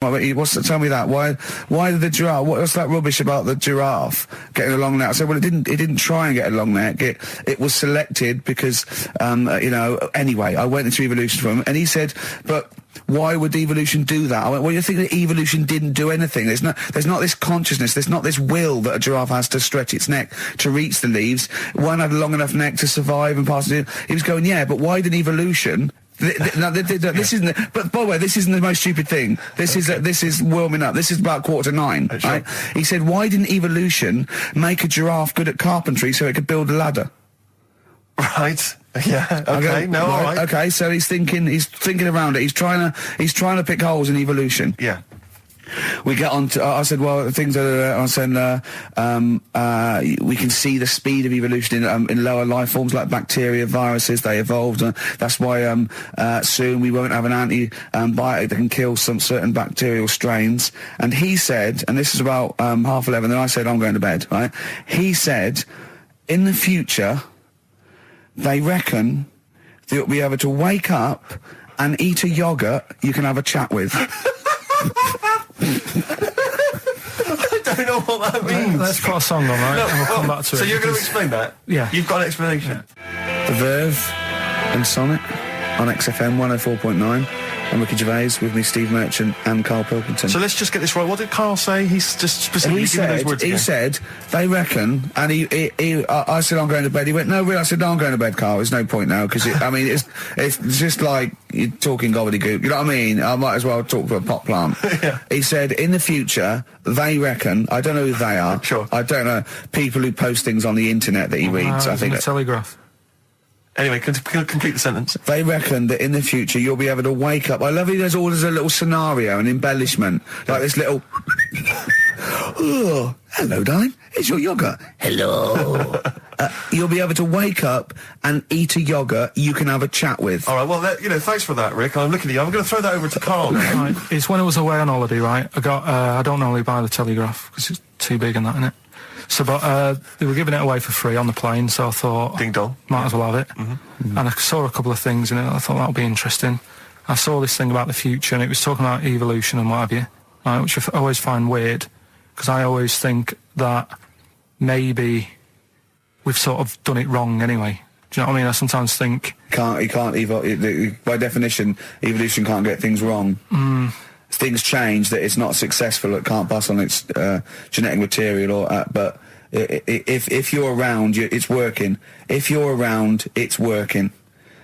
Tell me that. Why did the giraffe? What's that rubbish about the giraffe getting a long neck? I said, well, it didn't try and get a long neck. It was selected because, anyway, I went into evolution for him, and he said, but why would evolution do that? I went, well, you think that evolution didn't do anything? There's not this consciousness, there's not this will that a giraffe has to stretch its neck to reach the leaves. One had a long enough neck to survive and pass it. He was going, yeah, but why did evolution? This isn't. But by the way, this isn't the most stupid thing. This is warming up. This is about 8:45. Sure. Right? He said, "Why didn't evolution make a giraffe good at carpentry so it could build a ladder?" Right. Yeah. Okay. No. All right. Okay. So he's thinking around it. He's trying to pick holes in evolution. Yeah. We get on to, I said, well, things are, I said, we can see the speed of evolution in lower life forms like bacteria, viruses, they evolved. That's why soon we won't have an antibiotic that can kill some certain bacterial strains. And he said, and this is about 11:30, then I said, I'm going to bed, right? He said, in the future, they reckon that you'll be able to wake up and eat a yogurt you can have a chat with. I don't know what that means. Let's put a song on, right? And we'll come back to it. So you're going to explain that? Yeah. You've got an explanation? Yeah. The Verve and Sonnet on XFM 104.9. I'm Ricky Gervais, with me Steve Merchant and Karl Pilkington. So let's just get this right. What did Karl say? He's just specifically giving those words again. He said, they reckon, and I said, I'm going to bed. He went, no, really? I said, no, I'm going to bed, Karl. There's no point now, because, it's just like you're talking gobbledygook. You know what I mean? I might as well talk to a pot plant. Yeah. He said, in the future, they reckon, I don't know who they are. Sure. I don't know, people who post things on the internet that he reads. I think the Telegraph. Anyway, complete the sentence. They reckon that in the future you'll be able to wake up. I love it. There's always a little scenario, an embellishment, like this little. Oh, hello, darling. It's your yogurt. Hello. You'll be able to wake up and eat a yogurt you can have a chat with. All right. Well, thanks for that, Rick. I'm looking at you. I'm going to throw that over to Karl now. Right. It's when I was away on holiday, right? I don't normally buy the Telegraph because it's too big and that, innit? So, but they were giving it away for free on the plane, so I thought, ding dong, might as well have it. Mm-hmm. And I saw a couple of things in it. I thought that would be interesting. I saw this thing about the future, and it was talking about evolution and what have you, right, which I always find weird, because I always think that maybe we've sort of done it wrong anyway. Do you know what I mean? I sometimes think by definition, evolution can't get things wrong. Things change, that it's not successful, it can't pass on its genetic material, but if you're around, it's working. If you're around, it's working.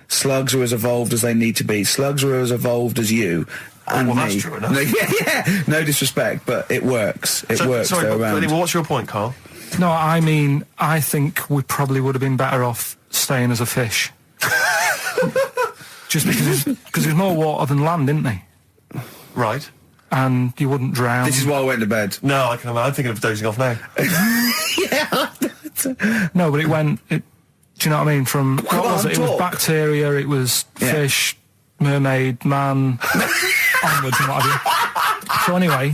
Slugs are as evolved as they need to be. Slugs are as evolved as you and me. That's true enough. Yeah, no disrespect, but it works. It works. Sorry, they're around. What's your point, Karl? No, I mean, I think we probably would have been better off staying as a fish. Just because there's more water than land, isn't there? Right. And you wouldn't drown. This is why I went to bed. No, I can imagine. I'm thinking of dozing off now. Yeah. No, but do you know what I mean? From, what was it? It was bacteria, it was fish, mermaid, man, onwards and what have you. So anyway.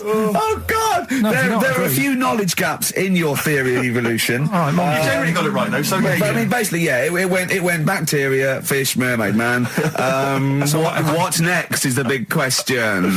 Oh God! No, there are a few knowledge gaps in your theory of evolution. All right, you generally got it right though. So yeah, but I mean, basically, yeah, it went bacteria, fish, mermaid, man. What's next is the big question.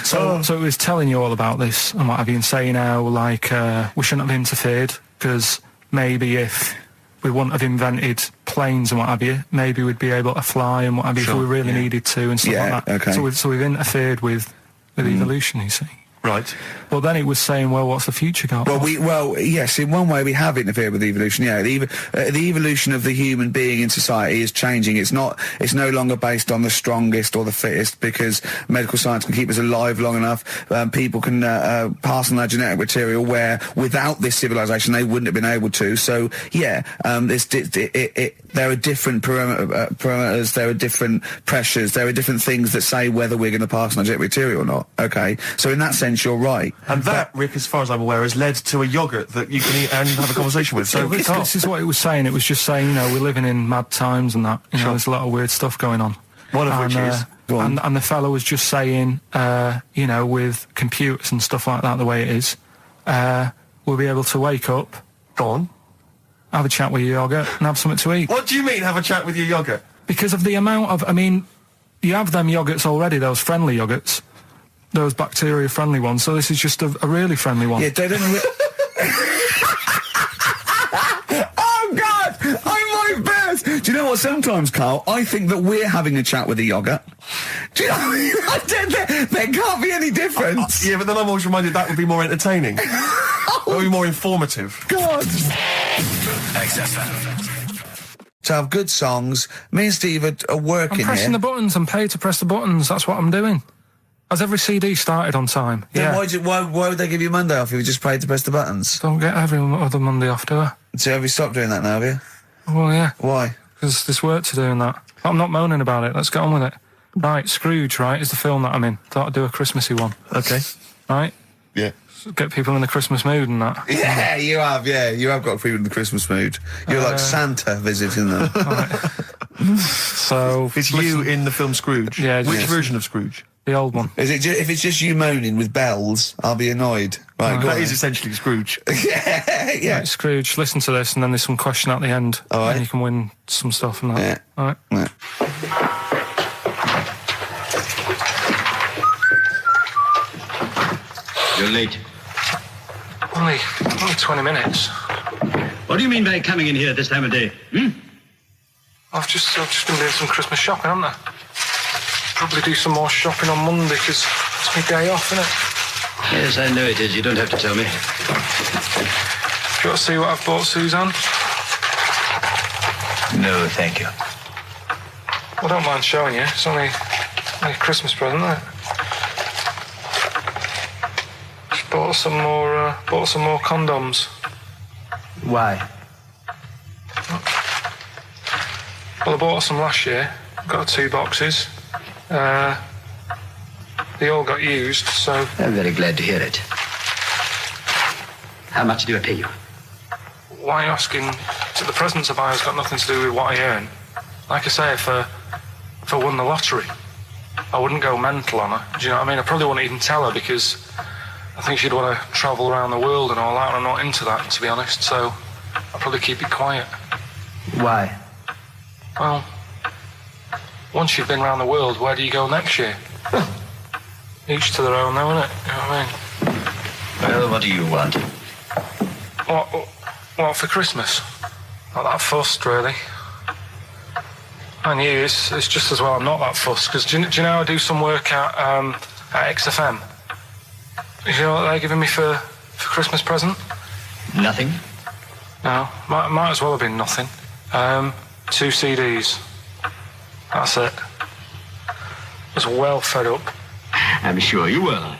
So it was telling you all about this and what have you, and saying how we shouldn't have interfered, because maybe if we wouldn't have invented planes and what have you, maybe we'd be able to fly and what have you, if we really needed to and stuff like that. Okay. So we've interfered with evolution, you see. Right. Well, then it was saying, well, what's the future got? Well, yes, in one way we have interfered with evolution. Yeah, the evolution of the human being in society is changing. It's no longer based on the strongest or the fittest, because medical science can keep us alive long enough. People can pass on their genetic material where without this civilization they wouldn't have been able to. So yeah, there are different parameters, there are different pressures, there are different things that say whether we're going to pass on our genetic material or not. Okay, so in that sense, you're right. And that, Rick, as far as I'm aware, has led to a yogurt that you can eat and have a conversation with. So this is what it was saying. It was just saying, we're living in mad times and that. There's a lot of weird stuff going on. One of which is... And the fellow was just saying, with computers and stuff like that, the way it is, we'll be able to wake up... Go on. Have a chat with your yogurt and have something to eat. What do you mean, have a chat with your yogurt? Because of the amount of... I mean, you have them yogurts already, those friendly yogurts, those bacteria-friendly ones, so this is just a really friendly one. Yeah, they don't... Oh, God! I might burst! Do you know what, sometimes, Carl, I think that we're having a chat with a yogurt. Do you know what I mean? There can't be any difference. Yeah, but then I'm always reminded that would be more entertaining. That would be more informative. God! XFM. To have good songs, me and Steve are working I'm pressing here. the buttons. I'm paid to press the buttons. That's what I'm doing. Has every CD started on time? Then why would they give you Monday off if you just paid to press the buttons? Don't get every other Monday off, do I? So have you stopped doing that now, have you? Well, yeah. Why? Because there's work to do in that. I'm not moaning about it. Let's get on with it. Right, Scrooge, right, is the film that I'm in. Thought I'd do a Christmassy one. Okay. Right? Yeah. Get people in the Christmas mood and that. Yeah, you have. Yeah, you have got people in the Christmas mood. You're like Santa visiting them. So It's you in the film Scrooge. Yeah, Which yes. version of Scrooge? the old one. Is it? If it's just you moaning with bells, I'll be annoyed. Right, go That on is then. essentially Scrooge. yeah. Right, Scrooge, listen to this, and then there's some question at the end, All right. and you can win some stuff and that. Yeah. All right. Yeah. You're late. Only 20 minutes. What do you mean by coming in here at this time of day? Hmm? I've just been doing some Christmas shopping, haven't I? Probably do some more shopping on Monday, because it's my day off, isn't it? Yes, I know it is. You don't have to tell me. Do you want to see what I've bought Suzanne? No, thank you. I don't mind showing you. It's only a Christmas present, isn't it? Just bought some more condoms. Why? Well, I bought some last year. Got 2 boxes. They all got used, so... I'm very glad to hear it. How much do I pay you? Why are you asking? So the presents I buy has got nothing to do with what I earn. Like I say, if I won the lottery, I wouldn't go mental on her. Do you know what I mean? I probably wouldn't even tell her, because I think she'd want to travel around the world and all that, and I'm not into that, to be honest, so I'll probably keep it quiet. Why? Well, once you've been around the world, where do you go next year? Each to their own, though, innit? You know what I mean? Well, what do you want? What for Christmas? Not that fussed, really. And you, it's just as well I'm not that fussed, because do you know I do some work at XFM? Do you know what they're giving me for Christmas present? Nothing? No, might as well have been nothing. 2 CDs. That's it. I was well fed up. I'm sure you will.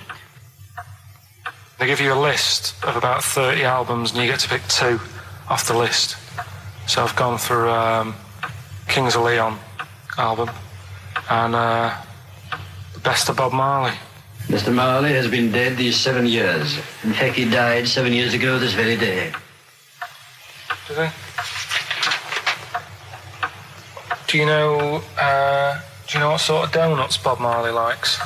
They give you a list of about 30 albums, and you get to pick 2 off the list. So I've gone for Kings of Leon album and the Best of Bob Marley. Mr. Marley has been dead these 7 years. In fact, he died 7 years ago this very day. Did he? Do you know what sort of donuts Bob Marley likes?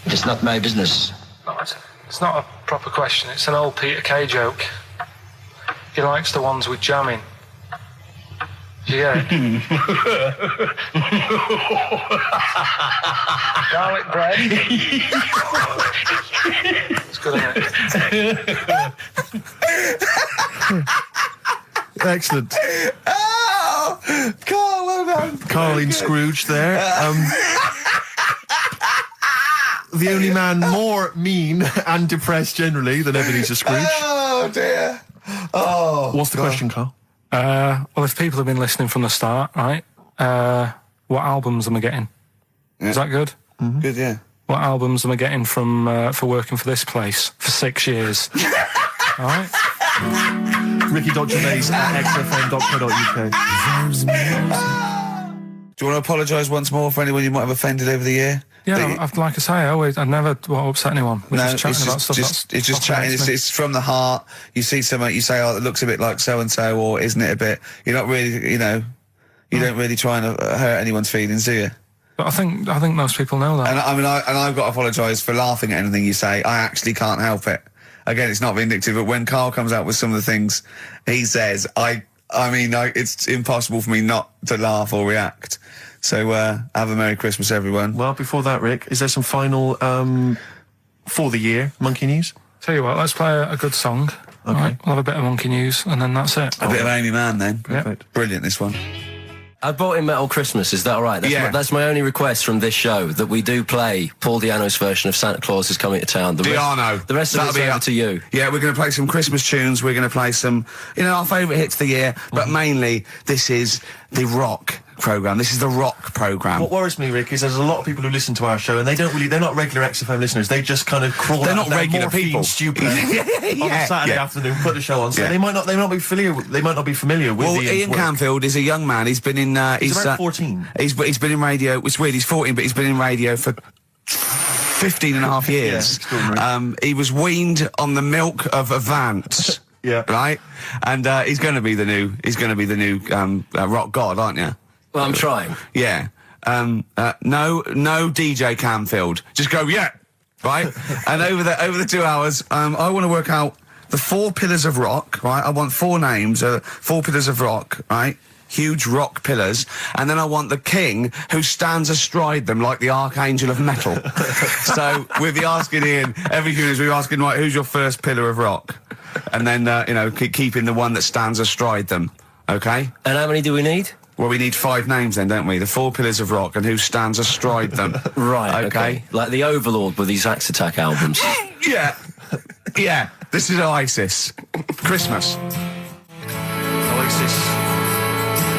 It is not my business. No, it's not a proper question. It's an old Peter Kay joke. He likes the ones with jam in. Do you get it? Garlic bread. It's good, isn't it? Excellent. Oh, Carl, well done. Karl in Scrooge there. The only man more mean and depressed generally than Ebenezer Scrooge. Oh dear. Oh. What's the question, Karl? Well, if people have been listening from the start, right? What albums am I getting? Yeah. Is that good? Mm-hmm. Good, yeah. What albums am I getting from for working for this place for 6 years? All right. Ricky.Gervais at xfm.co.uk. Do you want to apologise once more for anyone you might have offended over the year? Yeah, like I say, I never want to upset anyone. We're just chatting about stuff. It's just chatting. It's from the heart. You see something, you say, "Oh, it looks a bit like so and so," or "Isn't it a bit?" You're not really, you don't really try and hurt anyone's feelings, do you? But I think most people know that. And I've got to apologise for laughing at anything you say. I actually can't help it. Again, it's not vindictive, but when Karl comes out with some of the things he says, it's impossible for me not to laugh or react. So have a Merry Christmas, everyone. Well, before that, Rick, is there some final for the year Monkey News? Tell you what, let's play a good song. Okay. Right, we'll have a bit of Monkey News, and then that's it. A bit of Amy Mann, then. Yep. Brilliant, this one. I brought in Metal Christmas, is that all right? That's my only request from this show, that we do play Paul Di'Anno's version of Santa Claus is Coming to Town. The rest of it's over to you. Yeah, we're going to play some Christmas tunes, we're going to play some, our favourite hits of the year, but mainly this is the rock programme. This is the rock programme. What worries me, Rick, is there's a lot of people who listen to our show and they're not regular XFM listeners. They just kind of crawl They're out not of their regular morphine people. stupid on a Saturday afternoon, put the show on. So they might not be familiar with the Ian work. Canfield is a young man. He's been in He's about 14. He's been in radio. It's weird, he's 14, but he's been in radio for 15 and a half years. He was weaned on the milk of Avant. Yeah. Right? And he's going to be the new rock god, aren't you? Well, I'm trying. Yeah. No DJ Canfield. Just go, yeah. Right? And over the 2 hours, I want to work out the 4 pillars of rock, right? I want 4 names, 4 pillars of rock, right? Huge rock pillars. And then I want the king who stands astride them like the archangel of metal. So we'll be asking Ian, every few minutes we're asking, right, who's your first pillar of rock? And then, keeping the one that stands astride them. Okay? And how many do we need? Well, we need 5 names then, don't we? The 4 pillars of rock and who stands astride them. Right, okay. Like the Overlord with these Axe Attack albums. Yeah. Yeah. This is Oasis. Christmas. Oasis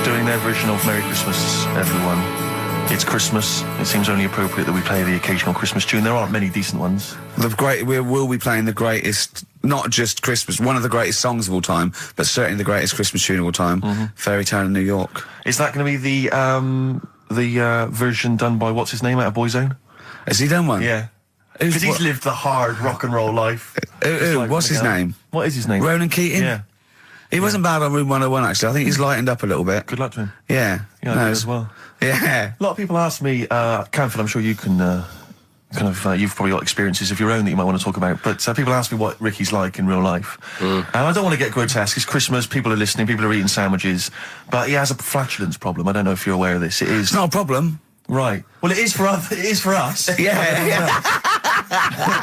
doing their version of Merry Christmas, everyone. It's Christmas. It seems only appropriate that we play the occasional Christmas tune. There aren't many decent ones. We will be playing the greatest, not just Christmas, one of the greatest songs of all time, but certainly the greatest Christmas tune of all time, Fairy Tale in New York. Is that going to be the version done by what's his name out of Boyzone? Has he done one? Yeah. Because he's lived the hard rock and roll life. What's his name? What is his name? Ronan Keating? Yeah. He wasn't bad on Room 101, actually. I think he's lightened up a little bit. Good luck to him. Yeah. Yeah, I do as well. Yeah. A lot of people ask me, Canfield, I'm sure you can you've probably got experiences of your own that you might want to talk about, but people ask me what Ricky's like in real life. And I don't want to get grotesque. It's Christmas, people are listening, people are eating sandwiches, but he has a flatulence problem. I don't know if you're aware of this. It is. It's not a problem. Right. Well, it is for us. Yeah.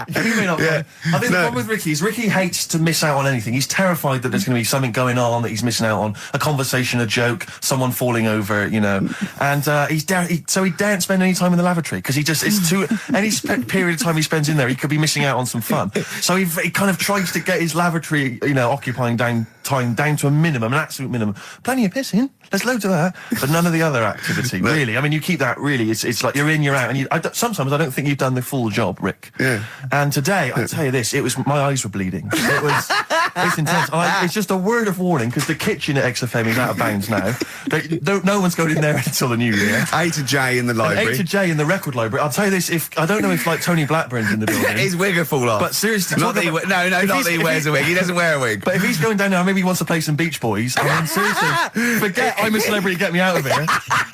You may not. Yeah. I think the problem with Ricky is Ricky hates to miss out on anything. He's terrified that there's going to be something going on that he's missing out on, a conversation, a joke, someone falling over, and he daren't spend any time in the lavatory because it's too any period of time he spends in there, he could be missing out on some fun. So he kind of tries to get his lavatory, occupying time down to a minimum, an absolute minimum. Plenty of pissing. There's loads of that, but none of the other activity, really. I mean, you keep that, really, it's like you're in, you're out, and sometimes I don't think you've done the full job, Rick. Yeah. And today, I'll tell you this, my eyes were bleeding. It's intense. It's just a word of warning, because the kitchen at XFM is out of bounds now. No one's going in there until the new year. A to J in the library. A to J in the record library. I'll tell you this, I don't know if, Tony Blackburn's in the building. His wig will fall off. But seriously, not that he wears a wig. He doesn't wear a wig. But if he's going down there, maybe he wants to play some Beach Boys. I mean, seriously, forget I'm a Celebrity, get me out of here.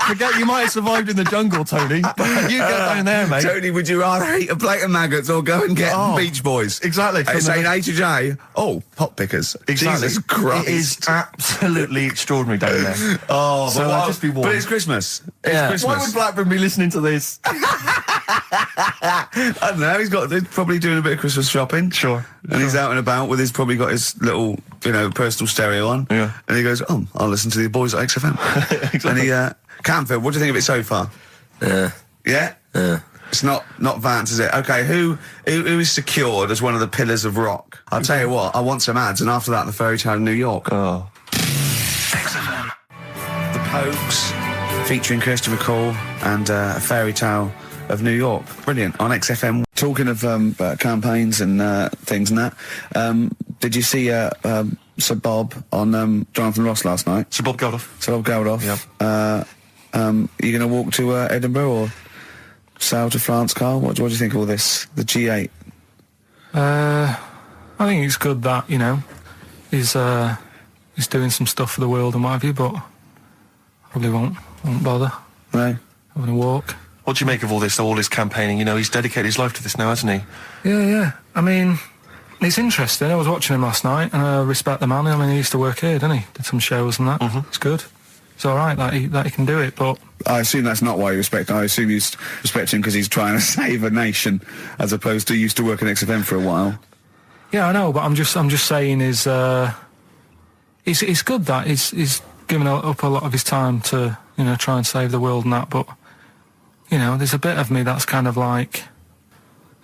Forget you might have survived in the jungle, Tony. But you get down there, mate. Tony, would you rather eat a plate of maggots or go and get Beach Boys? Exactly. Saying A to J. Oh, pot pickers. Exactly. Jesus Christ. It is absolutely extraordinary down there. So I'll just be warned. But it's Christmas. Yeah. Christmas. Why would Blackburn be listening to this? I don't know. He's probably doing a bit of Christmas shopping. Sure. And he's out and about with probably got his little, personal stereo on. Yeah. And he goes, I'll listen to the boys at XFM. Exactly. And Canfield, what do you think of it so far? Yeah. Yeah? Yeah. It's not Vance, is it? Okay, who is secured as one of the pillars of rock? I'll tell you what, I want some ads, and after that, the Fairy Tale in New York. Oh. XFM. The Pokes, featuring Kirsty McCall, and A Fairy Tale of New York. Brilliant, on XFM. Talking of campaigns and things and that, did you see Sir Bob on Jonathan Ross last night? Sir Bob Geldof. Sir Bob Geldof. Yep. Are you going to walk to Edinburgh or sail to France, Karl? What do you think of all this? The G8? I think it's good that, he's doing some stuff for the world and what have you, but probably won't bother. No? Having a walk. What do you make of all this campaigning? He's dedicated his life to this now, hasn't he? Yeah. I mean, it's interesting. I was watching him last night, and I respect the man. I mean, he used to work here, didn't he? Did some shows and that. It's good. It's all right that he can do it, but I assume that's not why you respect him. I assume you respect him because he's trying to save a nation, as opposed to used to work in XFM for a while. Yeah, I know, but I'm just saying it's good that he's given up a lot of his time to, you know, try and save the world and that, but, you know, there's a bit of me that's kind of like,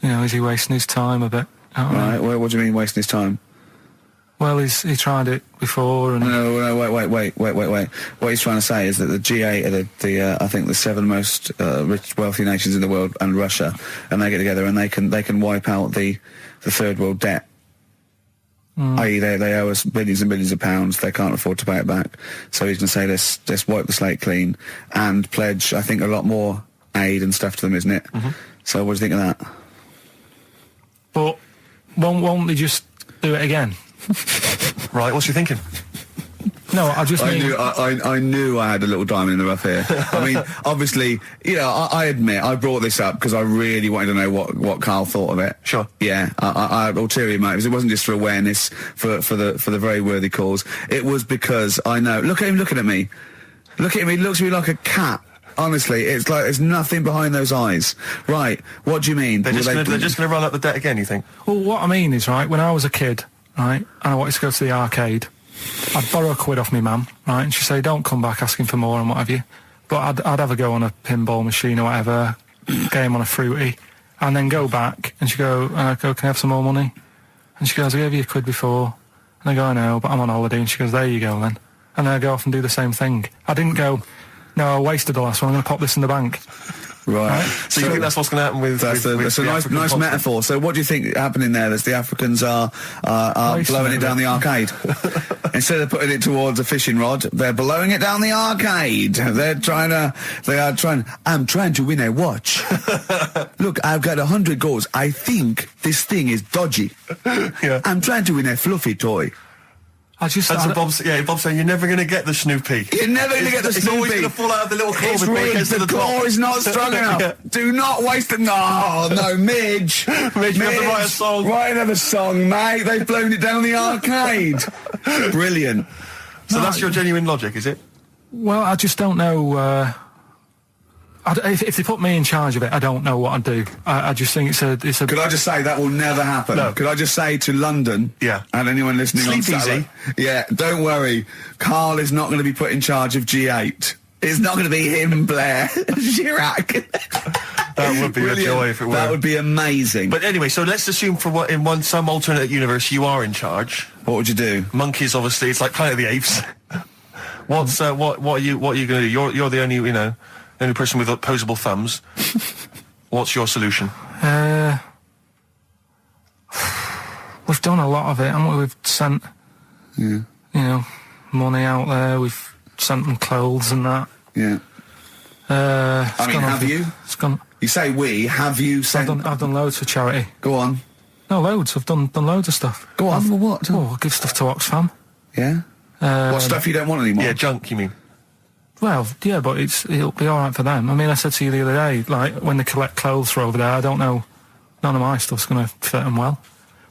you know, is he wasting his time a bit? Right, well, what do you mean wasting his time? Well, he tried it before, and no, wait. What he's trying to say is that the G8 are I think the 7 most rich, wealthy nations in the world, and Russia, and they get together and they can wipe out the third world debt. I.e., they owe us billions and billions of pounds. They can't afford to pay it back. So he's going to say let's wipe the slate clean and pledge, I think, a lot more aid and stuff to them, isn't it? Mm-hmm. So what do you think of that? But won't they just do it again? Right, what's you thinking? No, I knew I had a little diamond in the rough here. I mean, obviously, you know, I admit I brought this up because I really wanted to know what Karl thought of it. Sure. Yeah, I had ulterior motives. It wasn't just for awareness, for the very worthy cause. It was because I know. Look at him looking at me. Look at him. He looks at me like a cat. Honestly, it's like there's nothing behind those eyes. Right, what do you mean? They're just going to run up the debt again, you think? Well, what I mean is, right, when I was a kid, right, and I wanted to go to the arcade, I'd borrow £1 off my mum, right, and she'd say, don't come back asking for more and what have you. But I'd have a go on a pinball machine or whatever, game on a fruity, and then go back, and she'd go, can I have some more money? And she goes, I gave you £1 before. And I go, I know, but I'm on holiday. And she goes, there you go then. And then I go off and do the same thing. I didn't go, no, I wasted the last one, I'm going to pop this in the bank. Right. So you think that's what's going to happen with... That's a nice metaphor. So what do you think happening there? That the Africans are blowing it down the arcade. Instead of putting it towards a fishing rod, they're blowing it down the arcade. I'm trying to win a watch. Look, I've got 100 goals. I think this thing is dodgy. Yeah. I'm trying to win a fluffy toy. Bob's saying you're never going to get the Snoopy. You're never going to get the Snoopy. It's always going to fall out of the little claw. It's rigged. The claw is not strong enough. Yeah. Do not waste it. No, Midge. Midge, you have to write a song. Write another song, mate. They've blown it down the arcade. Brilliant. So that's your genuine logic, is it? Well, I just don't know... if they put me in charge of it, I don't know what I'd do. I just think it's a... Could I just say that will never happen? No. Could I just say to London, and anyone listening Sleep on Saturday, easy. Don't worry, Karl is not going to be put in charge of G8. It's not going to be him, Blair, Chirac. That would be a joy if it were. That would be amazing. But anyway, so let's assume some alternate universe you are in charge. What would you do? Monkeys, obviously. It's like Planet of the Apes. What are you going to do? You're the only only person with opposable thumbs. What's your solution? We've done a lot of it, haven't we? We've sent, money out there. We've sent them clothes and that. Yeah. Have you? It's gone. You say we. Have you sent? I've done loads for charity. Go on. No, loads. I've done loads of stuff. Go on. For what? Oh, I give stuff to Oxfam. Yeah. What stuff you don't want anymore? Yeah, junk. You mean? Well, yeah, but it'll be all right for them. I mean, I said to you the other day, like, when they collect clothes for over there, I don't know, none of my stuff's going to fit them well.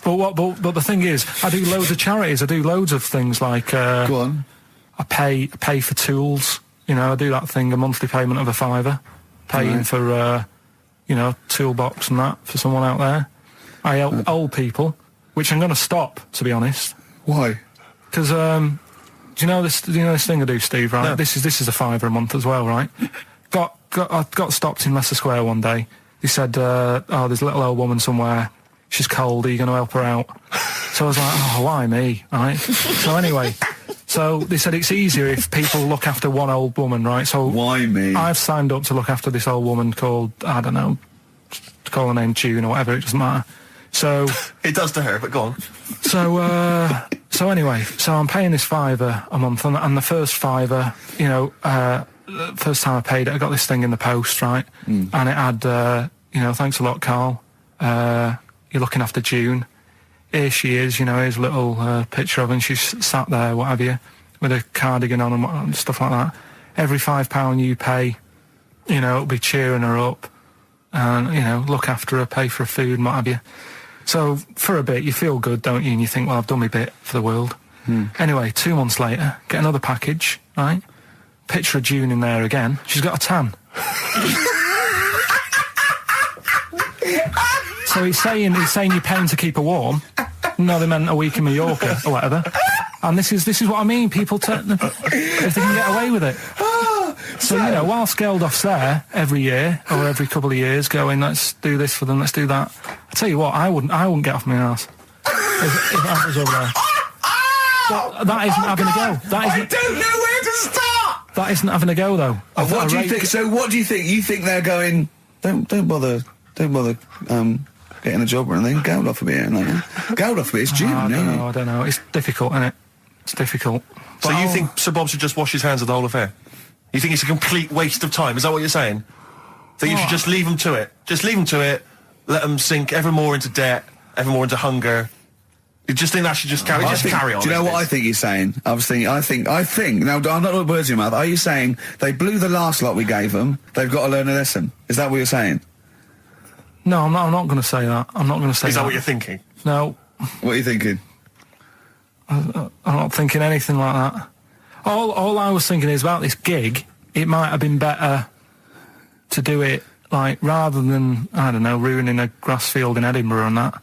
But the thing is, I do loads of charities. I do loads of things like... Go on. I pay for tools. You know, I do that thing, a monthly payment of £5, paying for, toolbox and that for someone out there. I help old people, which I'm going to stop, to be honest. Why? Because... Do you know this thing I do, Steve? Right, no. This is a £5 a month as well, right? I got stopped in Leicester Square one day. They said, there's a little old woman somewhere. She's cold. Are you going to help her out? So I was like, why me? Right. So anyway, they said it's easier if people look after one old woman, right? So why me? I've signed up to look after this old woman called, I don't know, call her name June or whatever. It doesn't matter. So it does to her, but go on. So anyway, I'm paying this £5 a month, and the first £5, first time I paid it, I got this thing in the post, right? And it had, thanks a lot, Karl. You're looking after June. Here she is, here's a little picture of her, and she's sat there, what have you, with a cardigan on and stuff like that. Every £5 you pay, it'll be cheering her up, and, look after her, pay for her food and what have you. So, for a bit, you feel good, don't you? And you think, well, I've done my bit for the world. Anyway, 2 months later, get another package, right? picture of June in there again. She's got a tan. So he's saying you're paying to keep her warm. No, they meant a week in Mallorca or whatever. And this is what I mean. People if they can get away with it. So you know, whilst Geldof's there every year or every couple of years, going, let's do this for them, let's do that. I tell you what, I wouldn't get off my arse if I was over there. But that isn't having a go. I don't know where to start. That isn't having a go though. What do you think? So what do you think? You think they're going? Don't bother. Getting a job or anything. Geldof will be here. Geldof will be. It's June. I don't know. It's difficult, isn't it? It's difficult. So you think Sir Bob should just wash his hands of the whole affair? You think it's a complete waste of time? Is that what you're saying? That you should just leave them to it? Just leave them to it. Let them sink ever more into debt, ever more into hunger. You just think that should just carry on? Do you know what I think he's saying? I think. Now, I'm not putting words in your mouth. Are you saying they blew the last lot we gave them? They've got to learn a lesson. Is that what you're saying? No, I'm not going to say that. I'm not going to say that. Is that what you're thinking? No. What are you thinking? I'm not thinking anything like that. All I was thinking is about this gig, it might have been better to do it, like, rather than, I don't know, ruining a grass field in Edinburgh and that,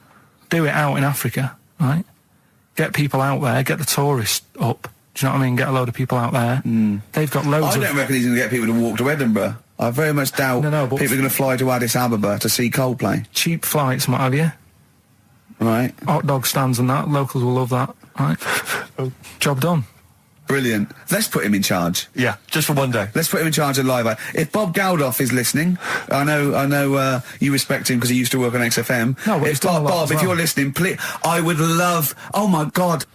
do it out in Africa, right? Get people out there, get the tourists up, do you know what I mean? Get a load of people out there. They've got loads I don't reckon he's going to get people to walk to Edinburgh. I very much doubt people are going to fly to Addis Ababa to see Coldplay. Cheap flights and what have you. Right. Hot dog stands and that, locals will love that, right? Job done. Brilliant. Let's put him in charge. Yeah, just for one day. Let's put him in charge of Live Aid. If Bob Geldof is listening, I know you respect him because he used to work on XFM. No, but Bob, if you're listening, please, I would love, oh my God,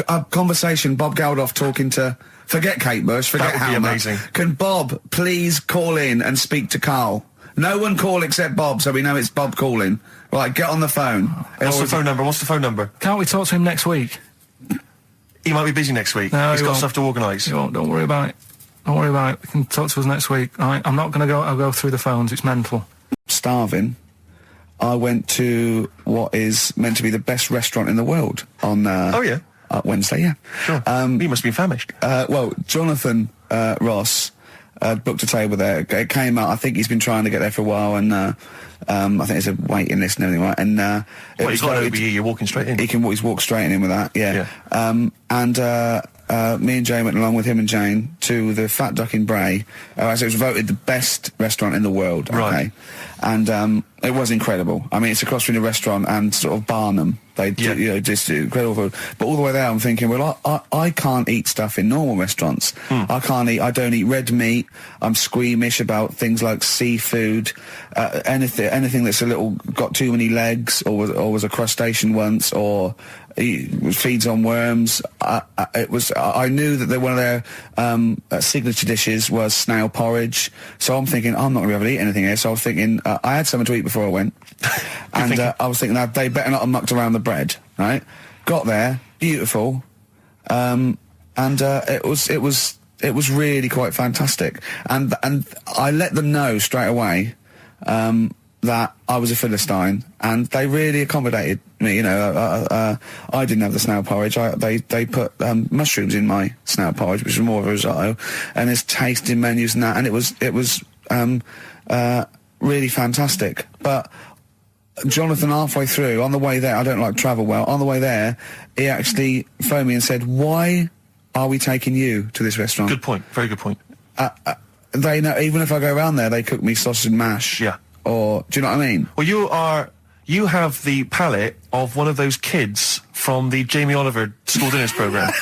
a conversation, Bob Geldof talking to, forget Kate Bush, forget Halma. That would be amazing. Can Bob please call in and speak to Karl? No one call except Bob, so we know it's Bob calling. Right, get on the phone. What's the phone number? Can't we talk to him next week? He might be busy next week. No, he's got stuff to organise. Don't worry about it. Don't worry about it. We can talk to us next week. All right? I'm not going to go. I'll go through the phones. It's mental. Starving. I went to what is meant to be the best restaurant in the world on Wednesday. Yeah, sure. He must be famished. Well, Jonathan Ross booked a table there. It came out. I think he's been trying to get there for a while, and I think there's a waiting list and everything. Right? And he's got over here. You're walking straight in. He's walked straight in with that. Yeah. Me and Jane went along with him and Jane to the Fat Duck in Bray. As it was voted the best restaurant in the world. Okay? Right. And it was incredible. I mean, it's across from the restaurant and sort of Barnum. They do, just incredible food. But all the way there, I'm thinking, well, I can't eat stuff in normal restaurants. I don't eat red meat. I'm squeamish about things like seafood, anything that's a little got too many legs, or was a crustacean once, or feeds on worms. I knew that one of their signature dishes was snail porridge. So I'm thinking, I'm not going to be able to eat anything here. So I was thinking, I had something to eat before I went. And I was thinking, they better not have mucked around the bread, right? Got there, beautiful. And it was really quite fantastic. And I let them know straight away, that I was a Philistine, and they really accommodated me. You know, I didn't have the snail porridge. They put mushrooms in my snail porridge, which was more of a risotto, and there's tasting menus and that, and it was really fantastic. But Jonathan, halfway through, on the way there, I don't like travel well. On the way there, he actually phoned me and said, "Why are we taking you to this restaurant?" Good point. Very good point. They know, even if I go around there, they cook me sausage and mash. Yeah. Or, do you know what I mean? Well, you have the palate of one of those kids from the Jamie Oliver school dinners programme.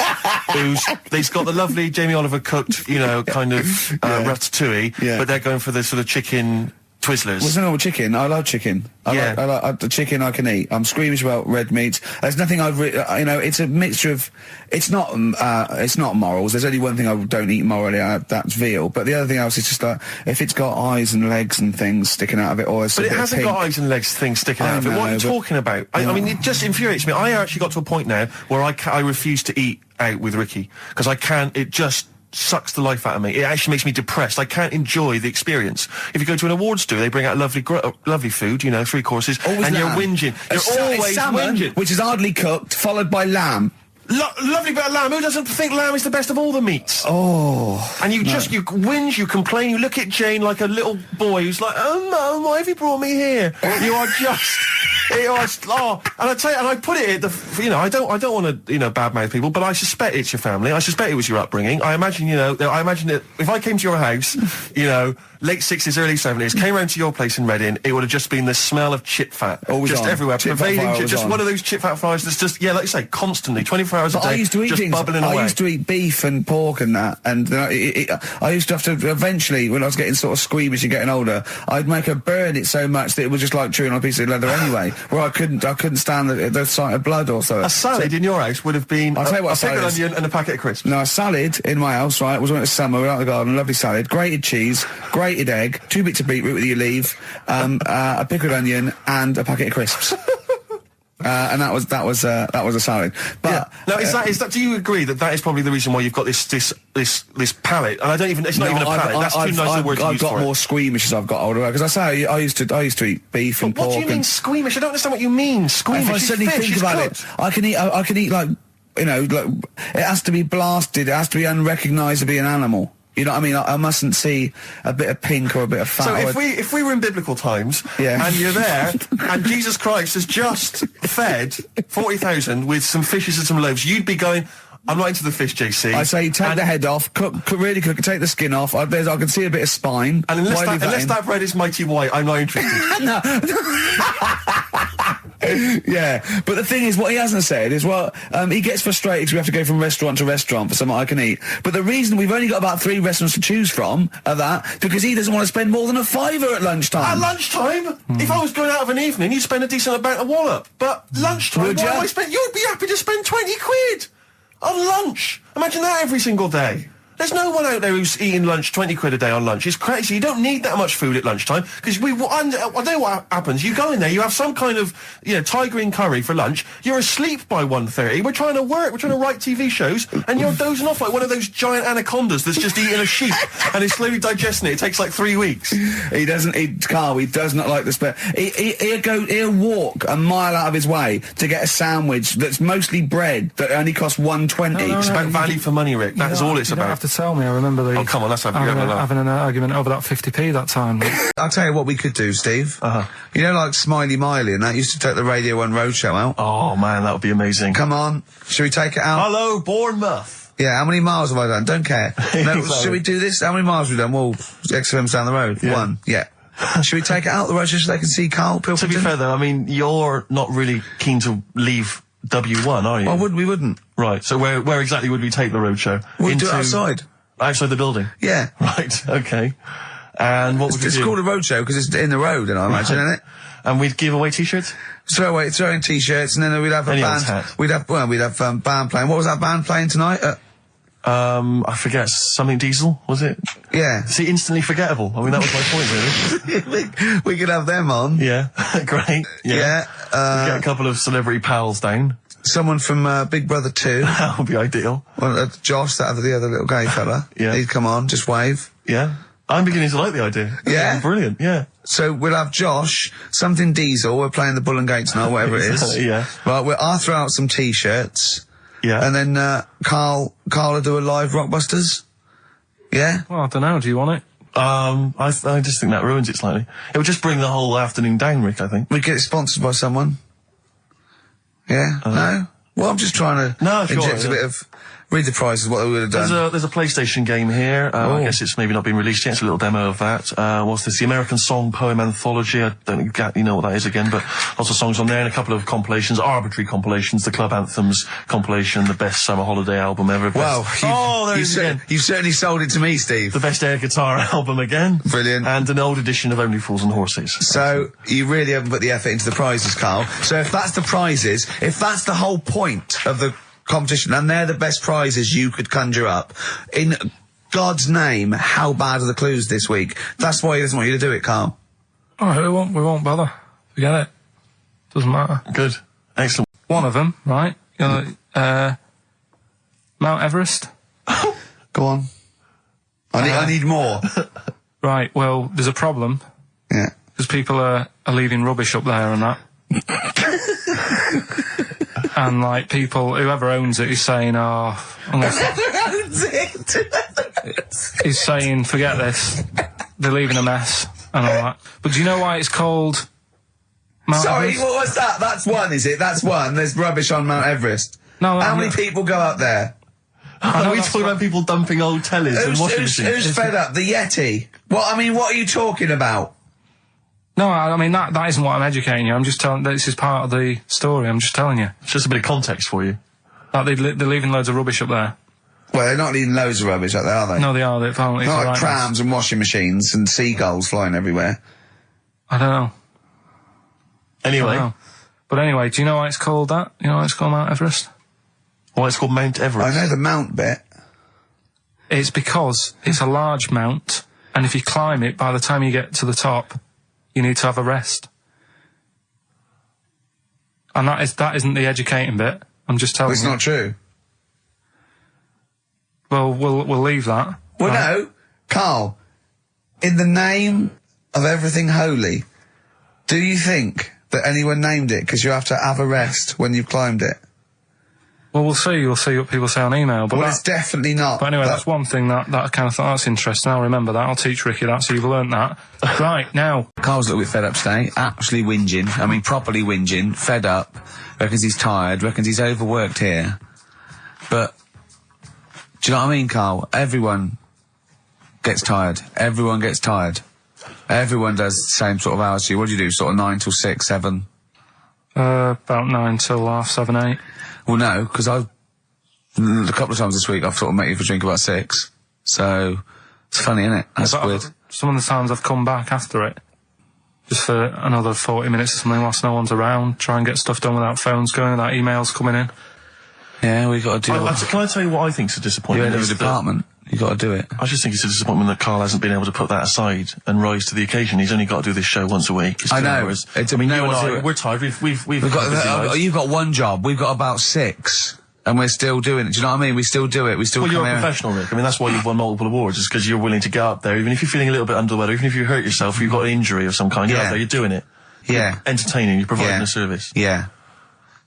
They've got the lovely Jamie Oliver cooked, kind of ratatouille, but they're going for the sort of chicken Twizzlers. What's wrong with chicken? I love chicken. I like the chicken I can eat. I'm squeamish about red meat. There's nothing it's a mixture of, it's not morals. There's only one thing I don't eat morally, that's veal. But the other thing else is just like, if it's got eyes and legs and things sticking out of it, or but it hasn't got eyes and legs things sticking out of it. What are you talking about? I mean, it just infuriates me. I actually got to a point now where I refuse to eat out with Ricky, because I can't, it just sucks the life out of me. It actually makes me depressed. I can't enjoy the experience. If you go to an awards do, they bring out lovely food, 3 courses, always and lamb. You're whinging. You're always salmon, whinging. Which is hardly cooked, followed by lamb. Lovely bit of lamb. Who doesn't think lamb is the best of all the meats? Oh. And you whinge, you complain, you look at Jane like a little boy who's like, oh, Mum, why have you brought me here? You are just... and I tell you, and I put it at the, I don't want to, badmouth people, but I suspect it's your family. I suspect it was your upbringing. I imagine that if I came to your house, late 60s, early 70s, came round to your place in Reading, it would have just been the smell of chip fat. Always just on. everywhere, Chip pervading, just one of those chip fat fries that's just, like you say, constantly, 24 hours a day, I used to eat just things. bubbling away. I used to eat beef and pork and that, and I used to have to, eventually, when I was getting sort of squeamish and getting older, I'd make her burn it so much that it was just like chewing on a piece of leather anyway, where I couldn't stand the sight of blood or so. A salad in your house would have been I'll tell you what a pickled onion and a packet of crisps. No, a salad in my house, right, was when it was summer, we were out in the garden, lovely salad, grated cheese, grated egg, 2 bits of beetroot with your leaf, a pickled onion, and a packet of crisps. And that was a salad. But now is that? Do you agree that is probably the reason why you've got this palate? And I don't even. It's not even a palate. That's too nice a word to use for it. I've got more squeamish as I've got older. Because I say I used to eat beef and pork. What do you mean squeamish? I don't understand what you mean. Squeamish. If I suddenly think about it, I can eat like it has to be blasted. It has to be unrecognisably an animal. You know what I mean? I mustn't see a bit of pink or a bit of fat. So if we were in biblical times, and you're there, and Jesus Christ has just fed 40,000 with some fishes and some loaves, you'd be going, I'm not into the fish, JC. I say take the head off, really cook it, take the skin off. I can see a bit of spine. And unless that bread is mighty white, I'm not interested. No. Yeah, but the thing is, what he hasn't said is, he gets frustrated because we have to go from restaurant to restaurant for something I can eat. But the reason we've only got about 3 restaurants to choose from are that because he doesn't want to spend more than a £5 at lunchtime. At lunchtime? If I was going out of an evening, you'd spend a decent amount of wallop. But lunchtime, Would you? You'd be happy to spend 20 quid on lunch. Imagine that every single day. There's no one out there who's eating lunch 20 quid a day on lunch. It's crazy. You don't need that much food at lunchtime because I know what happens. You go in there, you have some kind of Thai green curry for lunch. You're asleep by 1:30. We're trying to work. We're trying to write TV shows, and you're dozing off like one of those giant anacondas that's just eating a sheep and is slowly digesting it. It takes like 3 weeks. He doesn't eat Karl. He does not like the spare. He'll walk a mile out of his way to get a sandwich that's mostly bread that only costs £1.20. It's about value for money, Rick. That is all it's about. To tell me, I remember Oh, come on, let's having an argument over that 50p that time. I'll tell you what we could do, Steve. Like Smiley Miley and that used to take the Radio 1 Roadshow out. Oh, man, that would be amazing. Come on, should we take it out? Hello, Bournemouth. Yeah, how many miles have I done? Don't care. No, should we do this? How many miles have we done? Well, XFM's down the road. Yeah. 1, yeah. Should we take it out the road so they can see Karl Pilkington? To be fair, though, I mean, you're not really keen to leave W1, are you? Oh, we wouldn't. Right, so where exactly would we take the roadshow? We'd do it outside. Outside the building? Yeah. Right, okay. And what would we do? It's called a roadshow because it's in the road, and I imagine, isn't it? And we'd give away T-shirts? Throw in T-shirts, and then we'd have a band. Hat. We'd have band playing. What was that band playing tonight? I forget, something Diesel, was it? Yeah. See, instantly forgettable. I mean, that was my point, really. we could have them on. Yeah, great. Yeah. We'd get a couple of celebrity pals down. Someone from Big Brother 2. That would be ideal. Well, Josh, the other little gay fella. Yeah. He'd come on, just wave. Yeah. I'm beginning to like the idea. Yeah? Brilliant, yeah. So we'll have Josh, something Diesel, we're playing the Bull and Gates now, whatever it is. Yeah. Right, I'll throw out some T-shirts. Yeah. And then Karl will do a live Rockbusters. Yeah? Well, I don't know, do you want it? I just think that ruins it slightly. It would just bring the whole afternoon down, Rick, I think. We get it sponsored by someone. Yeah? No? Well, I'm just trying to inject a bit of... Read the prizes, what they would have done. There's a PlayStation game here. I guess it's maybe not been released yet. It's a little demo of that. What's this? The American Song Poem Anthology. I don't exactly know what that is again, but lots of songs on there and a couple of compilations, arbitrary compilations, the Club Anthems compilation, the best summer holiday album ever. Wow. You've certainly sold it to me, Steve. The best air guitar album again. Brilliant. And an old edition of Only Fools and Horses. So, you really haven't put the effort into the prizes, Karl. So if that's the prizes, if that's the whole point of the competition, and they're the best prizes you could conjure up, in God's name, how bad are the clues this week? That's why he doesn't want you to do it, Karl. Oh, we won't bother. Forget it. Doesn't matter. Good. Excellent. One of them, right? Mount Everest. Go on. I need more. Right, well, there's a problem. Yeah. Because people are leaving rubbish up there and that. And, like, people, whoever owns it is saying, oh... Whoever owns it! He's saying, forget this. They're leaving a mess and all that. But do you know why it's called Mount Sorry, Everest? what was that? That's one, is it? That's one. There's rubbish on Mount Everest. No, How many people go up there? Are we talking about people dumping old tellies and washing machines? Who's fed up? The Yeti? What are you talking about? No, I mean, that isn't what I'm educating you. I'm just telling, this is part of the story. I'm just telling you. It's just a bit of context for you. Like, they're leaving loads of rubbish up there. Well, they're not leaving loads of rubbish up there, are they? No, they are. They're apparently not like trams and washing machines and seagulls flying everywhere. I don't know. Anyway. But anyway, do you know why it's called that? You know why it's called Mount Everest? Why it's called Mount Everest? I know the mount bit. It's because it's a large mount, and if you climb it, by the time you get to the top, you need to have a rest. And that isn't the educating bit. I'm just telling you. It's not true. Well, we'll leave that. Well, no, Karl, in the name of everything holy, do you think that anyone named it because you have to have a rest when you've climbed it? Well, we'll see. You'll see what people say on email. But it's definitely not. But anyway, that's one thing that I kind of thought, that's interesting. I'll remember that. I'll teach Ricky that, so you've learnt that. Right, now. Karl's a little bit fed up today. Absolutely whinging. I mean, properly whinging. Fed up. Reckons he's tired. Reckons he's overworked here. But, do you know what I mean, Karl? Everyone gets tired. Everyone gets tired. Everyone does the same sort of hours to you. What do you do? Sort of 9 till 6, 7? About 9 till 7:30, 8. Well, no, because a couple of times this week I've sort of met you for a drink about 6. So, it's funny, isn't it? That's weird. Some of the times I've come back after it, just for another 40 minutes or something whilst no one's around, try and get stuff done without phones going, without emails coming in. Yeah, we got to do it. Can I tell you what I think's a disappointment? You're in the department. You got to do it. I just think it's a disappointment that Karl hasn't been able to put that aside and rise to the occasion. He's only got to do this show once a week. I know. I mean, you and I, we're tired. We've got you've got one job. We've got about 6, and we're still doing it. Do you know what I mean? We still do it. We still. Well, come you're a here. professional, Rick. I mean, that's why you've won multiple awards. Is because you're willing to get up there, even if you're feeling a little bit under the weather, even if you hurt yourself, you've got an injury of some kind. You're up there. You're doing it. Yeah. You're entertaining. You're providing a service. Yeah.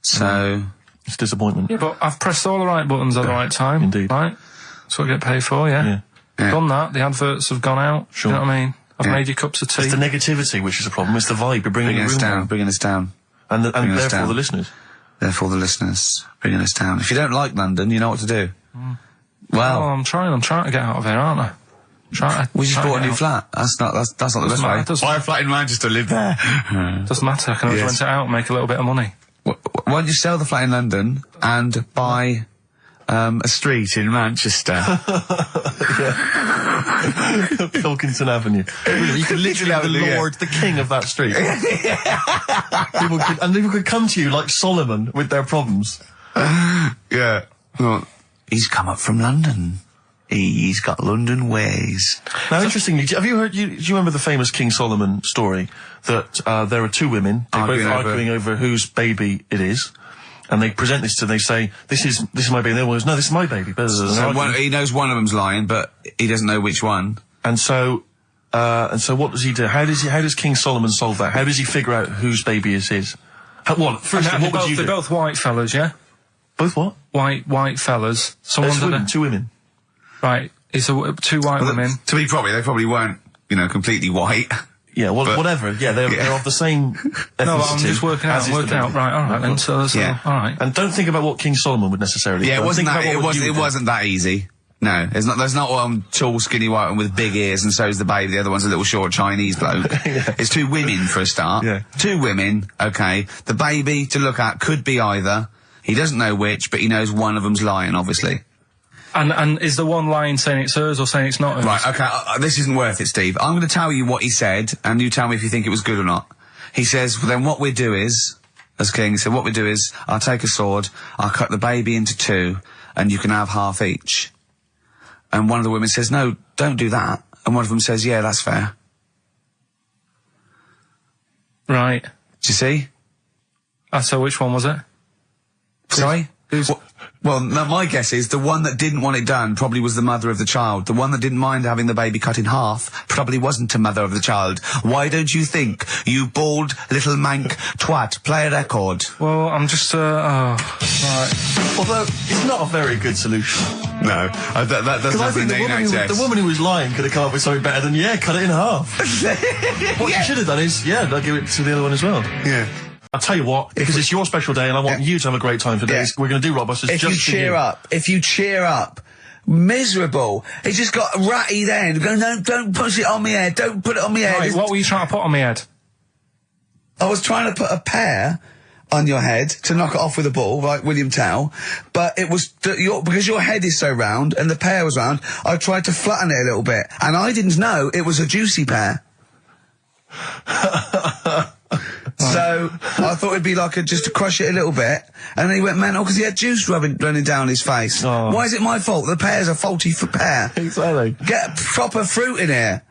So it's a disappointment. Yeah, but I've pressed all the right buttons at the right time. Indeed. Right. That's what I get paid for. Yeah. Done that. The adverts have gone out. Sure. You know what I mean? I've made you cups of tea. It's the negativity which is the problem. It's the vibe. You're bringing us down. Bringing us down. And therefore the listeners. Therefore the listeners. Bringing us down. If you don't like London, you know what to do. Well. I'm trying to get out of here, aren't I? We just bought a new flat. That's not the best way. Buy a flat in Manchester, live there. Doesn't matter. I can always rent it out and make a little bit of money. Why don't you sell the flat in London and buy a street in Manchester? Pilkington Avenue. You could literally have the king of that street. people could come to you like Solomon with their problems. Yeah. Well, he's come up from London. He's got London ways. Now, interestingly, have you heard? Do you remember the famous King Solomon story that there are 2 women arguing over whose baby it is, and they present this they say this is my baby. And the other one goes, no, this is my baby. So he knows one of them's lying, but he doesn't know which one. And so what does he do? How does King Solomon solve that? How does he figure out whose baby is his? First, what would you do? They're both white fellas, yeah. Both what? White fellas. Women, 2 women. Right, it's 2 white women. To be they probably weren't, completely white. Yeah, well, whatever. Yeah, they're of the same ethnicity. No, I'm just working out. Right, all right then. So, all right. And don't think about what King Solomon would necessarily. Yeah, it wasn't that easy. No, there's not one tall, skinny white one with big ears, and so's the baby. The other one's a little short Chinese bloke. It's 2 women for a start. Yeah. 2 women. Okay, the baby to look at could be either. He doesn't know which, but he knows one of them's lying, obviously. And is the one lying saying it's hers or saying it's not hers? Right, okay, this isn't worth it, Steve. I'm going to tell you what he said, and you tell me if you think it was good or not. He says, well, then what we do is, as King, he said, what we do is, I'll take a sword, I'll cut the baby into 2, and you can have half each. And one of the women says, no, don't do that. And one of them says, yeah, that's fair. Right. Do you see? So which one was it? Sorry? Well, no, my guess is the one that didn't want it done probably was the mother of the child. The one that didn't mind having the baby cut in half probably wasn't a mother of the child. Why don't you think, you bald little mank twat? Play a record. Well, I'm just, right. Although, it's not a very good solution. No, that doesn't happen in the woman who was lying could have come up with something better than, cut it in half. What you should have done is, they'll give it to the other one as well. Yeah. I'll tell you what, because it's your special day and I want you to have a great time today, we're going to do Rockbusters if you cheer up, miserable. It just got ratty then. Go, no, don't push it on me head. Don't put it on me head. Right, what were you trying to put on me head? I was trying to put a pear on your head to knock it off with a ball, like William Tell, but it was, because your head is so round and the pear was round, I tried to flatten it a little bit, and I didn't know it was a juicy pear. So I thought it'd be like just to crush it a little bit, and then he went mental because he had juice running down his face. Oh. Why is it my fault? The pear's a faulty pear. Exactly. Get proper fruit in here.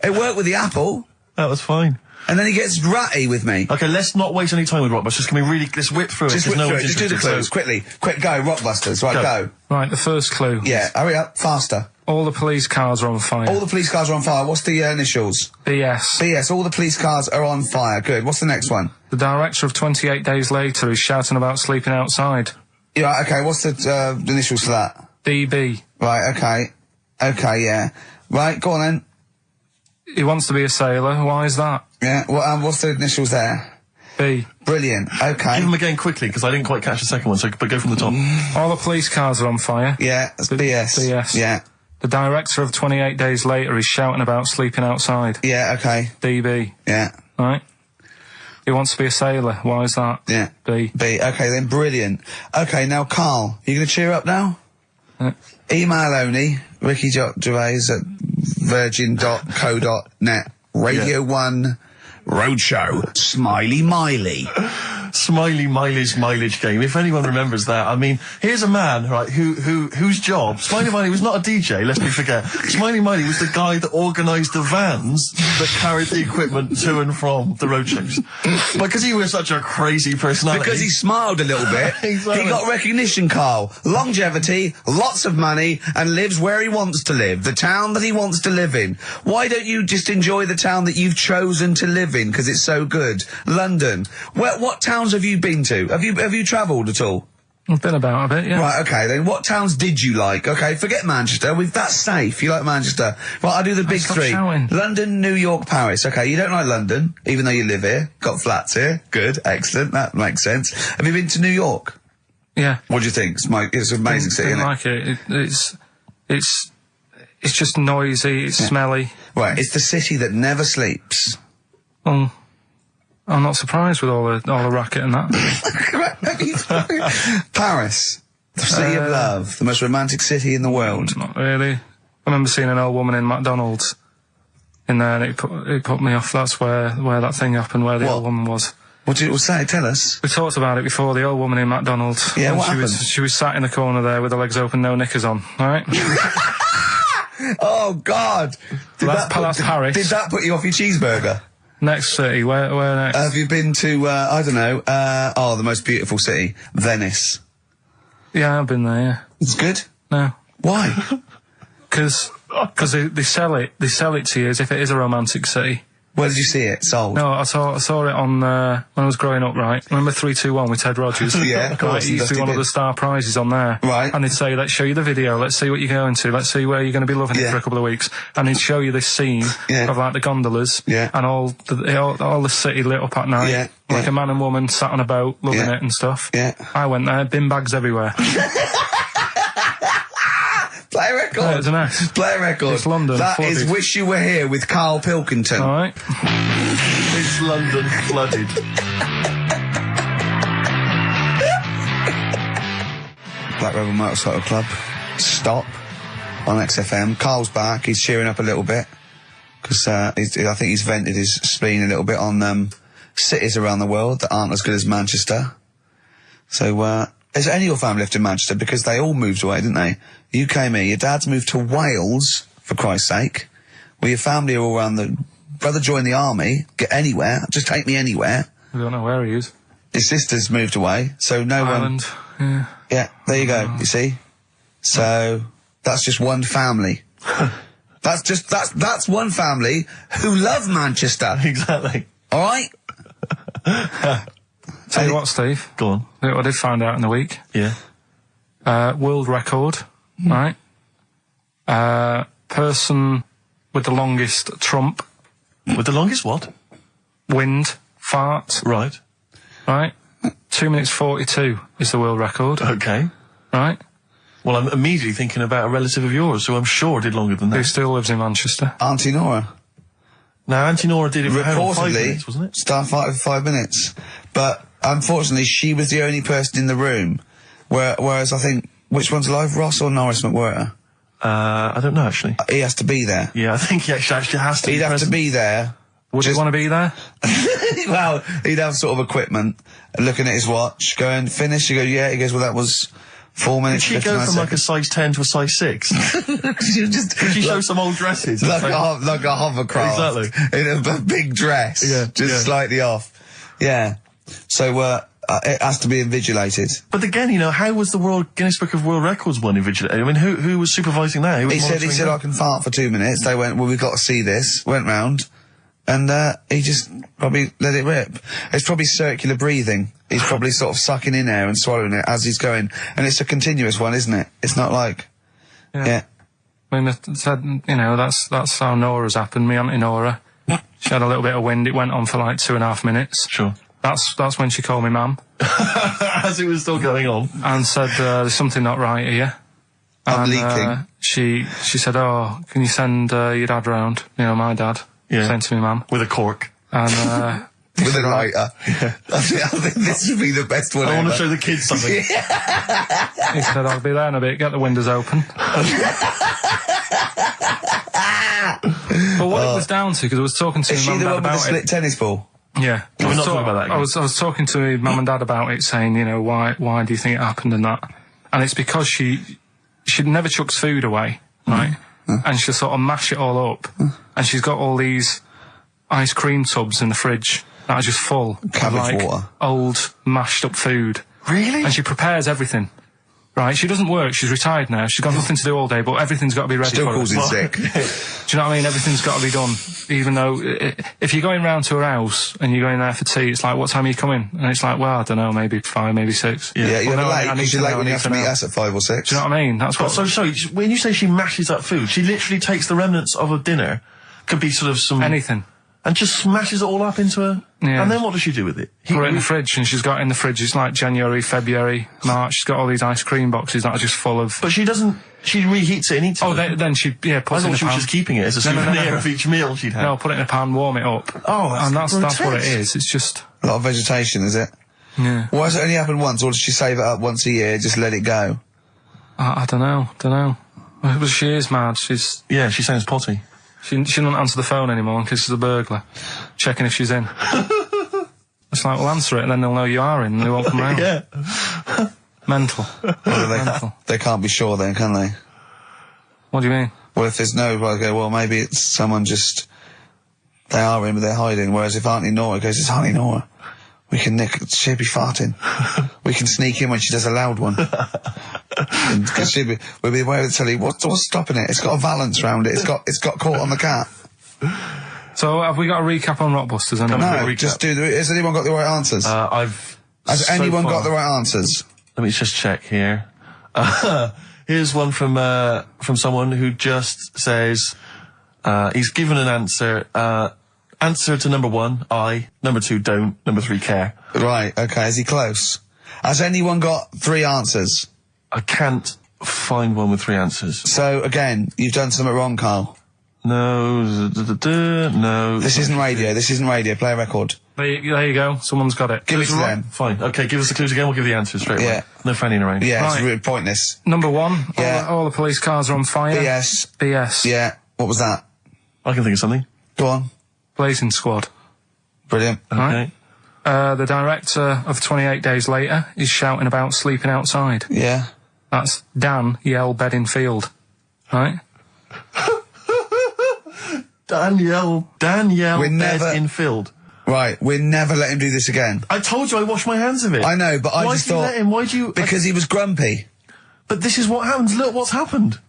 It worked with the apple. That was fine. And then he gets ratty with me. Okay, let's not waste any time with Rockbusters. Can we really let's whip through it? Just whip through it. Just do the clues quickly. Quick, go Rockbusters. Right, go. Right, the first clue. Yeah, hurry up, faster. All the police cars are on fire. All the police cars are on fire. What's the initials? BS. BS. All the police cars are on fire. Good. What's the next one? The director of 28 Days Later is shouting about sleeping outside. Yeah, okay. What's the initials for that? DB. Right, okay. Okay, yeah. Right, go on then. He wants to be a sailor. Why is that? Yeah, well, what's the initials there? B. Brilliant. Okay. Give them again quickly, because I didn't quite catch the second one, but go from the top. All the police cars are on fire. Yeah, that's BS. BS. Yeah. The director of 28 Days Later is shouting about sleeping outside. Yeah, okay. DB. Yeah. Right? He wants to be a sailor. Why is that? Yeah. B. B. Okay, then, brilliant. Okay, now, Karl, you going to cheer up now? Email only, Ricky Gervais at virgin.co.net. Radio 1 Roadshow. Smiley Miley. Smiley Miley's mileage game. If anyone remembers that, I mean, here's a man, right, whose job, Smiley Miley was not a DJ, lest we forget. Smiley Miley was the guy that organised the vans that carried the equipment to and from the roadshows. Because he was such a crazy personality. Because he smiled a little bit. Exactly. He got recognition, Karl. Longevity, lots of money, and lives where he wants to live. The town that he wants to live in. Why don't you just enjoy the town that you've chosen to live in, because it's so good? London. What towns have you been to? Have you travelled at all? I've been about a bit, yeah. Right, okay, then what towns did you like? Okay, forget Manchester. That's safe. You like Manchester. Right, I'll do the big three. Shouting. London, New York, Paris. Okay, you don't like London, even though you live here. Got flats here. Good, excellent. That makes sense. Have you been to New York? Yeah. What do you think? It's an amazing city, isn't it? I like it. It's just noisy, it's smelly. Right, it's the city that never sleeps. Well, I'm not surprised with all the racket and that. Paris, the city of love, the most romantic city in the world. Not really. I remember seeing an old woman in McDonald's in there, and it put me off. That's where that thing happened, where the old woman was. What did it say? Tell us. We talked about it before. The old woman in McDonald's. Yeah, what happened? She was sat in the corner there with her legs open, no knickers on. All right. Oh God! That's Paris. Did that put you off your cheeseburger? Next city, where next? Have you been to, I don't know, the most beautiful city, Venice? Yeah, I've been there, yeah. It's good? No. Why? Because they sell it to you as if it is a romantic city. Where did you see it sold? No, I saw it on, when I was growing up, right? Remember 3-2-1 with Ted Rogers? Yeah, of course. It used to be one of the star prizes on there. Right. And they'd say, let's show you the video, let's see what you're going to, let's see where you're going to be loving it for a couple of weeks. And they'd show you this scene of, like, the gondolas. Yeah. And all the city lit up at night. Yeah. Like a man and woman sat on a boat, loving it and stuff. Yeah. I went there, bin bags everywhere. Play a record. Yeah, it's a mess. Play a record. It's London. That flooded. is Wish You Were Here with Karl Pilkington. All right. It's London flooded. Black Rebel Motorcycle Club. Stop. On XFM. Karl's back. He's cheering up a little bit. Because I think he's vented his spleen a little bit on cities around the world that aren't as good as Manchester. So, is any of your family left in Manchester? Because they all moved away, didn't they? You came here. Your dad's moved to Wales, for Christ's sake. Well, your family are all around brother joined the army. Get anywhere. Just take me anywhere. I don't know where he is. His sister's moved away, so no Ireland, one... Yeah, there you go, you see? So, that's just one family. That's one family who love Manchester. Exactly. All right? Tell you what, Steve. Go on. I did find out in the week. Yeah. World record, right? Person with the longest trump. With the longest what? Wind, fart. Right. Right? 2 minutes 42 is the world record. Okay. Right? Well, I'm immediately thinking about a relative of yours who I'm sure did longer than that. Who still lives in Manchester. Auntie Nora. Now, Auntie Nora did it for how long? 5 minutes, wasn't it? Starfighter for 5 minutes. But, unfortunately, she was the only person in the room. Whereas I think, which one's alive, Ross or Norris McWhirter? I don't know, actually. He has to be there. Yeah, I think he actually has to He'd have to be there. Would you want to be there? Well, he'd have sort of equipment, looking at his watch, going, finish, you go, yeah, he goes, well, that was 4 minutes. Did she go from like a size 10 to a size 6? Did she show some old dresses? Like a hovercraft. Exactly. In a big dress. Yeah. Just slightly off. Yeah. So, it has to be invigilated. But again, you know, how was the Guinness Book of World Records one invigilated? I mean, who was supervising that? He said, I can fart for 2 minutes. They went, well, we've got to see this. Went round. And, he just probably let it rip. It's probably circular breathing. He's probably sort of sucking in air and swallowing it as he's going. And it's a continuous one, isn't it? It's not like... Yeah. I mean, it said, you know, that's how Nora's happened. Me Auntie Nora. She had a little bit of wind. It went on for like 2.5 minutes. Sure. That's when she called me ma'am. As it was still going on. And said, there's something not right here. I'm leaking. She said, oh, can you send your dad round? You know, my dad. Yeah. Sent to me ma'am. With a cork. And, with a lighter. Yeah. I think this would be the best one I ever. want to show the kids something. He said, I'll be there in a bit, get the windows open. But what it was down to, because I was talking to my mum and dad about it. Is she the one with the split tennis ball? Yeah. Can we not talk about that again? I was talking to my mum and dad about it, saying, you know, why do you think it happened and that? And it's because she never chucks food away, right? And she'll sort of mash it all up. And she's got all these ice cream tubs in the fridge that are just full of like water. Old mashed up food. Really? And she prepares everything. Right, she doesn't work, she's retired now, she's got nothing to do all day, but everything's got to be ready Still for her. Still calls in sick. Do you know what I mean? Everything's got to be done. Even though, if you're going round to her house and you're going there for tea, it's like, what time are you coming? And it's like, well, I don't know, maybe 5, maybe 6. Yeah, you're well, late, because you're late when you have to meet us at 5 or 6. Do you know what I mean? That's what... So, sorry, when you say she mashes up food, she literally takes the remnants of a dinner, could be sort of some... Anything. And just smashes it all up into a... Yeah. And then what does she do with it? Put it in the fridge, and she's got it in the fridge, it's like January, February, March, she's got all these ice cream boxes that are just full of... But she doesn't... She reheats it and eats it. Oh, then she, puts it in a pan. I thought she was just keeping it as a souvenir of each meal she'd had. No, put it in a pan, warm it up. Oh, that's what it is, it's just... A lot of vegetation, is it? Yeah. Why has it only happened once, or does she save it up once a year, just let it go? I don't know. Well, she is mad, Yeah, she sounds potty. She doesn't answer the phone anymore in case there's a burglar checking if she's in. It's like, well, answer it and then they'll know you are in and they won't come round. Yeah. Mental. Well, they can't be sure then, can they? What do you mean? Well, if there's no, well, maybe it's someone they are in but they're hiding, whereas if Auntie Nora goes, it's Auntie Nora. We can she'll be farting. We can sneak in when she does a loud one. Because we'll be aware of the telly, what's stopping it? It's got a valance round it. It's got caught on the cap. So, have we got a recap on Rockbusters? No, just has anyone got the right answers? Has anyone got the right answers? Let me just check here. Here's one from someone who just says, he's given an answer, answer to number 1, I. Number 2, don't. Number 3, care. Right, okay. Is he close? Has anyone got 3 answers? I can't find one with 3 answers. So, again, you've done something wrong, Karl. No. No. This isn't radio. Play a record. There you go. Someone's got it. Give it to them. Fine. Okay, give us the clues again. We'll give the answers straight away. No fanning around. Yeah, right. It's really pointless. Number 1. Yeah. All the police cars are on fire. BS. Yeah. What was that? I can think of something. Go on. Blazing Squad. Brilliant. Okay. Right. The director of 28 Days Later is shouting about sleeping outside. Yeah. That's Dan Yell Bedingfield. Right? Danielle Bedingfield. Right, we'll never let him do this again. I told you I washed my hands of it. I know, but I just thought... Why did you let him? Why'd you... Because he was grumpy. But this is what happens. Look what's happened.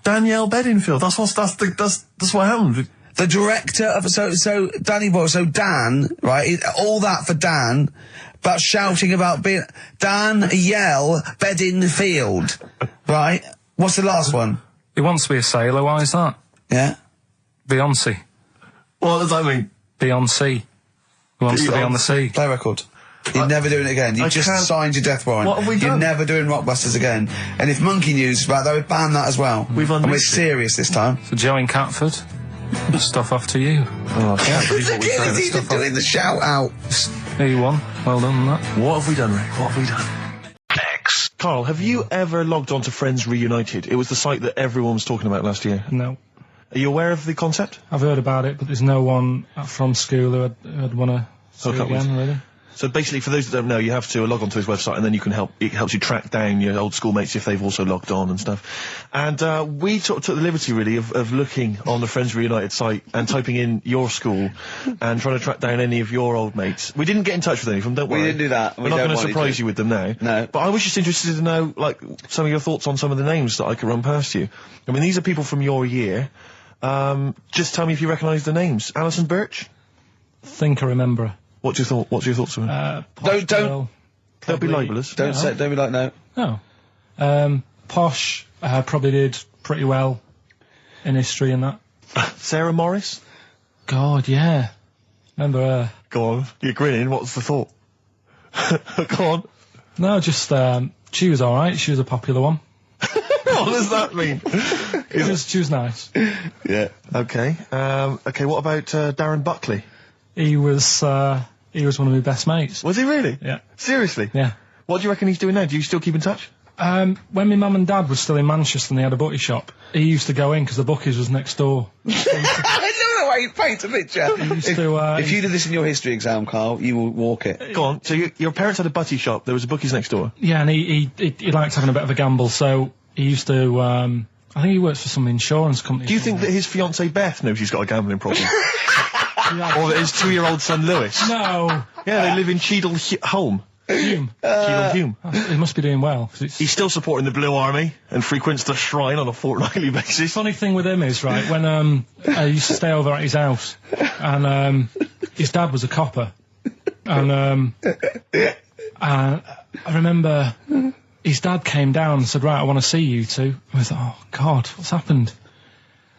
Danielle Bedingfield. That's what happened. The director of... So Danny Boyle, so Dan, right, all that for Dan, but shouting about being... Danielle Bedingfield, right? What's the last one? He wants to be a sailor, why is that? Yeah? Beyonce. What does that mean? Beyonce. He wants to be on the sea. Play record. You're never doing it again. You just signed your death warrant. What have we done? You're never doing Rockbusters again. And if Monkey News is about, they would ban that as well. And we're serious this time. So Joe in Catford, stuff off to you. Oh, I can't believe what we've done. He's even doing the shout out. There you won. Well done, that. What have we done, Rick? What have we done? X. Karl, have you ever logged on to Friends Reunited? It was the site that everyone was talking about last year. No. Are you aware of the concept? I've heard about it, but there's no one from school who'd want to see it again, really. So basically, for those that don't know, you have to log on to his website, and then it helps you track down your old schoolmates if they've also logged on and stuff. And we took the liberty, really, of looking on the Friends Reunited site and typing in your school and trying to track down any of your old mates. We didn't get in touch with any of them, don't worry. We didn't do that. We're not going to surprise you with them now. No. But I was just interested to know, like, some of your thoughts on some of the names that I could run past you. I mean, these are people from your year. Just tell me if you recognise the names. Alison Birch? Think I remember her. What's your thoughts on her? Don't be libelous. Don't be like no. No. Posh probably did pretty well in history and that. Sarah Morris? God, yeah. Remember her. Go on. You're grinning. What's the thought? Go on. No, just she was alright. She was a popular one. What does that mean? She was nice. Yeah. Okay. Okay, what about Darren Buckley? He was one of my best mates. Was he really? Yeah. Seriously? Yeah. What do you reckon he's doing now? Do you still keep in touch? When my mum and dad were still in Manchester and they had a butty shop, he used to go in because the bookies was next door. I know the way you paint a picture. If you did this in your history exam, Karl, you will walk it. Go on. So your parents had a butty shop, there was a bookies next door? Yeah, and he liked having a bit of a gamble, so he used to, I think he works for some insurance company. Do you think that his fiancée Beth knows he's got a gambling problem? Or that his 2-year-old son Lewis? No. Yeah, they live in Cheadle Hume. Hume. Cheadle Hume. He must be doing well. He's still supporting the Blue Army and frequents the shrine on a fortnightly basis. Funny thing with him is, right, when I used to stay over at his house, and his dad was a copper, and I remember his dad came down and said, right, I want to see you two. I was like, oh God, what's happened?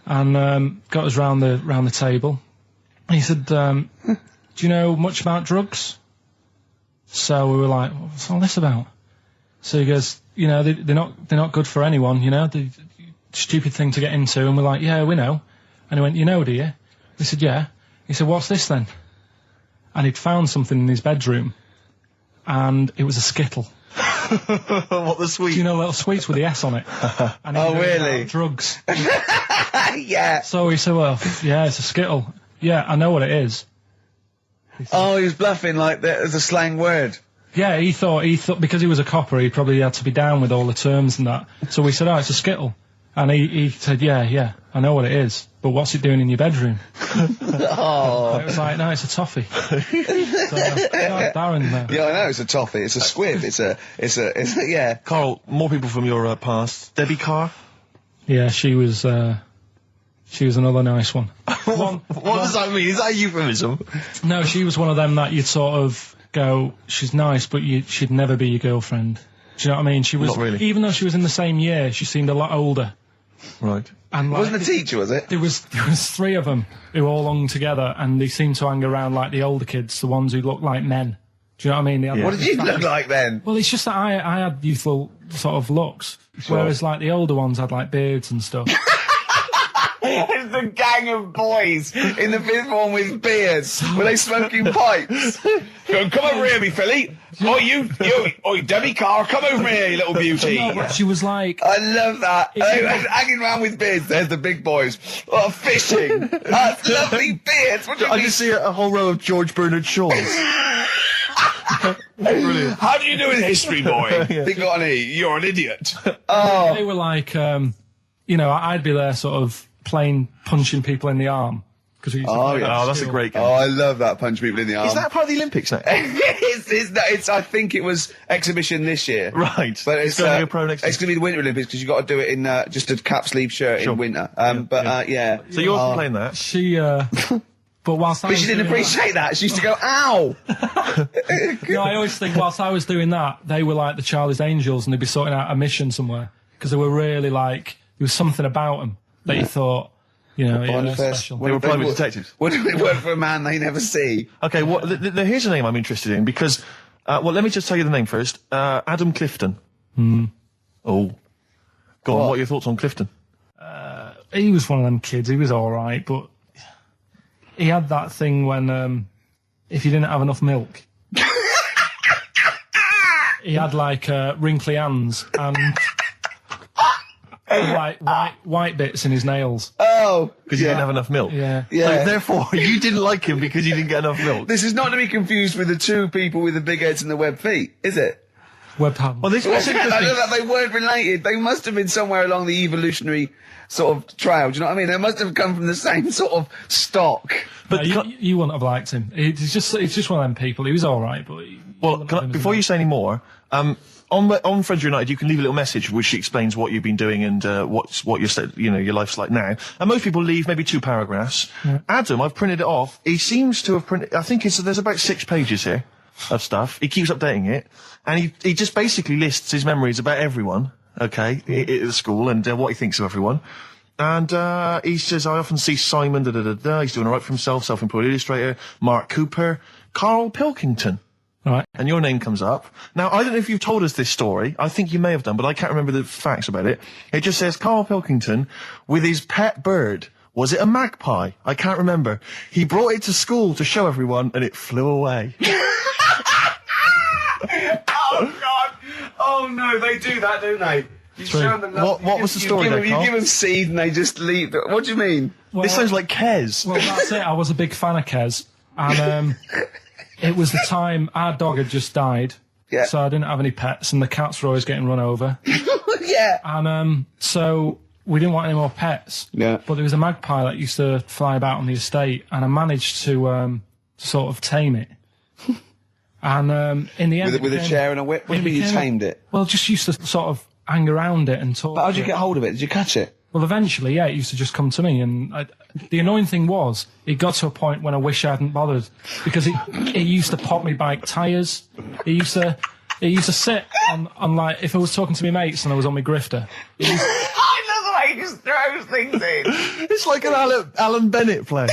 And got us round the table. And he said, do you know much about drugs? So we were like, what's all this about? So he goes, you know, they're not good for anyone, you know, the stupid thing to get into. And we're like, yeah, we know. And he went, you know, do you? We said, yeah. He said, what's this then? And he'd found something in his bedroom, and it was a Skittle. What, the sweet? Do you know little sweets with the S on it? And oh, really? Drugs. Yeah. So he said, well, yeah, it's a Skittle. Yeah, I know what it is. Oh, he was bluffing like that as a slang word. Yeah, he thought because he was a copper, he probably had to be down with all the terms and that. So we said, oh, it's a Skittle. And he said, yeah, I know what it is, but what's it doing in your bedroom? Oh. It was like, no, it's a toffee. So, Darren there. Yeah, I know, it's a toffee, it's a squib, it's a, yeah. Karl, more people from your past. Debbie Carr? Yeah, she was another nice one. What does that mean? Is that a euphemism? No, she was one of them that you'd sort of go, she's nice, but she'd never be your girlfriend. Do you know what I mean? She was, not really. Even though she was in the same year, she seemed a lot older. Right. And like, wasn't a teacher, was it? There was 3 of them who all hung together, and they seemed to hang around like the older kids, the ones who looked like men. Do you know what I mean? Yeah. What did you look like then? Well, it's just that I had youthful sort of looks, whereas like the older ones had like beards and stuff. It's the gang of boys in the 5th one with beards. Were they smoking pipes? Come over here, me filly. Oh, Debbie Carr, come over here, you little beauty. No, but she was like... I love that. They were hanging around with beards. There's the big boys. Oh, fishing. That's lovely beards. What do you I mean? just see a whole row of George Bernard Shaws. Brilliant. How do you do in history, boy? Yeah. Think got any? You're an idiot. Oh. They were like, you know, I'd be there sort of punching people in the arm. Oh, that's a great game. Oh, I love that, punch people in the arm. Is that part of the Olympics now? it's, I think it was exhibition this year. Right. But it's going to be a pro next year. It's going to be the Winter Olympics because you've got to do it in just a cap sleeve shirt in winter. Yeah. So you're playing that? She, but whilst I But she didn't appreciate that. She used to go, ow! No, I always think whilst I was doing that, they were like the Charlie's Angels and they'd be sorting out a mission somewhere. Because they were really like, there was something about them that you thought, they're special. They were private detectives. What do they work for a man they never see? Okay, well, here's a name I'm interested in because, let me just tell you the name first. Adam Clifton. Oh. Go on, what are your thoughts on Clifton? He was one of them kids. He was all right, but he had that thing when if you didn't have enough milk, he had like wrinkly hands and like white bits in his nails. Oh, because he didn't have enough milk. Yeah. So therefore, you didn't like him because you didn't get enough milk. This is not to be confused with the two people with the big heads and the webbed feet, is it? Webbed hands. Well, this was interesting. They weren't related. They must have been somewhere along the evolutionary sort of trail. Do you know what I mean? They must have come from the same sort of stock. But you wouldn't have liked him. It's just one of them people. He was all right, but before you say any more, on Friends United, you can leave a little message which explains what you've been doing and what your life's like now. And most people leave maybe 2 paragraphs. Yeah. Adam, I've printed it off. He seems to have printed. I think there's about 6 pages here of stuff. He keeps updating it, and he just basically lists his memories about everyone. Okay, at the school and what he thinks of everyone. And he says, I often see Simon, he's doing all right for himself, self-employed illustrator, Mark Cooper, Karl Pilkington. Right. And your name comes up. Now, I don't know if you've told us this story. I think you may have done, but I can't remember the facts about it. It just says Karl Pilkington with his pet bird. Was it a magpie? I can't remember. He brought it to school to show everyone and it flew away. Oh, God. Oh, no, they do that, don't they? You show them what was the story there, Karl? You give them seed and they just leave. What do you mean? Well, this sounds like Kez. Well, that's it. I was a big fan of Kez. And it was the time our dog had just died. Yeah. So I didn't have any pets and the cats were always getting run over. Yeah. And so we didn't want any more pets. Yeah. But there was a magpie that used to fly about on the estate and I managed to sort of tame it. And in the end... With a chair and a whip? What do you mean you tamed it? Well, just used to sort of hang around it and talk. But how did you get hold of it? Did you catch it? Well, eventually, yeah, it used to just come to me. And the annoying thing was, it got to a point when I wish I hadn't bothered. Because it used to pop me bike tyres. It used to sit on like, if I was talking to my mates and I was on my grifter. I love the way he just throws things in. It's like an Alan Bennett play.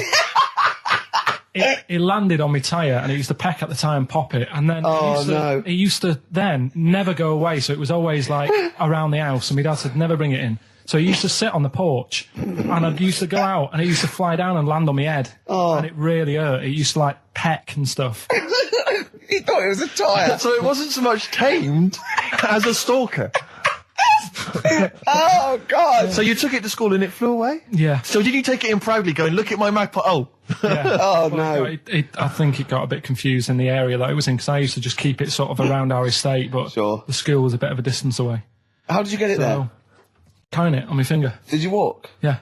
It landed on my tyre and it used to peck at the tyre and pop it. And then it used to then never go away. So it was always like around the house and my dad said, never bring it in. So he used to sit on the porch and I used to go out and it used to fly down and land on my head. Oh. And it really hurt. It used to like peck and stuff. He thought it was a tyre. So it wasn't so much tamed as a stalker. Oh, God. So you took it to school and it flew away? Yeah. So did you take it in proudly going, look at my magpie? Oh. Yeah. Oh, no. I think it got a bit confused in the area that it was in because I used to just keep it sort of around our estate, but the school was a bit of a distance away. How did you get it there? Carrying it on my finger. Did you walk? Yeah.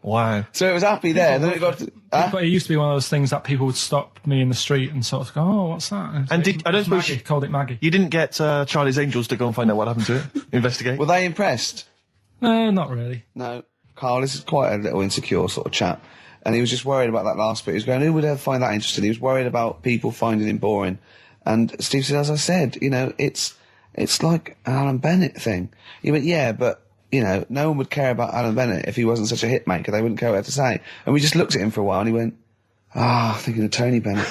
Wow. So it was happy there, then it got... But it used to be one of those things that people would stop me in the street and sort of go, oh, what's that? And I don't suppose Maggie, called it Maggie. You didn't get Charlie's Angels to go and find out what happened to it? Investigate? Were they impressed? Not really. No. Carl, this is quite a little insecure sort of chap. And he was just worried about that last bit. He was going, who would ever find that interesting? He was worried about people finding him boring. And Steve said, as I said, it's like an Alan Bennett thing. He went, yeah, but... no one would care about Alan Bennett if he wasn't such a hit maker. They wouldn't care what to say. And we just looked at him for a while and he went, thinking of Tony Bennett.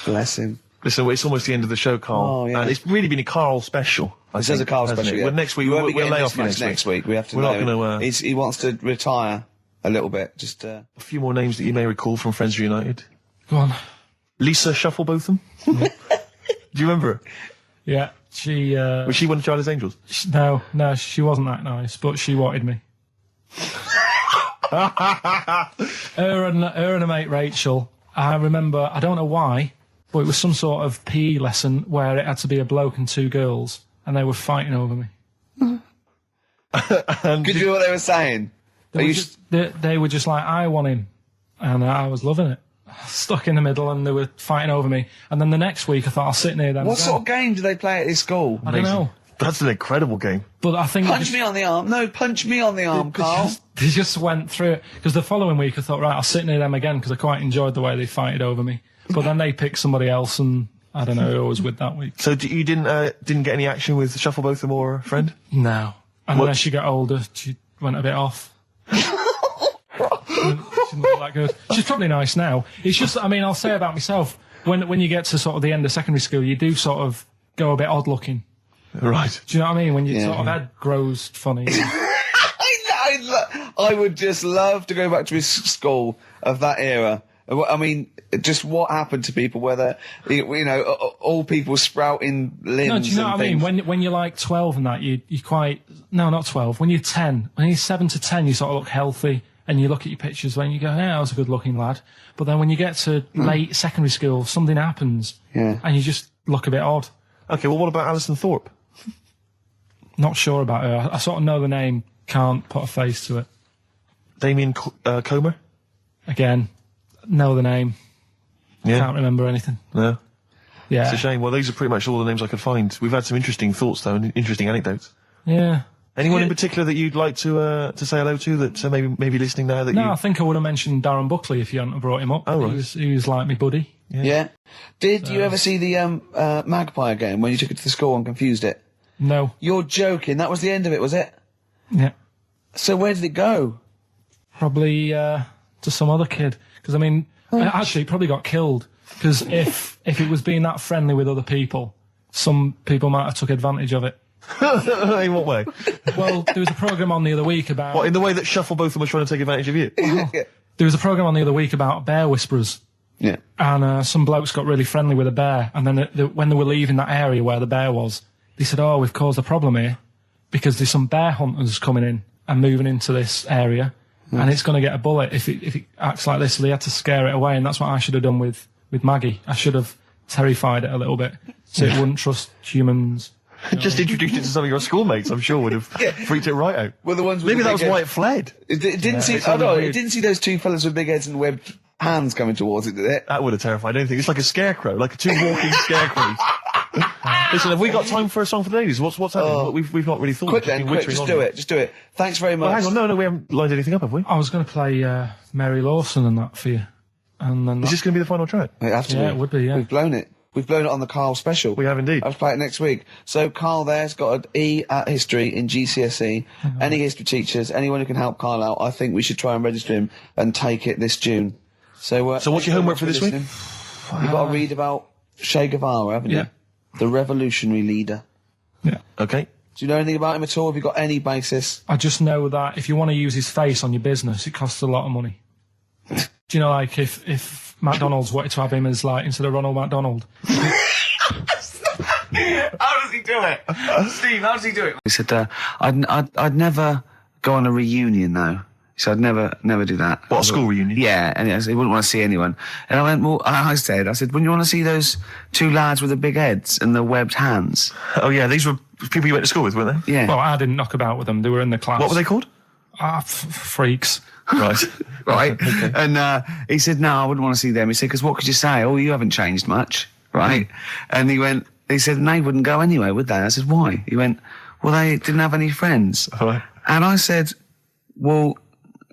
Bless him. Listen, it's almost the end of the show, Karl. Oh, yeah. And it's really been a Karl special. This is a Karl special, yeah. Well, next week, we'll lay off next week. We have to. We're not going to... He wants to retire a little bit. Just a few more names that you may recall from Friends United. Go on. Lisa Shufflebotham. Do you remember her? Yeah. Was she one of Charlie's Angels? No, she wasn't that nice, but she wanted me. her and her mate Rachel, I remember, I don't know why, but it was some sort of PE lesson where it had to be a bloke and 2 girls, and they were fighting over me. Could you hear what they were saying? They were just like, I want him. And I was loving it. Stuck in the middle and they were fighting over me. And then the next week I thought I'll sit near them. What sort of game do they play at this school? I don't know. That's an incredible game. But I think... Punch me on the arm. No, punch me on the arm, Karl. They just went through it. Because the following week I thought, right, I'll sit near them again because I quite enjoyed the way they fighted over me. But then they picked somebody else and... I don't know who I was with that week. So you didn't get any action with Shufflebotham or a friend? No. And when she got older, she went a bit off. She didn't look that good. She's probably nice now. It's just, I mean, I'll say about myself, when you get to sort of the end of secondary school, you do sort of go a bit odd looking. Right. Do you know what I mean? When your sort of head grows funny. I would just love to go back to his school of that era. I mean, just what happened to people, whether, you know, all people sprouting limbs. No, do you know what I mean? When you're like 12 and that, you quite, no, not 12, when you're 10, when you're 7 to 10, you sort of look healthy and you look at your pictures when you go, yeah, I was a good looking lad. But then when you get to late secondary school, something happens and you just look a bit odd. Okay, well, what about Alison Thorpe? Not sure about her. I sort of know the name, can't put a face to it. Damien Comer? Again. Know the name. Yeah. Can't remember anything. No. Yeah. It's a shame. Well, these are pretty much all the names I could find. We've had some interesting thoughts, though, and interesting anecdotes. Yeah. Anyone in particular that you'd like to say hello to that maybe listening now? I think I would have mentioned Darren Buckley if you hadn't brought him up. Oh, right. He was like me buddy. Yeah. Did you ever see the Magpie game when you took it to the school and confused it? No. You're joking. That was the end of it, was it? Yeah. So where did it go? Probably to some other kid. Because, I mean, actually, it probably got killed. Because if it was being that friendly with other people, some people might have took advantage of it. In what way? Well, there was a programme on the other week about... What, in the way that Shufflebotham was trying to take advantage of you? There was a programme on the other week about bear whisperers. Yeah. And some blokes got really friendly with a bear. And then when they were leaving that area where the bear was, they said, oh, we've caused a problem here because there's some bear hunters coming in and moving into this area. And it's going to get a bullet if it acts like this. So they had to scare it away, and that's what I should have done with Maggie. I should have terrified it a little bit so it wouldn't trust humans. Just introduced it to some of your schoolmates, I'm sure would have freaked it right out. Well, the ones with maybe that was why it fled. It didn't see. It didn't see those two fellas with big heads and webbed hands coming towards it, did it? That would have terrified anything. It's like a scarecrow, like two walking scarecrows. Listen, have we got time for a song for the ladies? What's happening? We've not really thought. Quick, just do it. Thanks very much. Well, hang on, no, we haven't lined anything up, have we? I was going to play Mary Lawson and that for you. And then is this going to be the final track? It has to be. It would be, yeah. We've blown it. We've blown it on the Karl special. We have indeed. I'll play it next week. So Karl there's got an E at history in GCSE. Any history teachers, anyone who can help Karl out, I think we should try and register him and take it this June. So what's your homework for this week? You've got to read about Che Guevara, haven't you? The revolutionary leader. Yeah. Okay. Do you know anything about him at all? Have you got any basis? I just know that if you want to use his face on your business, it costs a lot of money. Do you know, like, if McDonald's wanted to have him as, like, instead of Ronald McDonald? How does he do it? Steve, how does he do it? He said, I'd never go on a reunion, though. So I'd never do that. What, a school reunion? Yeah, and he wouldn't want to see anyone. And I went, well, I said, wouldn't you want to see those two lads with the big heads and the webbed hands? Oh, yeah, these were people you went to school with, weren't they? Yeah. Well, I didn't knock about with them. They were in the class. What were they called? Freaks. Right. Right. Okay. And he said, no, I wouldn't want to see them. He said, because what could you say? Oh, you haven't changed much. Right. And he said, they wouldn't go anyway, would they? I said, why? He went, well, they didn't have any friends. Right. And I said, well,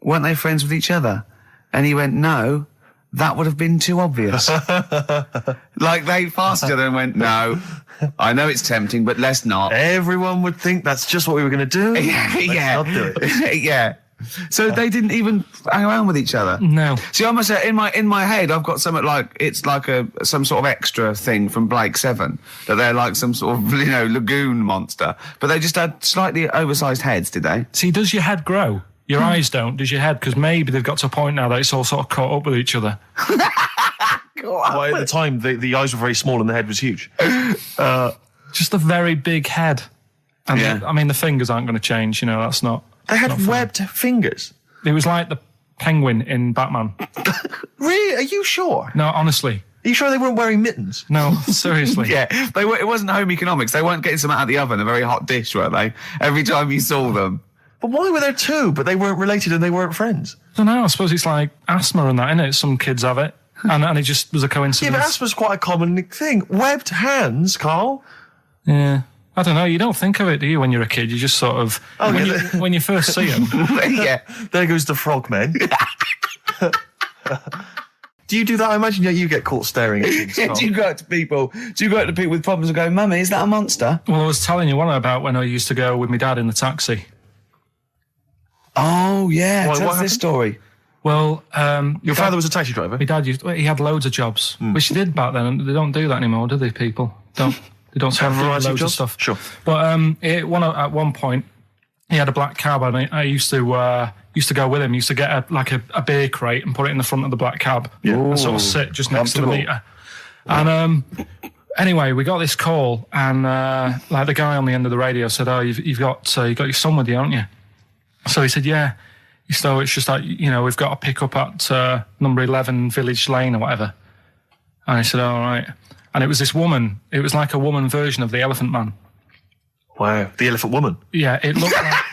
weren't they friends with each other? And he went, no, that would have been too obvious. Like, they passed each other and went, no, I know it's tempting, but let's not. Everyone would think that's just what we were going to do. Let's not do it. Yeah. So they didn't even hang around with each other. No. See, I must say, in my head, I've got something like it's like some sort of extra thing from Blake 7 that they're like some sort of lagoon monster, but they just had slightly oversized heads, did they? See, does your head grow? Your eyes don't. Does your head? Because maybe they've got to a point now that it's all sort of caught up with each other. Well, at the time, the eyes were very small and the head was huge. Just a very big head. And yeah. I mean, the fingers aren't going to change. That's not. They had webbed fingers. It was like the penguin in Batman. Really? Are you sure? No, honestly. Are you sure they weren't wearing mittens? No, seriously. Yeah, it wasn't home economics. They weren't getting some out of the oven, a very hot dish, were they? Every time you saw them. But why were there two, but they weren't related and they weren't friends? I don't know. I suppose it's like asthma and that, innit? Some kids have it. And it just was a coincidence. Yeah, but asthma's quite a common thing. Webbed hands, Carl. Yeah. I don't know. You don't think of it, do you, when you're a kid? You just sort of... when you first see them. Yeah. There goes the frogmen. Do you do that? I imagine you get caught staring at things. Yeah, do you go up to people with problems and go, Mummy, is that a monster? Well, I was telling you one about when I used to go with my dad in the taxi. Oh, yeah. Tell us this story. Well, your father was a taxi driver? My dad he had loads of jobs, which he did back then, and they don't do that anymore, do they, people? They don't have loads of stuff. Sure. But at one point, he had a black cab, and I used to go with him. He used to get a beer crate and put it in the front of the black cab and sort of sit just next to the meter. And anyway, we got this call, and the guy on the end of the radio said, "Oh, you've got your son with you, haven't you?" So he said, "Yeah." So it's just like, we've got to pick up at number 11 Village Lane or whatever. And I said, all right. And it was this woman. It was like a woman version of the Elephant Man. Wow. The Elephant Woman? Yeah, it looked like...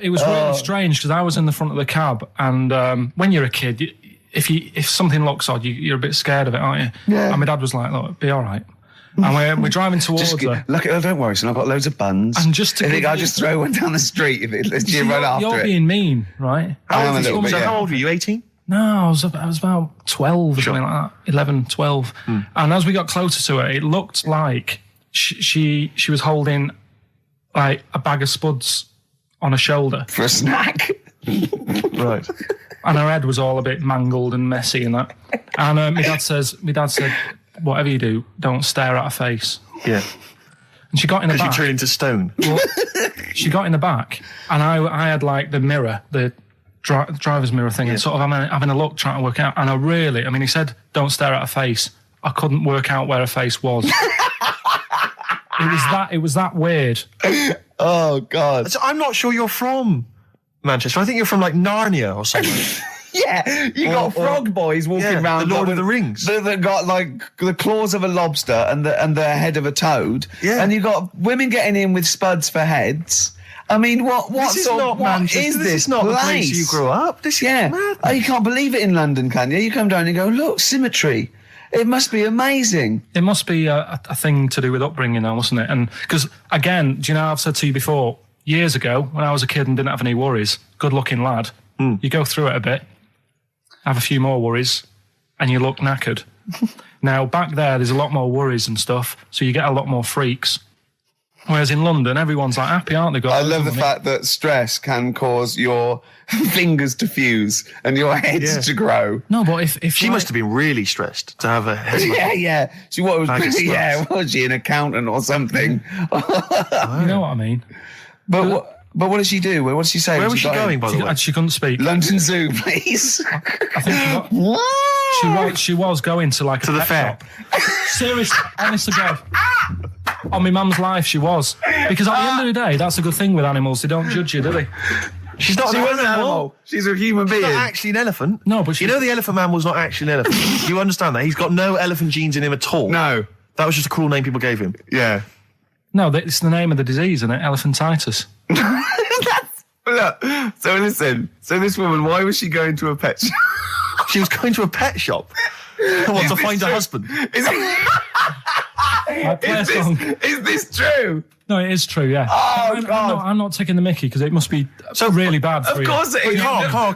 it was really strange because I was in the front of the cab, and when you're a kid, if something looks odd, you're a bit scared of it, aren't you? Yeah. And my dad was like, look, be all right. And we're driving towards her. Look, don't worry, son, I've got loads of buns. And just I'll just throw one down the street if you run after it. You're being mean, right? I am a little bit, How old were you, 18? No, I was about 12 or something like that, 11, 12. And as we got closer to her, it looked like she was holding like a bag of spuds on her shoulder. For a snack. Right. And her head was all a bit mangled and messy and that. And my dad said, whatever you do, don't stare at her face. Yeah. And she got in the back. Because you turned into stone. Well, she got in the back, and I had like the mirror, the driver's mirror thing, and sort of having a look, trying to work out. And he said, don't stare at her face. I couldn't work out where her face was. It was that weird. Oh, God. So I'm not sure you're from Manchester. I think you're from like Narnia or something. Yeah, you got frog boys walking around. The Lord of the Rings. That got like the claws of a lobster and the head of a toad. Yeah. And you got women getting in with spuds for heads. I mean, what is this not the place you grew up? This is mad. Oh, you can't believe it in London, can you? You come down and go, look, symmetry. It must be amazing. It must be a thing to do with upbringing, though, mustn't it? And because again, do you know, I've said to you before, years ago when I was a kid and didn't have any worries, good-looking lad, you go through it a bit. Have a few more worries, and you look knackered. Now, back there's a lot more worries and stuff, so you get a lot more freaks. Whereas in London, everyone's like happy, aren't they? I love the fact that stress can cause your fingers to fuse and your heads to grow. No, but if she must have been really stressed to have a head. Yeah. She was she an accountant or something? You know what I mean? But what did she do? What did she say? Where was she going, by the way? She couldn't speak. London Zoo, please. I think she was going to like to the fair. Seriously, honest to God. On my mum's life, she was. Because at the end of the day, that's a good thing with animals. They don't judge you, do they? She's not an animal. She's a human being. She's not actually an elephant. No, but you know the elephant man was not actually an elephant. You understand that? He's got no elephant genes in him at all. No. That was just a cool name people gave him. Yeah. No, it's the name of the disease, isn't it? Elephantitis. Look, so listen. So this woman, why was she going to a pet shop? She was going to a pet shop. What, to find a husband? Is this true? No, it is true, yeah. Oh, God. I'm not taking the mickey because it must be so really bad for you. Of course it is. Carl,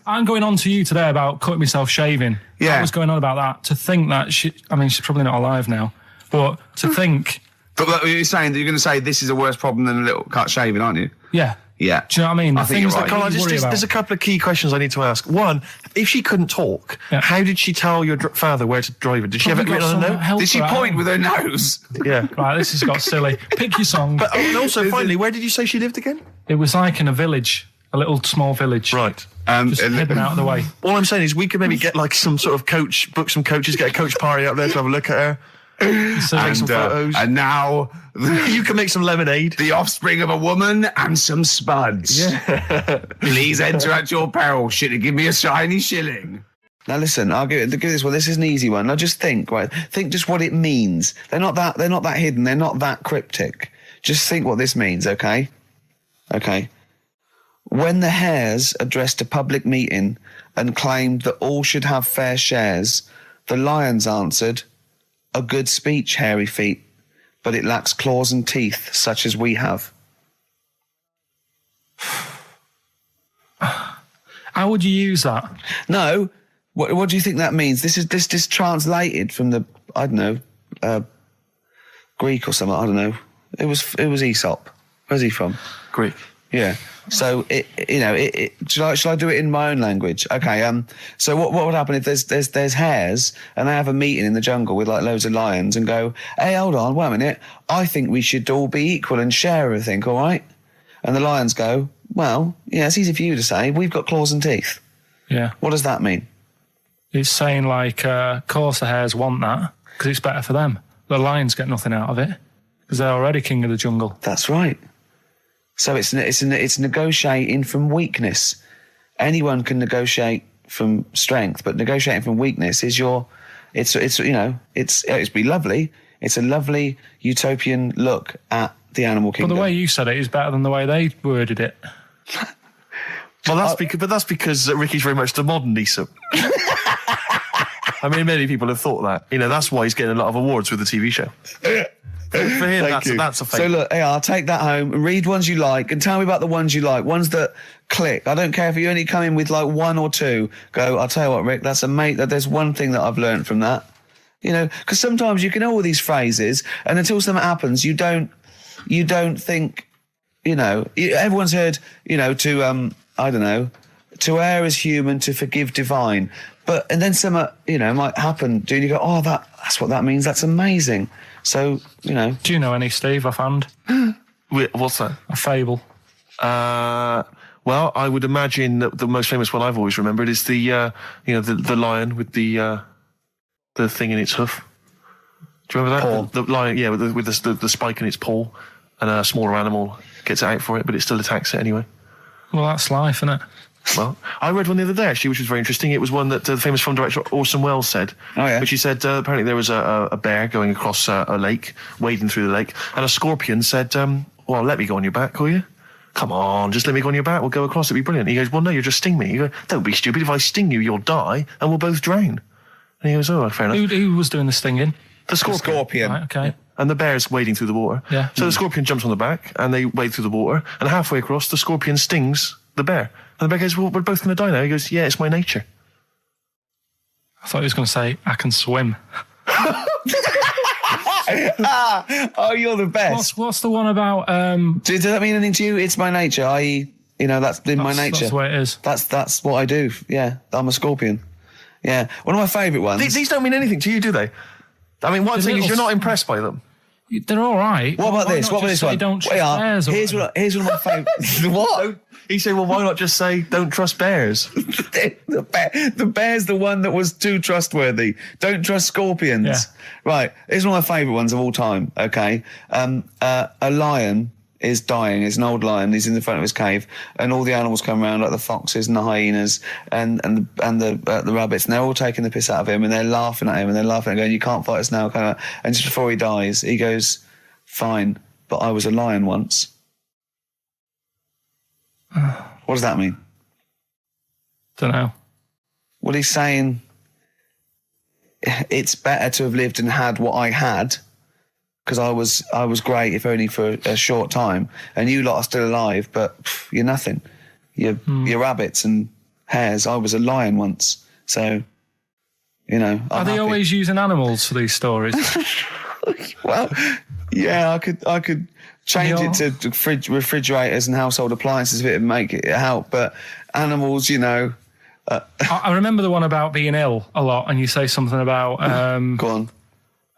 I'm going on to you today about cutting myself shaving. Yeah. I was going on about that. To think that she's probably not alive now, but to think... But you're saying that you're going to say this is a worse problem than a little cut shaving, aren't you? Yeah. Yeah. Do you know what I mean? I think you're right. Carl, there's a couple of key questions I need to ask. One, if she couldn't talk, how did she tell your father where to drive it? Did she have it written on a note? Did she point with her nose? Yeah. Right, this has got silly. Pick your song. But also, finally, where did you say she lived again? It was like in a village, a little small village. Right. Just hidden out of the way. All I'm saying is we could maybe get like some sort of coach, book some coaches, get a coach party up there to have a look at her. Take some photos. And now you can make some lemonade. The offspring of a woman and some spuds. Yeah. Please enter at your peril. Should it give me a shiny shilling? Now listen, I'll give this one. This is an easy one. Now just think, right? Think just what it means. They're not that hidden. They're not that cryptic. Just think what this means, okay? Okay. When the hares addressed a public meeting and claimed that all should have fair shares, the lions answered, "A good speech, hairy feet, but it lacks claws and teeth such as we have." How would you use that? No. What do you think that means? This is translated from the, I don't know, Greek or something. I don't know. It was Aesop. Where's he from? Greek. Yeah. So shall I do it in my own language? Okay. So what would happen if there's hares and they have a meeting in the jungle with like loads of lions and go, "Hey, hold on, wait a minute. I think we should all be equal and share everything. All right?" And the lions go, "Well, yeah, it's easy for you to say. We've got claws and teeth." Yeah. What does that mean? It's saying like, of course the hares want that because it's better for them. The lions get nothing out of it because they're already king of the jungle. That's right. So it's negotiating from weakness. Anyone can negotiate from strength, but negotiating from weakness is it's be lovely. It's a lovely utopian look at the animal kingdom. But the way you said it is better than the way they worded it. Well, that's because Ricky's very much the modern Aesop. I mean, many people have thought that. That's why he's getting a lot of awards with the TV show. For him, that's a fake. So look, I'll take that home and read ones you like and tell me about the ones you like, ones that click. I don't care if you only come in with like one or two. Go, I'll tell you what, Rick, that's amazing. There's one thing that I've learned from that. Because sometimes you can know all these phrases and until something happens, you don't think, everyone's heard, I don't know, to err is human, to forgive divine. And then something, might happen. Do you go, oh, that's what that means. That's amazing. So, Do you know any, Steve, offhand? What's that? A fable. Well, I would imagine that the most famous one I've always remembered is the lion with the thing in its hoof. Do you remember that? The lion, yeah, with the spike in its paw, and a smaller animal gets out for it, but it still attacks it anyway. Well, that's life, isn't it? Well, I read one the other day, actually, which was very interesting. It was one that the famous film director Orson Welles said. Oh, yeah. Which he said, apparently there was a bear going across a lake, wading through the lake, and a scorpion said, well, let me go on your back, will you? Come on, just let me go on your back, we'll go across, it'll be brilliant. He goes, well, no, you'll just sting me. You go, don't be stupid, if I sting you, you'll die, and we'll both drown. And he goes, oh, fair enough. Who was doing the stinging? The scorpion. Right, okay. And the bear's wading through the water. Yeah. So the scorpion jumps on the back, and they wade through the water, and halfway across, the scorpion stings the bear. And the bear goes, well, we're both going to die now. He goes, yeah, it's my nature. I thought he was going to say, I can swim. Oh, you're the best. What's the one about... Does that mean anything to you? It's my nature, i.e., that's in my nature. That's the way it is. That's what I do. Yeah, I'm a scorpion. Yeah. One of my favourite ones. These don't mean anything to you, do they? I mean, one thing is you're not impressed by them. They're all right. What about this? What about this one? Don't trust bears. Here's one of my favourites. What? He said, well, why not just say, don't trust bears? The bear's the one that was too trustworthy. Don't trust scorpions. Yeah. Right. Here's one of my favourite ones of all time, okay? A lion is dying. It's an old lion. He's in the front of his cave, and all the animals come around, like the foxes and the hyenas and the rabbits, and they're all taking the piss out of him, and they're laughing at him, and they're laughing and going, you can't fight us now. And just before he dies, he goes, fine, but I was a lion once. What does that mean? Don't know. Well, he's saying it's better to have lived and had what I had, because I was great, if only for a short time, and you lot are still alive, but you're nothing. You're rabbits and hares. I was a lion once, so I'm Are they happy. always using animals for these stories? Well, yeah, I could change it to refrigerators and household appliances if it would make it help, but animals, I remember the one about being ill a lot, and you say something about go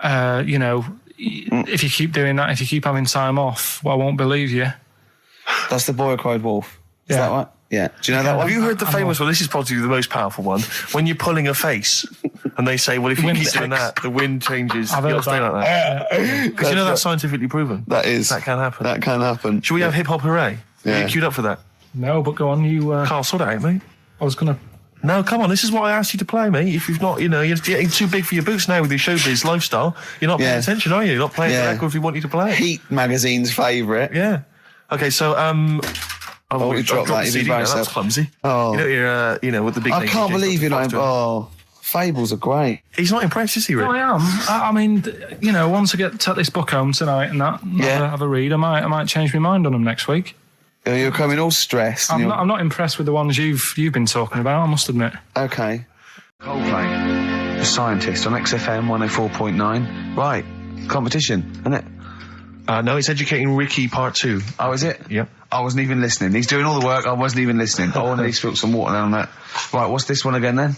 on. If you keep doing that, if you keep having time off, well, I won't believe you. That's the boy who cried wolf. Is Yeah. that right? Yeah. Do you know that one? Have you heard the famous one? This is probably the most powerful one. When you're pulling a face, and they say, well, if you keep doing that, the wind changes. I've heard stay like that. Because you know that's scientifically proven. That is. That can happen. That can happen. Should we have hip hop hooray? Yeah. Are you queued up for that? No, but go on, you... Karl, sort it out, mate. I was going to No, come on, this is what I asked you to play, mate. If you've not, you're getting too big for your boots now with your showbiz lifestyle. You're not paying attention, are you? You're not playing the record we want you to play. Heat magazine's favourite. Yeah. Okay, so, you dropped that. CD now, that's clumsy. Oh. With the big I can't believe you're not... Oh, Fables are great. He's not impressed, is he, Rick? No, I am. I mean, once I take this book home tonight and have a read, I might change my mind on them next week. You're coming all stressed. I'm not impressed with the ones you've been talking about, I must admit. Okay. Coldplay, The Scientist on XFM 104.9. Right, competition, isn't it? No, it's Educating Ricky Part 2. Oh, is it? Yep. I wasn't even listening. He's doing all the work, I wasn't even listening. Oh, and he's spilled some water down that. Right, what's this one again then?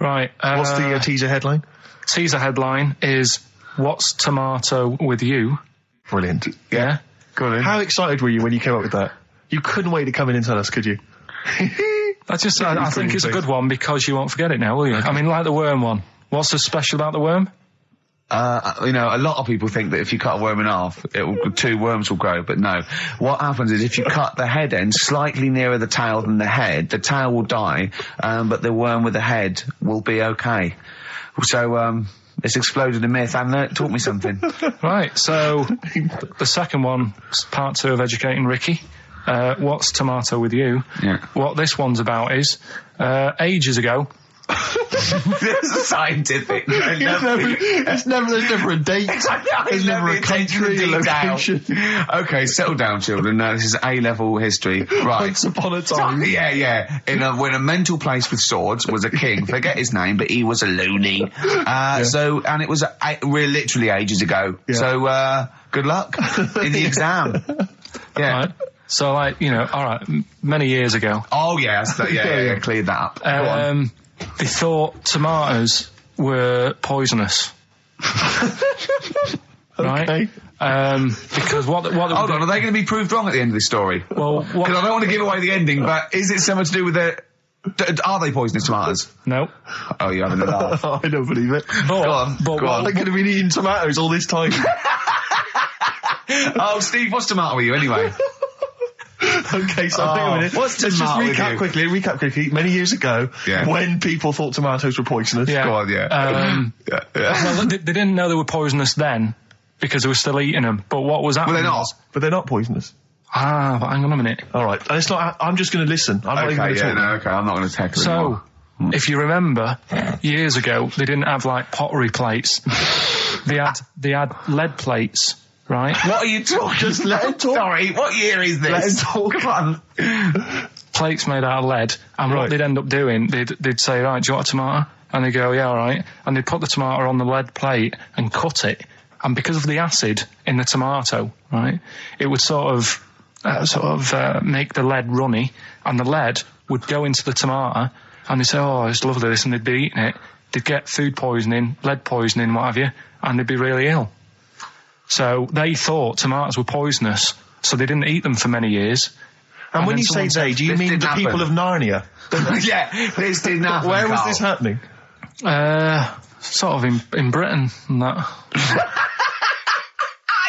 Right. What's the teaser headline? Teaser headline is, What's Tomato with You? Brilliant. Yeah. Go on in. How excited were you when you came up with that? You couldn't wait to come in and tell us, could you? I think it's a good one because you won't forget it now, will you? Okay. I mean, like the worm one. What's so special about the worm? A lot of people think that if you cut a worm in half, 2 worms will grow, but no. What happens is if you cut the head end slightly nearer the tail than the head, the tail will die, but the worm with the head will be okay. So, it's exploded a myth, and it taught me something. Right, so the second one, part 2 of Educating Ricky. What's Tomato with You? Yeah. What this one's about is, ages ago... This is scientific. There's never a date. There's never a country, a location. Okay, settle down, children. This is A-level history. Right. Once upon a time. Yeah. In a mental place with swords was a king. Forget his name, but he was a loony. So, and it was literally ages ago. Yeah. So, good luck in the exam. Yeah. Right. So, all right, many years ago. Oh, yeah, cleared that up. Go on. They thought tomatoes were poisonous. Right? Okay. Because what hold on, are they going to be proved wrong at the end of this story? Well, because I don't want to give away the ending, but is it something to do with are they poisonous tomatoes? No. Oh, you're having a laugh. I don't believe it. Go on. They could have been eating tomatoes all this time. Oh, Steve, what's tomato with you anyway? Okay, so think a minute. Let's just recap quickly. Many years ago, when people thought tomatoes were poisonous. Yeah. Go on, Well, they didn't know they were poisonous then because they were still eating them. But what was happening? Well, they're not. But they're not poisonous. But hang on a minute. All right, and it's not. I'm just going to listen. I'm not even going to talk. Okay, I'm not going to tackle it anymore. If you remember, years ago they didn't have pottery plates. They had lead plates. Right. What are you talking? Just let him talk. Sorry, what year is this? Let him talk. Come on. Plates made out of lead, and what they'd end up doing, they'd say, right, do you want a tomato? And they'd go, yeah, all right. And they'd put the tomato on the lead plate and cut it. And because of the acid in the tomato, right, it would sort of make the lead runny, and the lead would go into the tomato, and they'd say, oh, it's lovely this, and they'd be eating it. They'd get food poisoning, lead poisoning, what have you, and they'd be really ill. So they thought tomatoes were poisonous, so they didn't eat them for many years. And when you say they, do you mean the people of Narnia? Yeah, this didn't happen. Where was this happening? Sort of in Britain and that.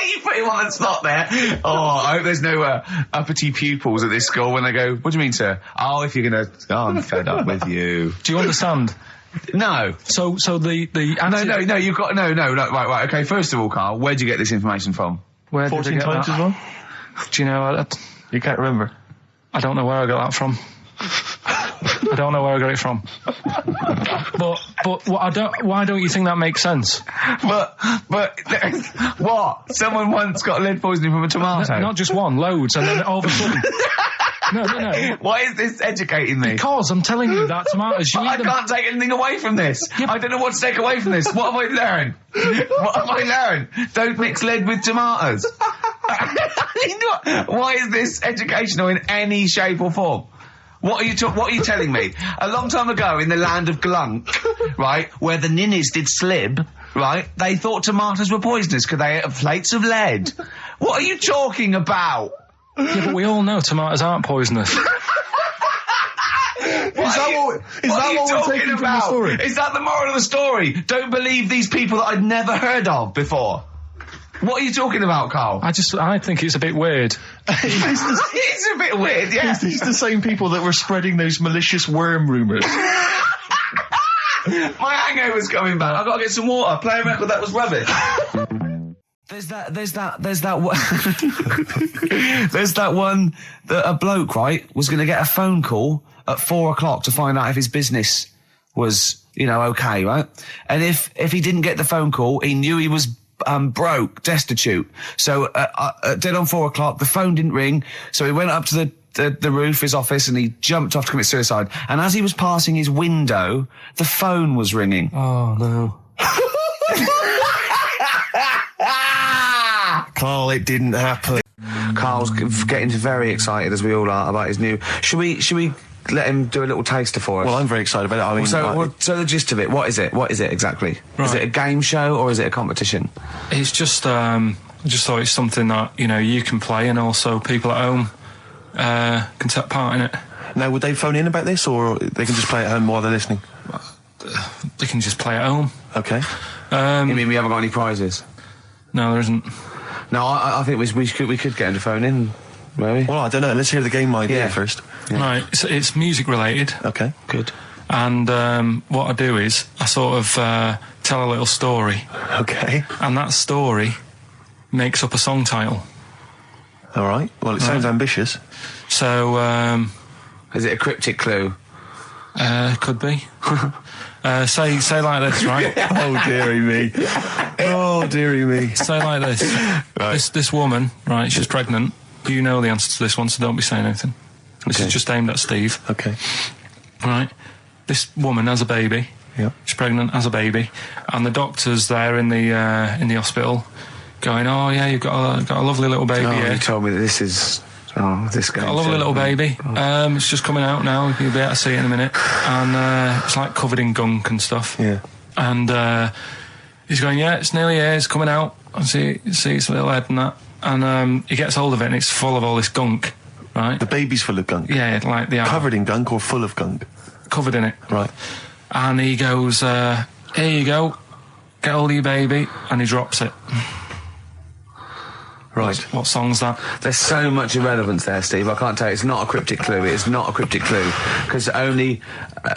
You put him on the spot there. Oh, I hope there's no uppity pupils at this school when they go, what do you mean, sir? Oh, if you're going to... Oh, I'm fed up with you. Do you understand? No. So the No, you've got... No, right, okay, first of all, Karl, where'd you get this information from? Where 14 times as well? Do you know... You can't remember? I don't know where I got that from. I don't know where I got it from. But why don't you think that makes sense? But what? Someone once got lead poisoning from a tomato? Not just one, loads, and then all of a sudden... No. Why is this educating me? Because I'm telling you that tomatoes... I can't take anything away from this. Yeah, I don't know what to take away from this. What have I learned? Don't mix lead with tomatoes. Why is this educational in any shape or form? What are you telling me? A long time ago in the land of Glunk, right, where the ninnies did slib, right, they thought tomatoes were poisonous because they ate plates of lead. What are you talking about? Yeah, but we all know tomatoes aren't poisonous. Is that what we're taking from the story? Is that the moral of the story? Don't believe these people that I'd never heard of before. What are you talking about, Karl? I think it's a bit weird. It's a bit weird, yeah. It's the same people that were spreading those malicious worm rumours. My hangover's coming back. I've got to get some water. Play a record that was rubbish. There's that one that a bloke, right, was going to get a phone call at 4:00 to find out if his business was, okay, right? And if he didn't get the phone call, he knew he was broke, destitute. So dead on 4:00, the phone didn't ring. So he went up to the roof of his office and he jumped off to commit suicide. And as he was passing his window, the phone was ringing. Oh, no. Karl, it didn't happen. Karl's getting very excited, as we all are, about his new... Should we let him do a little taster for us? Well, I'm very excited about it. I mean, so the gist of it, what is it? What is it exactly? Right. Is it a game show or is it a competition? It's just, I just thought it's something that, you can play and also people at home can take part in it. Now, would they phone in about this or they can just play at home while they're listening? They can just play at home. Okay. You mean we haven't got any prizes? No, there isn't. No, I think we could get him to phone in, maybe. Well, I don't know. Let's hear the game idea first. Yeah. Right, it's music related. Okay. Good. And what I do is I sort of tell a little story. Okay. And that story makes up a song title. All right. Well, it sounds ambitious. So, is it a cryptic clue? Could be. Say like this, right? Oh, dearie me. Oh, dearie me. Say like this. Right. This woman, right, she's pregnant. You know the answer to this one, so don't be saying anything. This is just aimed at Steve. Okay. Right. This woman has a baby. Yeah. She's pregnant, has a baby. And the doctor's there in the hospital going, oh, yeah, you've got a lovely little baby here. You told me that this is... Oh, this guy. Got a lovely little baby. It's just coming out now. You'll be able to see it in a minute. And it's like covered in gunk and stuff. Yeah. And he's going, yeah, it's nearly here. It's coming out. I see its little head and that. And he gets hold of it and it's full of all this gunk, right? The baby's full of gunk? Yeah, like the... Covered in gunk or full of gunk? Covered in it. Right. And he goes, here you go. Get hold of your baby. And he drops it. Right. What song's that? There's so much irrelevance there, Steve. I can't tell you. It's not a cryptic clue. It's not a cryptic clue. Because only...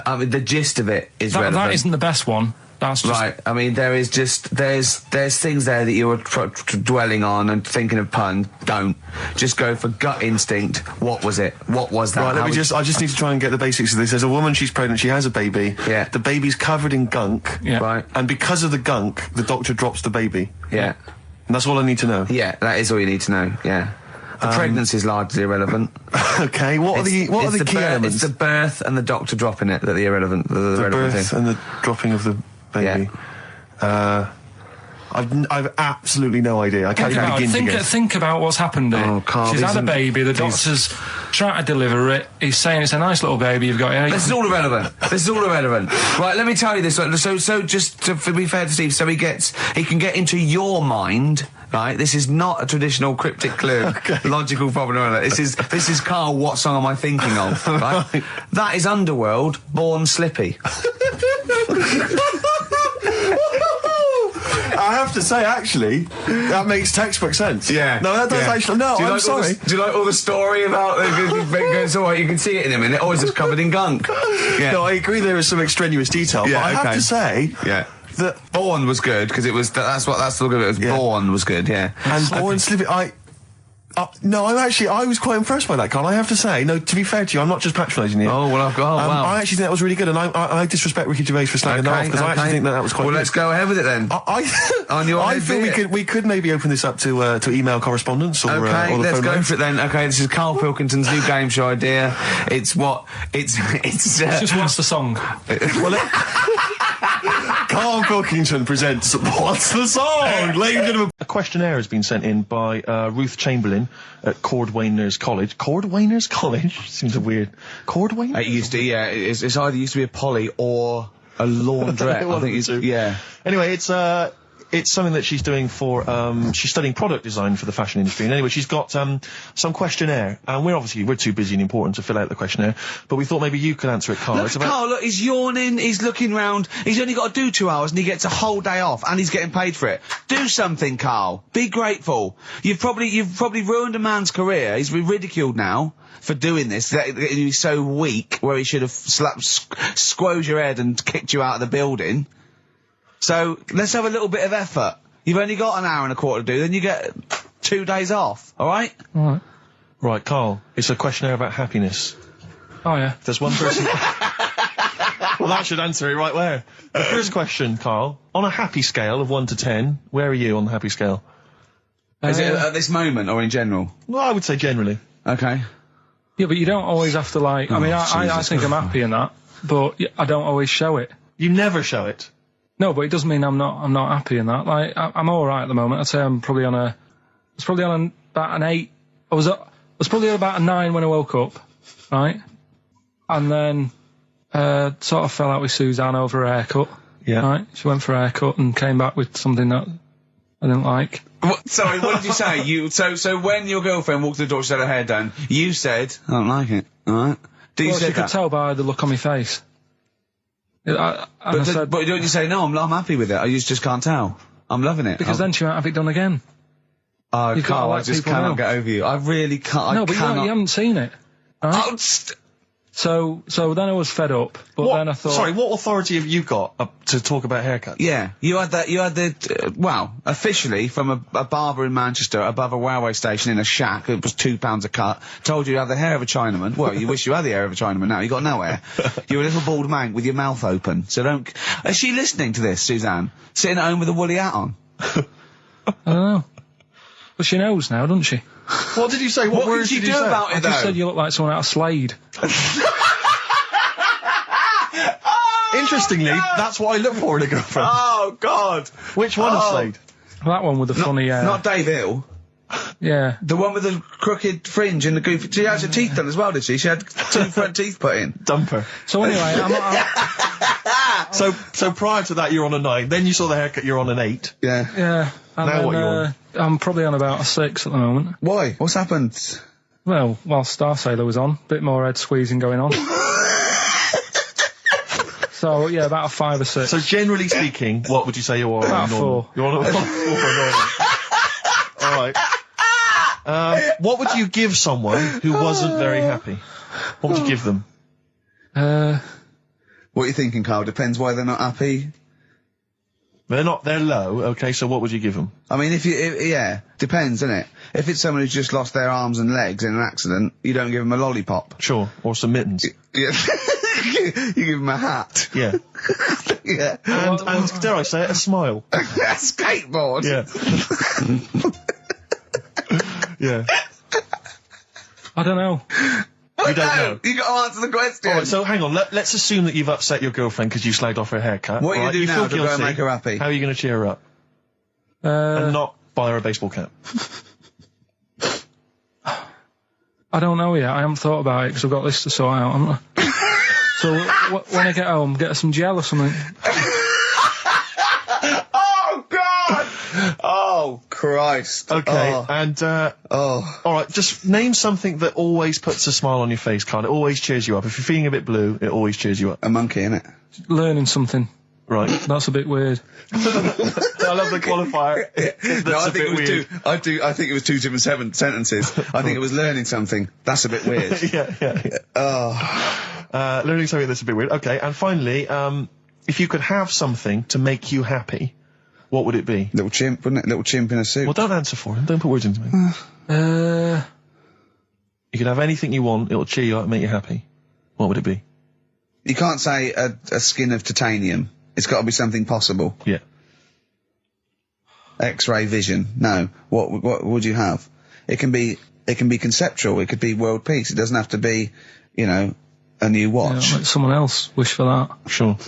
the gist of it is relevant. That isn't the best one. That's just... Right. I mean, there is just... There's things there that you were dwelling on and thinking of puns. Don't. Just go for gut instinct. What was it? What was that? Right, I just need to try and get the basics of this. There's a woman, she's pregnant, she has a baby. Yeah. The baby's covered in gunk. Yeah. Right. And because of the gunk, the doctor drops the baby. Yeah. And that's all I need to know. Yeah, that is all you need to know, yeah. The pregnancy is largely irrelevant. Okay, what are the key elements? It's the birth and the doctor dropping it that are the irrelevant. The birth thing. and the dropping of the baby. Yeah. I've absolutely no idea. I can't even begin to guess. Think about what's happened here. Oh, Karl, she's had a baby. The doctor's trying to deliver it. He's saying it's a nice little baby you've got here. This is all irrelevant. This is all irrelevant. Right, let me tell you this. So just to be fair to Steve, so he can get into your mind. Right, this is not a traditional cryptic clue, logical problem. This is Karl. What song am I thinking of? Right, that is Underworld, Born Slippy. I have to say, actually, that makes textbook sense. Yeah. No, that does actually. No, I'm sorry. Do you like all the story about it's all right, you can see it in a minute, or is it covered in gunk? Yeah. No, I agree there is some extraneous detail, yeah, but I have to say... Yeah. That Born was good, because it was... that's the look of it. Was Born was good, yeah. And Born Slippy, no, I was quite impressed by that, Karl. I have to say, no, to be fair to you, I'm not just patronising you. Oh, well, wow. I actually think that was really good, and I disrespect Ricky Gervais for slagging that off, because I actually think that was quite good. Well, let's go ahead with it then. I feel we could maybe open this up to email correspondence or the phone let's go lines. for it then. Okay, this is Karl Pilkington's new game show idea. It's just what's the song? Karl Pilkington presents What's the Song? Ladies and gentlemen. A questionnaire has been sent in by Ruth Chamberlain at Cordwainers College. Cordwainers College? Seems a weird... Cordwainers? It used to, yeah. It's either used to be a poly or a laundrette. I think it's... Yeah. Anyway, it's... it's something that she's doing for, she's studying product design for the fashion industry. And anyway, she's got, some questionnaire. And we're too busy and important to fill out the questionnaire. But we thought maybe you could answer it, Karl. Karl, look, he's yawning, he's looking round. He's only got to do 2 hours and he gets a whole day off and he's getting paid for it. Do something, Karl. Be grateful. You've probably ruined a man's career. He's ridiculed now for doing this. He's so weak where he should have squoze your head and kicked you out of the building. So, let's have a little bit of effort. You've only got an hour and a quarter to do, then you get 2 days off, alright? Alright. Right, Karl, it's a questionnaire about happiness. Oh, yeah. If there's one person... Well, that should answer it right where. The first question, Karl. On a happy scale of 1 to 10, where are you on the happy scale? Is it at this moment or in general? Well, I would say generally. Okay. Yeah, but you don't always have to, like... I mean, I think I'm happy in that, but I don't always show it. You never show it? No, but it doesn't mean I'm not happy in that. Like, I'm alright at the moment. I'd say I'm probably about an 8. I was probably about a 9 when I woke up, right? And then, sort of fell out with Suzanne over her haircut. Yeah. Right? She went for a haircut and came back with something that I didn't like. Sorry, what did you say? So when your girlfriend walked to the door, she had her hair done, you said, I don't like it, alright? She could tell by the look on my face. But don't you say, no, I'm happy with it, I just can't tell. I'm loving it. Because then she might have it done again. Oh, Karl, I just cannot get over you. I really can't. No, but you haven't seen it. Right? So then I was fed up, but then I thought... Sorry, what authority have you got to talk about haircuts? Yeah, you had officially from a barber in Manchester above a railway station in a shack, it was £2 a cut, told you you had the hair of a Chinaman. Well, you wish you had the hair of a Chinaman now, you got no hair. You're a little bald mank with your mouth open, so don't... Is she listening to this, Suzanne? Sitting at home with a woolly hat on? I don't know. But she knows now, doesn't she? What did you say? What words did you do about it, though? I just said you look like someone out of Slade. Interestingly, that's what I look for in a girlfriend. Oh, God. Which one of Slade? That one with the funny... Not Dave Hill. Yeah. The one with the crooked fringe and the goofy... She had her teeth done as well, did she? She had 2 front teeth put in. Dumper. So anyway, So prior to that, you're on a 9. Then you saw the haircut, you're on an 8. Yeah. Yeah. And now then, what you're on? I'm probably on about a 6 at the moment. Why? What's happened? Well, while Star Sailor was on, bit more head squeezing going on. So, yeah, about a 5 or 6. So generally speaking, what would you say you are? About 4. You're on a 4 for normal. Alright. What would you give someone who wasn't very happy? What would you give them? What are you thinking, Karl? Depends why they're not happy. They're low, okay, so what would you give them? I mean, yeah, depends, innit? If it's someone who's just lost their arms and legs in an accident, you don't give them a lollipop. Sure, or some mittens. Yeah. You give them a hat. Yeah. Yeah. And dare I say it, a smile. A skateboard. Yeah. Yeah. I don't know. You don't know? You got to answer the question. Alright, so hang on, let's assume that you've upset your girlfriend because you slagged off her haircut. What are you doing now to go and make her happy? How are you going to cheer her up? And not buy her a baseball cap? I don't know yet. I haven't thought about it because I've got this to sort out, haven't I? So when I get home, get her some gel or something. Oh, God! Oh, Christ. Okay, and, alright, just name something that always puts a smile on your face, Karl. It always cheers you up. If you're feeling a bit blue, it always cheers you up. A monkey, innit? Learning something. Right. That's a bit weird. I love the qualifier. No, I think it was two. I think it was 2 different sentences. I think it was learning something. That's a bit weird. Yeah. Oh. Learning something that's a bit weird. Okay, and finally, if you could have something to make you happy, what would it be? Little chimp, wouldn't it? Little chimp in a suit. Well, don't answer for him. Don't put words into me. You could have anything you want. It'll cheer you up and make you happy. What would it be? You can't say a skin of titanium. It's got to be something possible. Yeah. X-ray vision. No. What would you have? It can be conceptual. It could be world peace. It doesn't have to be, a new watch. Yeah, let someone else wish for that. Sure.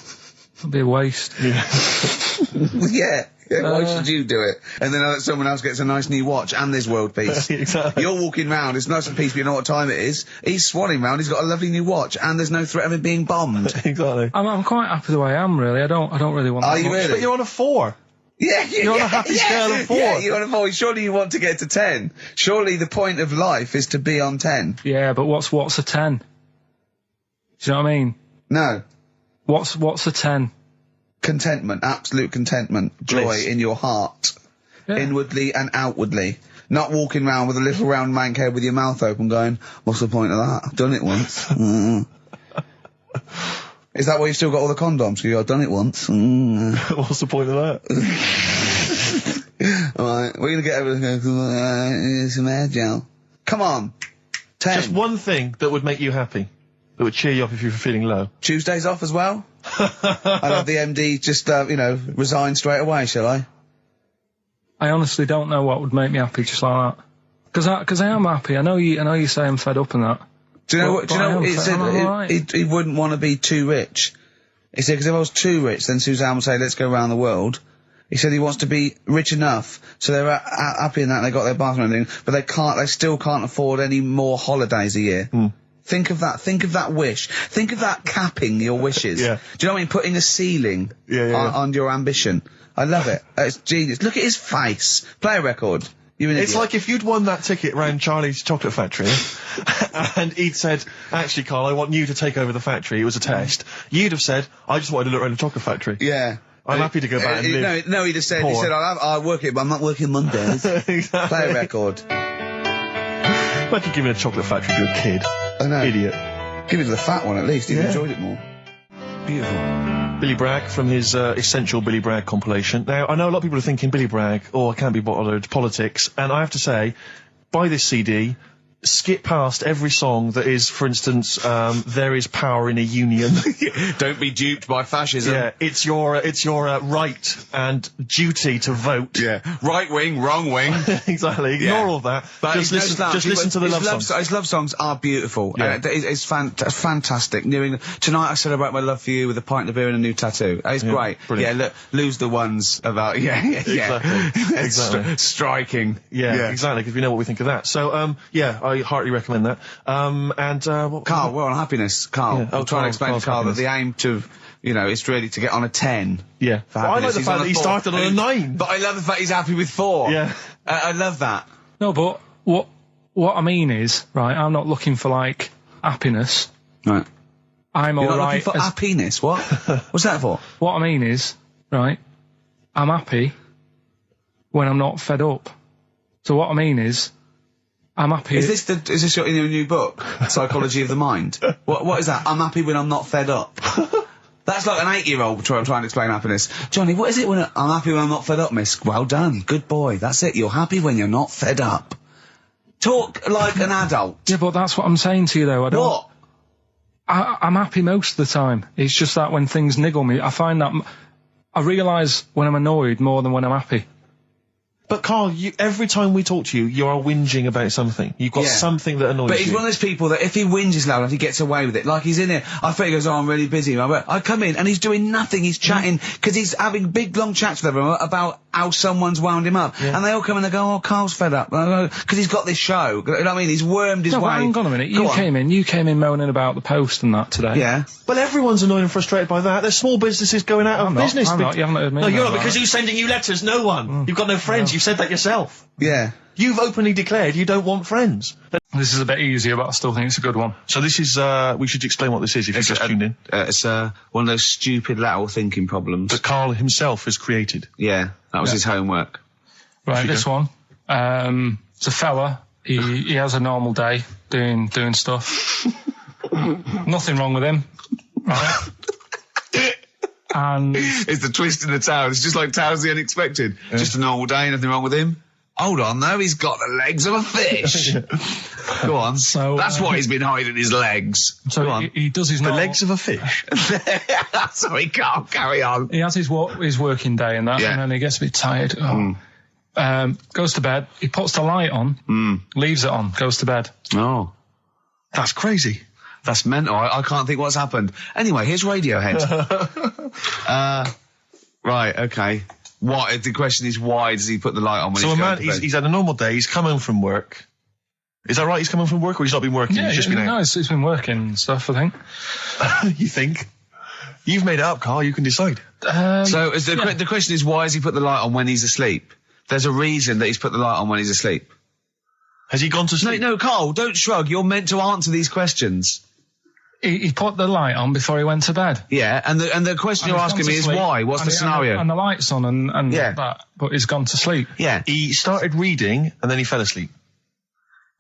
It'd be a waste. Yeah. Why should you do it? And then someone else gets a nice new watch and there's world peace. Exactly. You're walking round, it's nice and peaceful, you know what time it is. He's swanning round, he's got a lovely new watch and there's no threat of him being bombed. Exactly. I'm quite happy the way I am, really. I don't really want that Are you much. really? But you're on a 4. Yeah, you're on a happy scale of 4. Yeah, you're on a 4. Surely you want to get to 10. Surely the point of life is to be on 10. Yeah, but what's a 10? Do you know what I mean? No. What's a 10? Contentment, absolute contentment, joy in your heart, inwardly and outwardly. Not walking around with a little round mank head with your mouth open going, what's the point of that? I've done it once. Is that why you've still got all the condoms? I've done it once. What's the point of that? Alright, we're going to get everything, some air gel. Come on. 10. Just one thing that would make you happy, that would cheer you up if you were feeling low. Tuesdays off as well? I'd have the MD just, resign straight away, shall I? I honestly don't know what would make me happy just like that. Because I am happy. I know you say I'm fed up and that. Do you know what? He said he wouldn't want to be too rich. He said, because if I was too rich, then Suzanne would say, let's go around the world. He said he wants to be rich enough, so they're happy in that, they got their bathroom and everything, but they still can't afford any more holidays a year. Think of that wish. Think of that capping your wishes. Yeah. Do you know what I mean? Putting a ceiling on your ambition. I love it. It's genius. Look at his face. Play a record. It's like if you'd won that ticket round Charlie's Chocolate Factory and he'd said, actually, Karl, I want you to take over the factory. It was a test. You'd have said, I just wanted to look around the chocolate factory. Yeah. I'm happy to go back and live. No, he'd have said, I'll work it, but I'm not working Mondays. Exactly. Play a record. Imagine giving a chocolate factory to a kid. I know. Idiot. Give it to the fat one at least. He'd enjoyed it more. Beautiful. Billy Bragg from his Essential Billy Bragg compilation. Now, I know a lot of people are thinking Billy Bragg, I can't be bothered, politics, and I have to say, buy this CD, skip past every song that is, for instance, there is power in a union. Don't be duped by fascism. Yeah, it's your right and duty to vote. Yeah, right wing, wrong wing. Exactly. Ignore all that. But just listen to the love songs. His love songs are beautiful. Yeah. It's fantastic. Tonight I celebrate my love for you with a pint of beer and a new tattoo. It's great. Brilliant. Yeah, look, lose the ones about Exactly. Striking. Yeah, exactly. Because we know what we think of that. So I heartily recommend that. Karl, we're on happiness. Karl, I'm trying to explain to Karl that the aim to, is really to get on a 10. Yeah. For happiness. I like the fact that he started on a 9. But I love the fact he's happy with 4. Yeah. I love that. No, but what I mean is, right, I'm not looking for, like, happiness. Right. I'm You're not alright. looking for happiness? What? What's that for? What I mean is, right, I'm happy when I'm not fed up. So what I mean is, I'm happy. Is this your new book, Psychology of the Mind? What is that? I'm happy when I'm not fed up. That's like an 8-year-old trying to explain happiness. Johnny, what is it when I'm happy when I'm not fed up, miss? Well done, good boy. That's it. You're happy when you're not fed up. Talk like an adult. Yeah, but that's what I'm saying to you, though. I don't. What? I'm happy most of the time. It's just that when things niggle me, I find that I realise when I'm annoyed more than when I'm happy. But Karl, every time we talk to you, you are whinging about something. You've got something that annoys you. But he's one of those people that if he whinges loud enough, he gets away with it. Like he's in here, I think he goes, I'm really busy. I come in and he's doing nothing. He's chatting, because he's having big long chats with everyone about how someone's wound him up. Yeah. And they all come in and go, Karl's fed up. Because he's got this show. You know what I mean? He's wormed his way. But hang on a minute. You came in moaning about the Post and that today. Yeah. Well, everyone's annoyed and frustrated by that. There's small businesses going out of business. I'm not. You haven't heard me. No, you're not, because who's sending you letters? No one. You've got no friends. You've said that yourself. Yeah. You've openly declared you don't want friends. This is a bit easier, but I still think it's a good one. So this is, we should explain what this is if you've just tuned in. It's one of those stupid lateral thinking problems that Karl himself has created. Yeah, that was his homework. Right, this one. It's a fella. He has a normal day doing stuff. Nothing wrong with him. Right. And it's the twist in the tale. It's just like Tales of the Unexpected. Yeah. Just a normal day, nothing wrong with him. Hold on, though, he's got the legs of a fish. Go on. So that's why he's been hiding his legs. So Go on. He does his the legs of a fish. Sorry, can't carry on. He has his working day and that, and then he gets a bit tired. Goes to bed. He puts the light on, leaves it on, goes to bed. Oh, that's crazy. That's mental. I can't think what's happened. Anyway, here's Radiohead. Right, okay. What? The question is, why does he put the light on when he's going to bed? He's had a normal day. He's come home from work. Is that right? He's come home from work, or he's not been working? Yeah, he's just been out? No, he's been working and stuff, I think. You think? You've made it up, Karl. You can decide. So the question is, why has he put the light on when he's asleep? There's a reason that he's put the light on when he's asleep. Has he gone to sleep? No, Karl, don't shrug. You're meant to answer these questions. He put the light on before he went to bed. Yeah, and the question you're asking me is why? What's the scenario? And the light's on and that, but he's gone to sleep. Yeah. He started reading and then he fell asleep.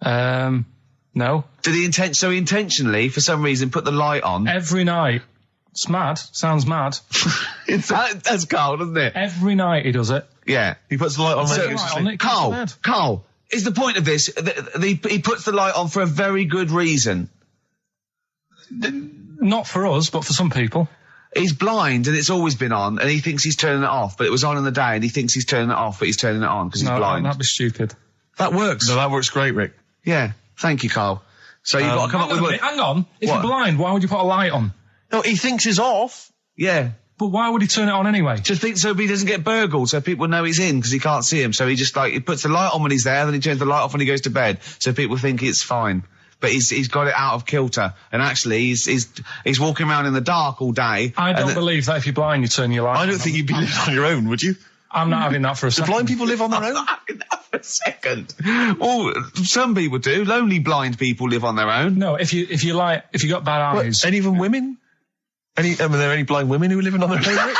No. Did he intentionally, for some reason, put the light on? Every night. It's mad. Sounds mad. That's Karl, doesn't it? Every night he does it. Yeah. He puts the light on when he goes to sleep. Karl, is the point of this, he puts the light on for a very good reason. Not for us, but for some people. He's blind and it's always been on, and he thinks he's turning it off, but it was on in the day, and he thinks he's turning it off, but he's turning it on because he's blind. That'd be stupid. That works. No, that works great, Rick. Yeah. Thank you, Karl. So you've got to come up with... Hang on. If you're blind, why would you put a light on? No, he thinks it's off. Yeah. But why would he turn it on anyway? Just think so he doesn't get burgled, so people know he's in because he can't see him. So he just he puts the light on when he's there, then he turns the light off when he goes to bed, so people think it's fine. But he's got it out of kilter, and actually he's walking around in the dark all day. I don't believe that if you're blind, you turn your light on. I don't think you'd be living on your own, would you? I'm not having that for a second. Do blind people live on their own? I'm not having that for a second. Well, some people do. Lonely blind people live on their own. No, if you got bad eyes. Any even women? Are there any blind women who are living on their own?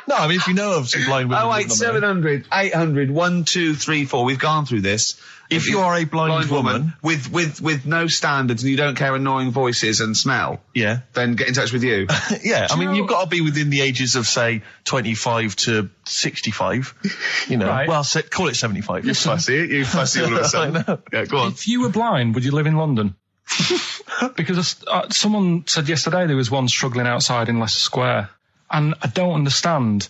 No, I mean, if you know of some blind women. 08700 800 1234. We've gone through this. If you are a blind woman with no standards and you don't care annoying voices and smell, then get in touch with you. Yeah, I mean, you've got to be within the ages of, say, 25 to 65. You know, right. Well, call it 75. You fussy all of a sudden. I know. Yeah, go on. If you were blind, would you live in London? Because someone said yesterday there was one struggling outside in Leicester Square, and I don't understand.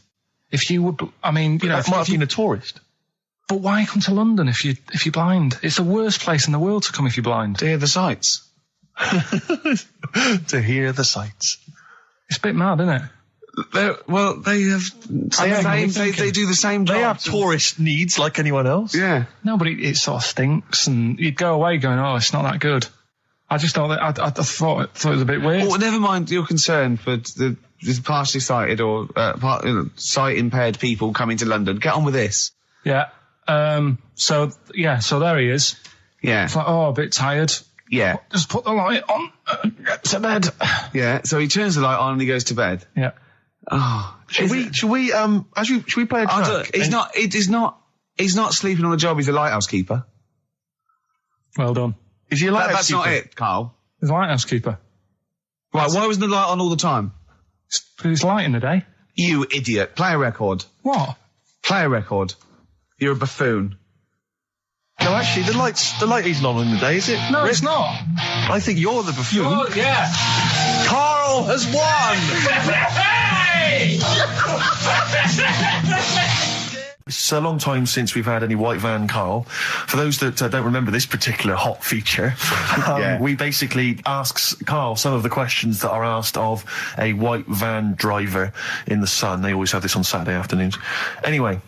If you would, I mean, you know, that might have been a tourist. But why come to London if you're blind? It's the worst place in the world to come if you're blind. To hear the sights. To hear the sights. It's a bit mad, isn't it? They do the same job. They have tourist needs like anyone else. Yeah. No, but it sort of stinks, and you'd go away going, oh, it's not that good. I just thought that I thought it was a bit weird. Well, never mind your concern for the partially sighted or sight impaired people coming to London. Get on with this. Yeah. So there he is. Yeah. It's like, oh, a bit tired. Yeah. Just put the light on, get to bed. Yeah. So he turns the light on and he goes to bed. Yeah. Oh. Should we play a track? He's not sleeping on the job. He's a lighthouse keeper. Well done. Is he a lighthouse That's keeper? not it, Karl. He's a lighthouse keeper. Right. Why wasn't the light on all the time? Because it's light in the day. You idiot. Play a record. What? Play a record. You're a buffoon. No, actually, the light isn't on in the day, is it? No, it's not. I think you're the buffoon. Yeah. Karl has won! It's a long time since we've had any white van Karl. For those that don't remember this particular hot feature, we basically ask Karl some of the questions that are asked of a white van driver in the sun. They always have this on Saturday afternoons. Anyway,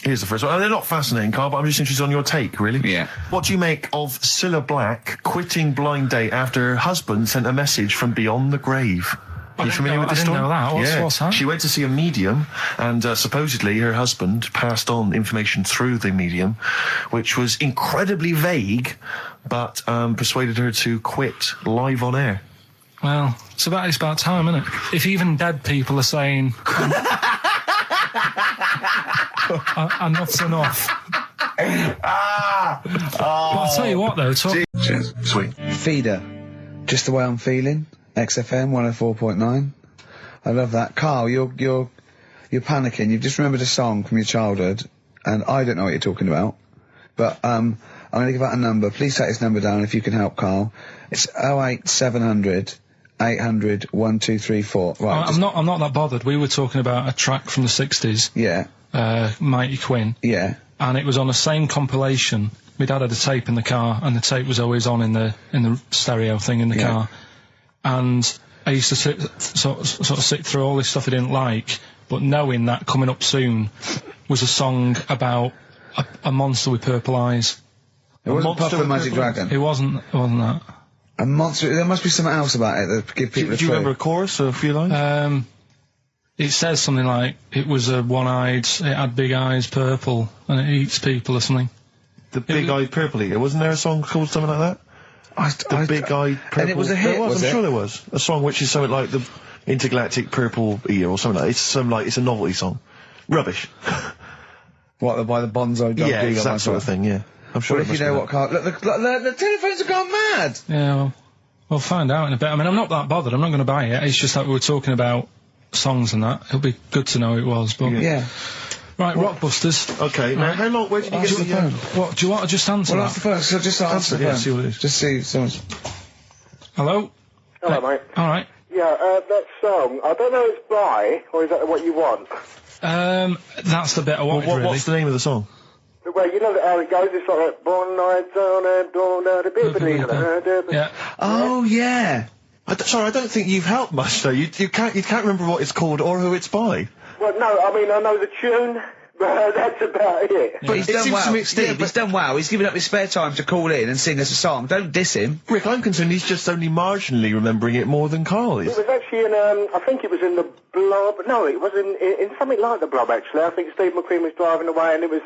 here's the first one. They're not fascinating, Karl, but I'm just interested on your take, really. Yeah. What do you make of Cilla Black quitting Blind Date after her husband sent a message from beyond the grave? Are you familiar with this story? I didn't know that. What's that? She went to see a medium, and supposedly her husband passed on information through the medium, which was incredibly vague, but persuaded her to quit live on air. Well, it's about time, isn't it? If even dead people are saying enough's enough. But I'll tell you what, though. Cheers. Sweet. Feeder. Just the way I'm feeling. XFM 104.9. I love that. Karl, you're panicking. You've just remembered a song from your childhood, and I don't know what you're talking about. But I'm going to give out a number. Please take this number down if you can help, Karl. It's 08700 800 1234. Right. I'm not that bothered. We were talking about a track from the 60s. Yeah. Mighty Quinn. Yeah. And it was on the same compilation. My dad had a tape in the car, and the tape was always on in the stereo thing in the car. And I used to sort of sit through all this stuff I didn't like, but knowing that coming up soon was a song about a monster with purple eyes. It wasn't Puff the Magic Dragon. It wasn't that. A monster. There must be something else about it that give people. Do you remember a chorus or a few lines? It says something like, it was a one-eyed, it had big eyes, purple, and it eats people or something. The big-eyed purple eater. Wasn't there a song called something like that? The big-eyed purple... And it was a hit, I'm sure there was. A song which is something like the intergalactic purple eater or something like that. It's a novelty song. Rubbish. What, by the Bonzo Dog? Yeah, it's that sort of thing, yeah. I'm sure. Well, if you know what Karl... Look, the telephones have gone mad! Yeah, well, we'll find out in a bit. I mean, I'm not that bothered. I'm not going to buy it. It's just that we were talking about songs and that. It'll be good to know who it was, but... Yeah. Right, Rockbusters. Okay, now how long... Where did you get the phone? What, do you want to just answer Well, that? ask the phone, so just answer the phone. Yeah, see what it is. Just see someone's... Hello? Hello, mate. Alright. Yeah, that song, I don't know if it's by, or is that what you want? That's the bit I wanted, really. What's the name of the song? Well, you know how it goes, it's like, born nights on a dawn at a bit. Yeah. Oh, yeah. Sorry, I don't think you've helped much, though. You can't remember what it's called or who it's by. Well, no, I mean, I know the tune, but that's about it. But he's done well. Steve, he's done well. He's given up his spare time to call in and sing us a song. Don't diss him. Rick, I'm concerned he's just only marginally remembering it more than Karl is. It was actually in, I think it was in the Blob. No, it was in something like the Blob, actually. I think Steve McQueen was driving away and it was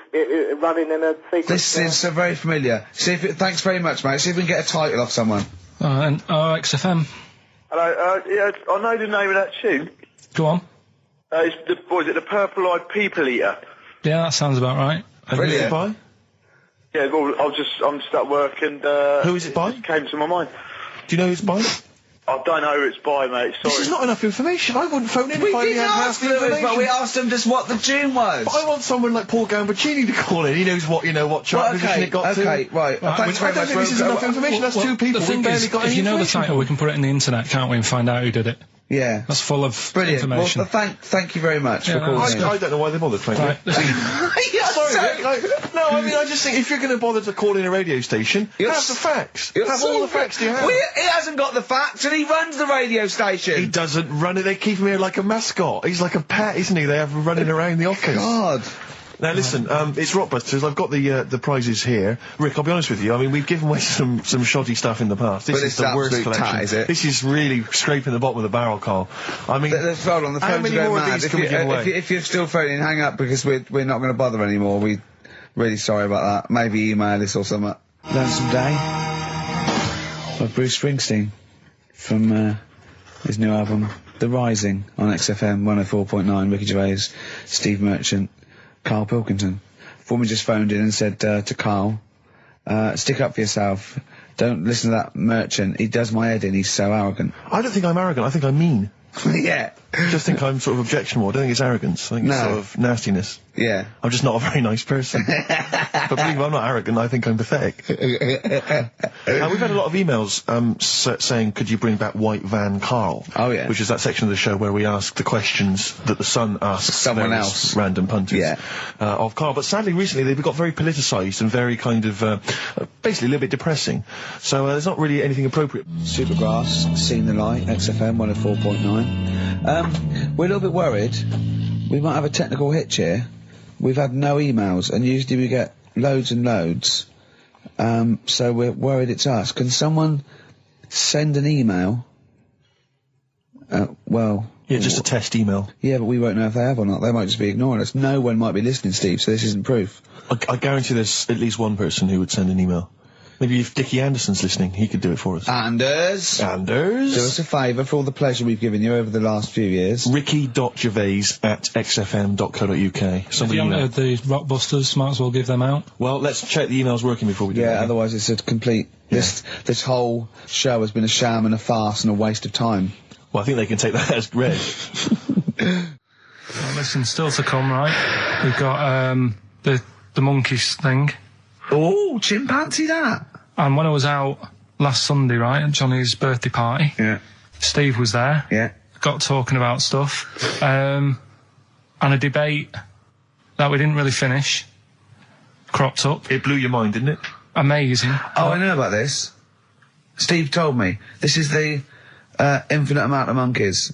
running in a sequence. This is so very familiar. Thanks very much, mate. See if we can get a title off someone. And XFM. Hello, yeah, I know the name of that tune. Go on. It's the Purple-Eyed People Eater? Yeah, that sounds about right. Who's it by? Yeah, well, I'm just at work and... Who is it by? It came to my mind. Do you know who it's by? I don't know who it's by, mate, sorry. This is not enough information. I wouldn't phone in if I had half the information. But we asked him just what the tune was. But I want someone like Paul Gambaccini to call in. He knows what chart position it got to. Okay, right. Thanks very much. I don't think this is enough information. That's two people. The thing is, if you know the title, we can put it in the internet, can't we, and find out who did it. Yeah. That's full of brilliant information. Well, thank you very much for calling in. I don't know why they bothered, frankly. Sorry, no, I mean, I just think if you're going to bother to call in a radio station, have the facts. Have all the facts you have. Well, he hasn't got the facts, and he runs the radio station. He doesn't run it. They keep him here like a mascot. He's like a pet, isn't he? They have him running around the office. God. Now listen, it's Rockbusters. I've got the prizes here. Rick, I'll be honest with you. I mean, we've given away some shoddy stuff in the past. This is the worst collection. Is it? This is really scraping the bottom of the barrel, Karl. I mean, hold on, the phone's going mad. If you're still phoning, hang up because we're not going to bother anymore. We're really sorry about that. Maybe email us or something. Lonesome Day by Bruce Springsteen from his new album, The Rising, on XFM 104.9. Ricky Gervais, Steve Merchant, Karl Pilkington. Foreman just phoned in and said to Karl, stick up for yourself. Don't listen to that Merchant. He does my head in. He's so arrogant. I don't think I'm arrogant. I think I'm mean. Yeah. I just think I'm sort of objectionable. I don't think it's arrogance. I think it's sort of nastiness. Yeah. I'm just not a very nice person. But believe me, I'm not arrogant. I think I'm pathetic. We've had a lot of emails saying, could you bring back White Van Karl? Oh, yeah. Which is that section of the show where we ask the questions that the Sun asks someone else, random punters of Karl. But sadly, recently, they've got very politicised and very kind of, basically a little bit depressing. So there's not really anything appropriate. Supergrass, Seen the Light, XFM 104.9. We're a little bit worried. We might have a technical hitch here. We've had no emails, and usually we get loads and loads. So we're worried it's us. Can someone send an email? Well... Yeah, just a test email. Yeah, but we won't know if they have or not. They might just be ignoring us. No one might be listening, Steve, so this isn't proof. I guarantee there's at least one person who would send an email. Maybe if Dickie Anderson's listening, he could do it for us. Anders! Do us a favour for all the pleasure we've given you over the last few years. Ricky.gervais@xfm.co.uk. If you haven't heard the Rockbusters, might as well give them out. Well, let's check the email's working before we do that. Yeah, otherwise it's a complete... This whole show has been a sham and a farce and a waste of time. Well, I think they can take that as read. Well, listen, still to come, right? We've got, the monkeys thing. Oh, chimpanzee that! And when I was out last Sunday, right, at Johnny's birthday party, Steve was there. Yeah. Got talking about stuff. And a debate that we didn't really finish cropped up. It blew your mind, didn't it? Amazing. Oh, I know about this. Steve told me. This is the infinite amount of monkeys.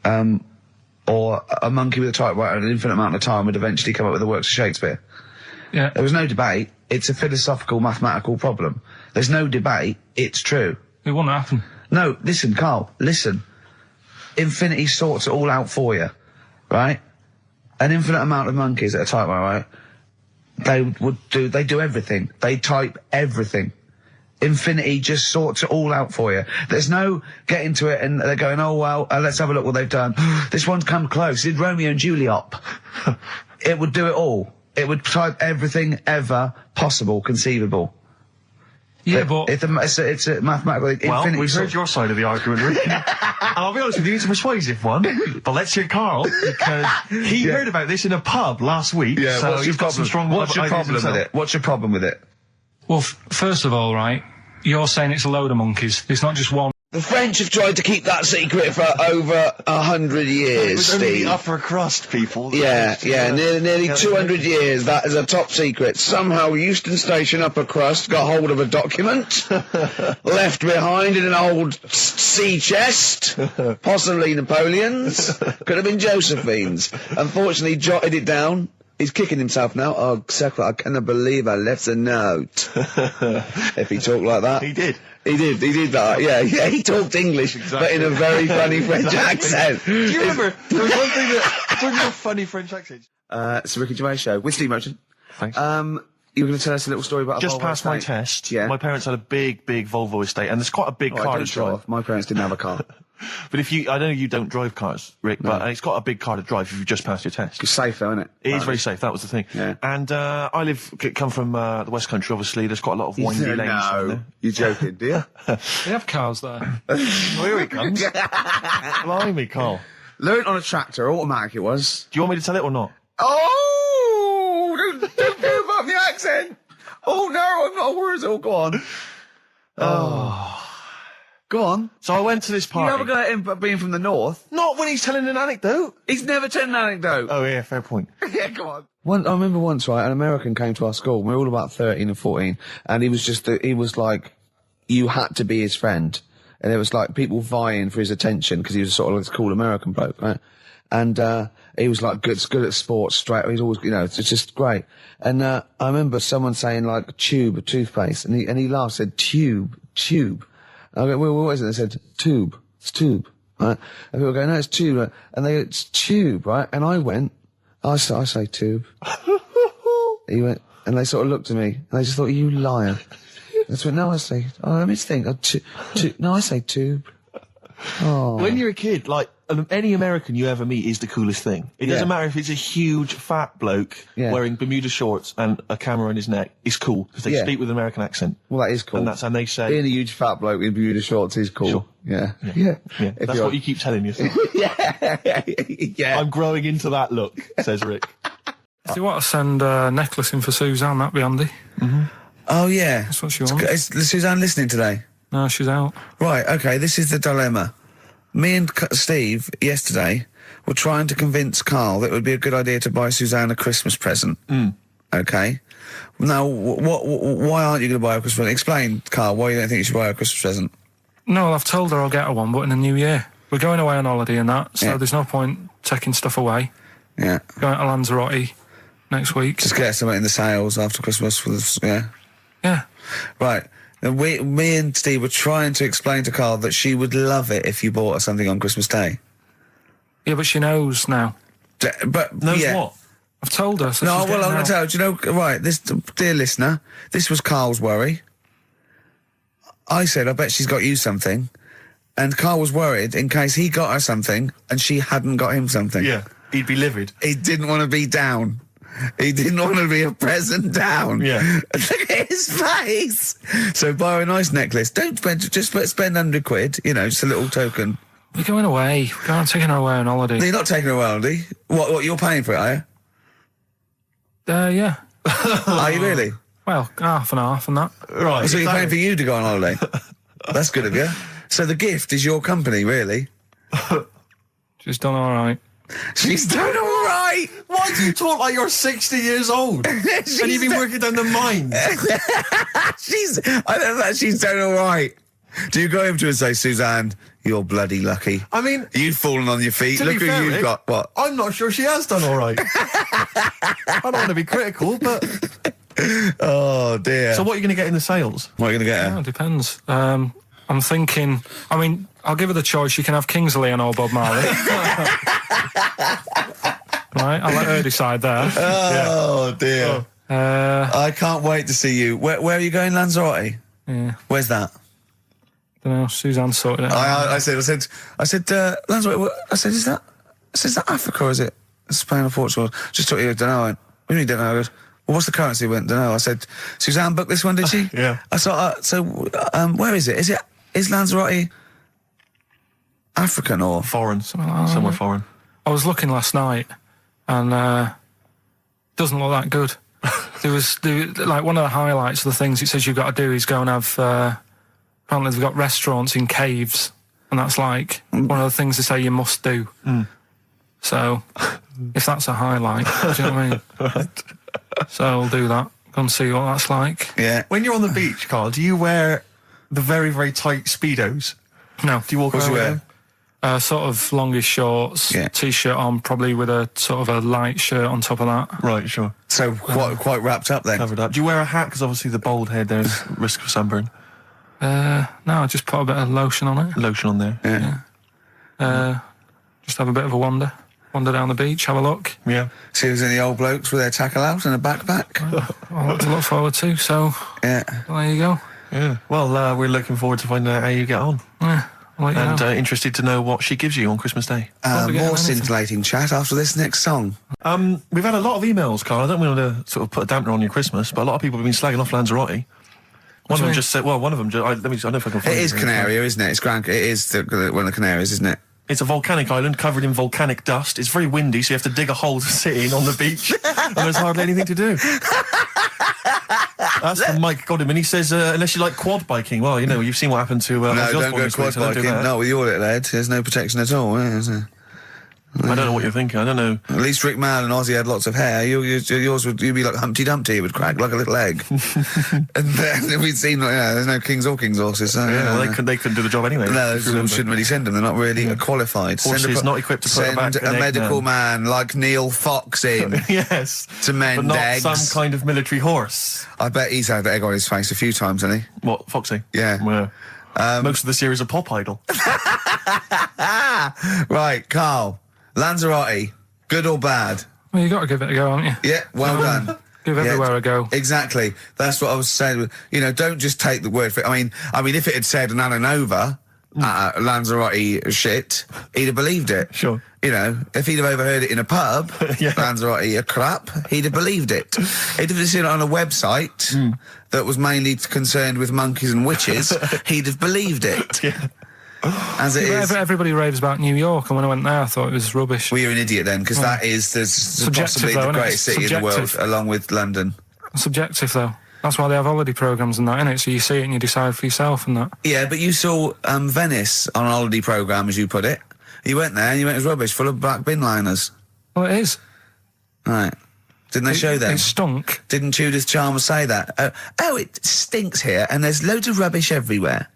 Or a monkey with a typewriter at an infinite amount of time would eventually come up with the works of Shakespeare. Yeah. There was no debate. It's a philosophical, mathematical problem. There's no debate. It's true. It wouldn't happen. No, listen, Carl, listen. Infinity sorts it all out for you, right? An infinite amount of monkeys at a time, right? They do everything. They type everything. Infinity just sorts it all out for you. There's no getting to it and they're going, oh, well, let's have a look what they've done. This one's come close. Did Romeo and Juliet. It would do it all. It would type everything ever possible, conceivable. Yeah, but... It's a mathematical... Well, infinity we've heard your side of the argument, Rick. And I'll be honest with you, it's a persuasive one. But let's hear Karl, because he heard about this in a pub last week. Yeah, so he's got some strong What's your problem with it? What's your problem with it? Well, first of all, right, you're saying it's a load of monkeys. It's not just one. The French have tried to keep that secret for over 100 years, it was Steve. only the upper crust people. Nearly 200 years. That is a top secret. Somehow Euston Station upper crust got hold of a document left behind in an old sea chest, possibly Napoleon's. Could have been Josephine's. Unfortunately, jotted it down. He's kicking himself now. Oh, Secretary, I cannot believe I left a note. If he talked like that. He did. He did that. Yeah, he talked English, but in a very funny French accent. Do you remember, there was one thing that, talking about funny French accents. It's the Ricky Gervais Show with Steve Merchant. Thanks. You were going to tell us a little story about just a Volvo past my estate. test. Yeah. My parents had a big Volvo estate, and there's quite a big car to drive. My parents didn't have a car. But I know you don't drive cars, Rick, but it's got a big car to drive if you've just passed your test. It's safe though, isn't it? It is very safe, that was the thing. Yeah. And I come from the West Country, obviously, there's quite a lot of windy lanes. No, you're joking, do you? They have cars there. Well, here he comes. Blimey, Karl. Learned on a tractor, automatic it was. Do you want me to tell it or not? Oh! Don't move up the accent! Oh no, I'm not worried. Oh, go on. Go on. So I went to this party. You're never going to let him being from the north. Not when he's telling an anecdote. He's never telling an anecdote. Oh yeah, fair point. Yeah, go on. I remember once, right, an American came to our school. We were all about 13 and 14, and he was like, you had to be his friend. And there was like people vying for his attention because he was sort of like this cool American bloke, right? And, he was like good at sports, straight. He's always, it's just great. And, I remember someone saying like tube, a toothpaste, and he laughed, said tube. I go, well, what is it? They said tube. It's tube, right? And people go, no, it's tube. Right? And they go, it's tube, right? And I went, I say tube. He went, and they sort of looked at me, and they just thought, you liar. That's what, no, I say, let me think. No, I say tube. Oh. When you're a kid, like, any American you ever meet is the coolest thing. It doesn't matter if it's a huge, fat bloke wearing Bermuda shorts and a camera on his neck. It's cool, because they speak with an American accent. Well, that is cool. And they say... Being a huge fat bloke in Bermuda shorts is cool. Sure. Yeah. That's what you keep telling yourself. Yeah. I'm growing into that look, says Rick. If you want to send a necklace in for Suzanne, that'd be handy. Mm-hmm. Oh, yeah. That's what she wants. Is Suzanne listening today? No, she's out. Right, okay, this is the dilemma. Me and Steve, yesterday, were trying to convince Karl that it would be a good idea to buy Suzanne a Christmas present. Okay? Now, why aren't you going to buy her a Christmas present? Explain, Karl, why you don't think you should buy her a Christmas present. No, I've told her I'll get her one, but in the new year. We're going away on holiday and that, so there's no point taking stuff away. Yeah. Going to Lanzarote next week. Just get something in the sales after Christmas for this, Yeah. Right. And me and Steve were trying to explain to Karl that she would love it if you bought her something on Christmas Day. Yeah, but she knows now. But knows what? I've told her. So no, well, I'm going to tell you. Do you know, right, this, dear listener, this was Karl's worry. I said, I bet she's got you something. And Karl was worried in case he got her something and she hadn't got him something. Yeah, he'd be livid. He didn't want to be down. He didn't want to be a present down. Yeah. Look at his face. So buy her a nice necklace. Don't spend, just spend £100, just a little token. We're going away. I'm taking her away on holiday. No, you're not taking her away on holiday. What, you're paying for it, are you? Yeah. Are you really? Well, half and half and that. Right. So you're paying for you to go on holiday? That's good of you. So the gift is your company, really? She's done all right. She's done all right. Why do you talk like you're 60 years old? And you've been working down the mines. I don't know, she's done all right. Do you go over to her and say, Suzanne, you're bloody lucky? I mean... You've fallen on your feet. Look who you've Rick, got. What? I'm not sure she has done all right. I don't want to be critical, but... Oh, dear. So what are you going to get in the sales? What are you going to get her? It depends. I'll I'm thinking, I mean, I'll give her the choice. You can have Kingsley and or Bob Marley. Right, I'll let her decide there. Oh, dear. I can't wait to see you. Where are you going, Lanzarote? Yeah. Where's that? Don't know, Suzanne sorted it out. I said, Lanzarote, I said, is that Africa or is it Spain or Portugal? Just thought you don't know. What do you mean, don't know? I goes, well, what's the currency? Went, don't know. I said, Suzanne booked this one, did she? Yeah. I thought, where is it? Is Lanzarote African or foreign? Somewhere foreign. I was looking last night, and doesn't look that good. There was like one of the highlights of the things it says you've got to do is go and have. Apparently, they've got restaurants in caves, and that's like one of the things they say you must do. So, if that's a highlight, do you know what I mean? Right. So I'll do that. Go and see what that's like. Yeah. When you're on the beach, Carl, do you wear the very, very tight Speedos? No. Do you walk around with them? Sort of longish shorts, T-shirt on, probably with a sort of a light shirt on top of that. Right, sure. So quite wrapped up then. Covered up. Do you wear a hat? Because obviously the bald head, there's risk of sunburn. No, I just put a bit of lotion on it. Lotion on there. Yeah. Just have a bit of a wander down the beach, have a look. Yeah. See if there's any old blokes with their tackle out and a backpack. I'll have to look forward to, so yeah. There you go. Yeah. Well, we're looking forward to finding out how you get on. Yeah. And interested to know what she gives you on Christmas Day. More scintillating chat after this next song. We've had a lot of emails, Carl. I don't want to sort of put a dampener on your Christmas, but a lot of people have been slagging off Lanzarote. One of them just said, I don't know if I can find it. It is Canaria, isn't it? It is one of the Canaries, isn't it? It's a volcanic island covered in volcanic dust. It's very windy, so you have to dig a hole to sit in on the beach, and there's hardly anything to do. That's from Mike Godham, and he says, unless you like quad biking, well, you've seen what happened to... no, don't go quad biking. No, with your little head, there's no protection at all, is there? I don't know what you're thinking. I don't know. At least Rick Mann and Ozzy had lots of hair. Yours would be like Humpty Dumpty. It would crack like a little egg. And then we'd seen there's no kings or kings horses. So, they couldn't do the job anyway. No, shouldn't really send them. They're not really qualified. Horses not equipped to put back a medical man like Neil Fox in. Yes, to mend but not eggs. Some kind of military horse. I bet he's had egg on his face a few times, hasn't he? What, Foxy? Yeah. Well, most of the series are Pop Idol. Right, Carl. Lanzarote, good or bad? Well, you got to give it a go, haven't you? Yeah, well done. Give everywhere a go. Exactly. That's what I was saying. Don't just take the word for it. I mean, if it had said an Alanova, Lanzarote shit, he'd have believed it. Sure. If he'd have overheard it in a pub, Lanzarote a crap, he'd have believed it. He'd have seen it on a website that was mainly concerned with monkeys and witches, he'd have believed it. Yeah. As it is. Everybody raves about New York, and when I went there, I thought it was rubbish. Well, you're an idiot then, because that is possibly the greatest city in the world, along with London. Subjective, though. That's why they have holiday programmes and that, innit? So you see it and you decide for yourself and that. Yeah, but you saw Venice on a holiday programme, as you put it. You went there and you went, it was rubbish, full of black bin liners. Well, it is. Right. Didn't they show them? It stunk. Didn't Judith Chalmers say that? It stinks here, and there's loads of rubbish everywhere.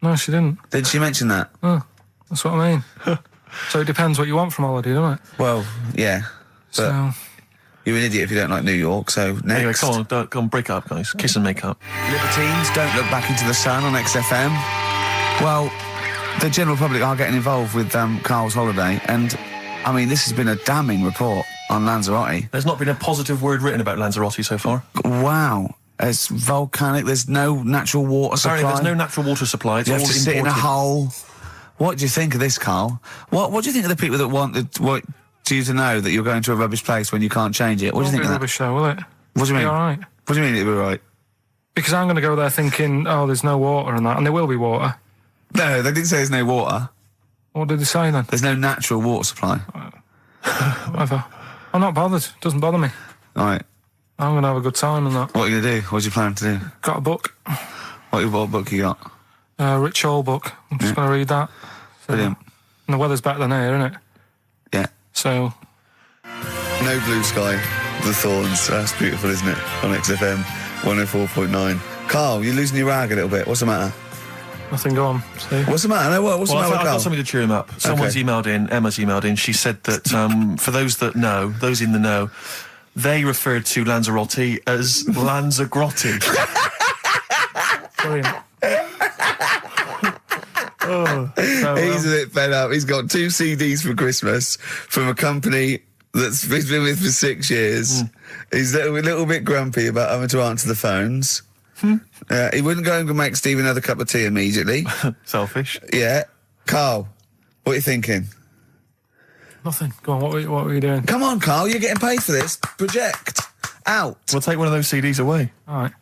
No, she didn't. Did she mention that? Oh, that's what I mean. So it depends what you want from holiday, doesn't it? Well, yeah. But you're an idiot if you don't like New York, so next. Anyway, come on, break up, guys. Kiss and make up. Libertines, don't look back into the sun on XFM. Well, the general public are getting involved with Karl's holiday, and, this has been a damning report on Lanzarote. There's not been a positive word written about Lanzarote so far. Wow. It's volcanic. There's no natural water supply. Apparently, there's no natural water supply. It's you all have to imported. sit in a hole. What do you think of this, Karl? What do you think of the people that want you to know that you're going to a rubbish place when you can't change it? What do you think of that? Rubbish show, will it? What do you mean? All right. What do you mean it'll be right? Because I'm going to go there thinking, there's no water and that, and there will be water. No, they didn't say there's no water. What did they say then? There's no natural water supply. Whatever. I'm not bothered. It doesn't bother me. All right. I'm going to have a good time and that. What are you going to do? What do you plan to do? Got a book. What book you got? Rich Hall book. I'm just going to read that. So, brilliant. And the weather's better than here, isn't it? Yeah. So... No Blue Sky, The Thorns. That's beautiful, isn't it? On XFM 104.9. Karl, you're losing your rag a little bit. What's the matter? Nothing, go on. See? What's the matter? No, what's the matter with I've Karl? got something to cheer him up. Someone's emailed in, Emma's emailed in, she said that for those that know, those in the know, they referred to Lanzarote as Lanzagrotte. Brilliant. He's a bit fed up. He's got 2 CDs for Christmas from a company that's he's been with for 6 years. He's a little bit grumpy about having to answer the phones. He wouldn't go and make Steve another cup of tea immediately. Selfish. Yeah. Carl, what are you thinking? Nothing. Go on, what were you doing? Come on, Carl, you're getting paid for this. Project. Out. We'll take one of those CDs away. All right.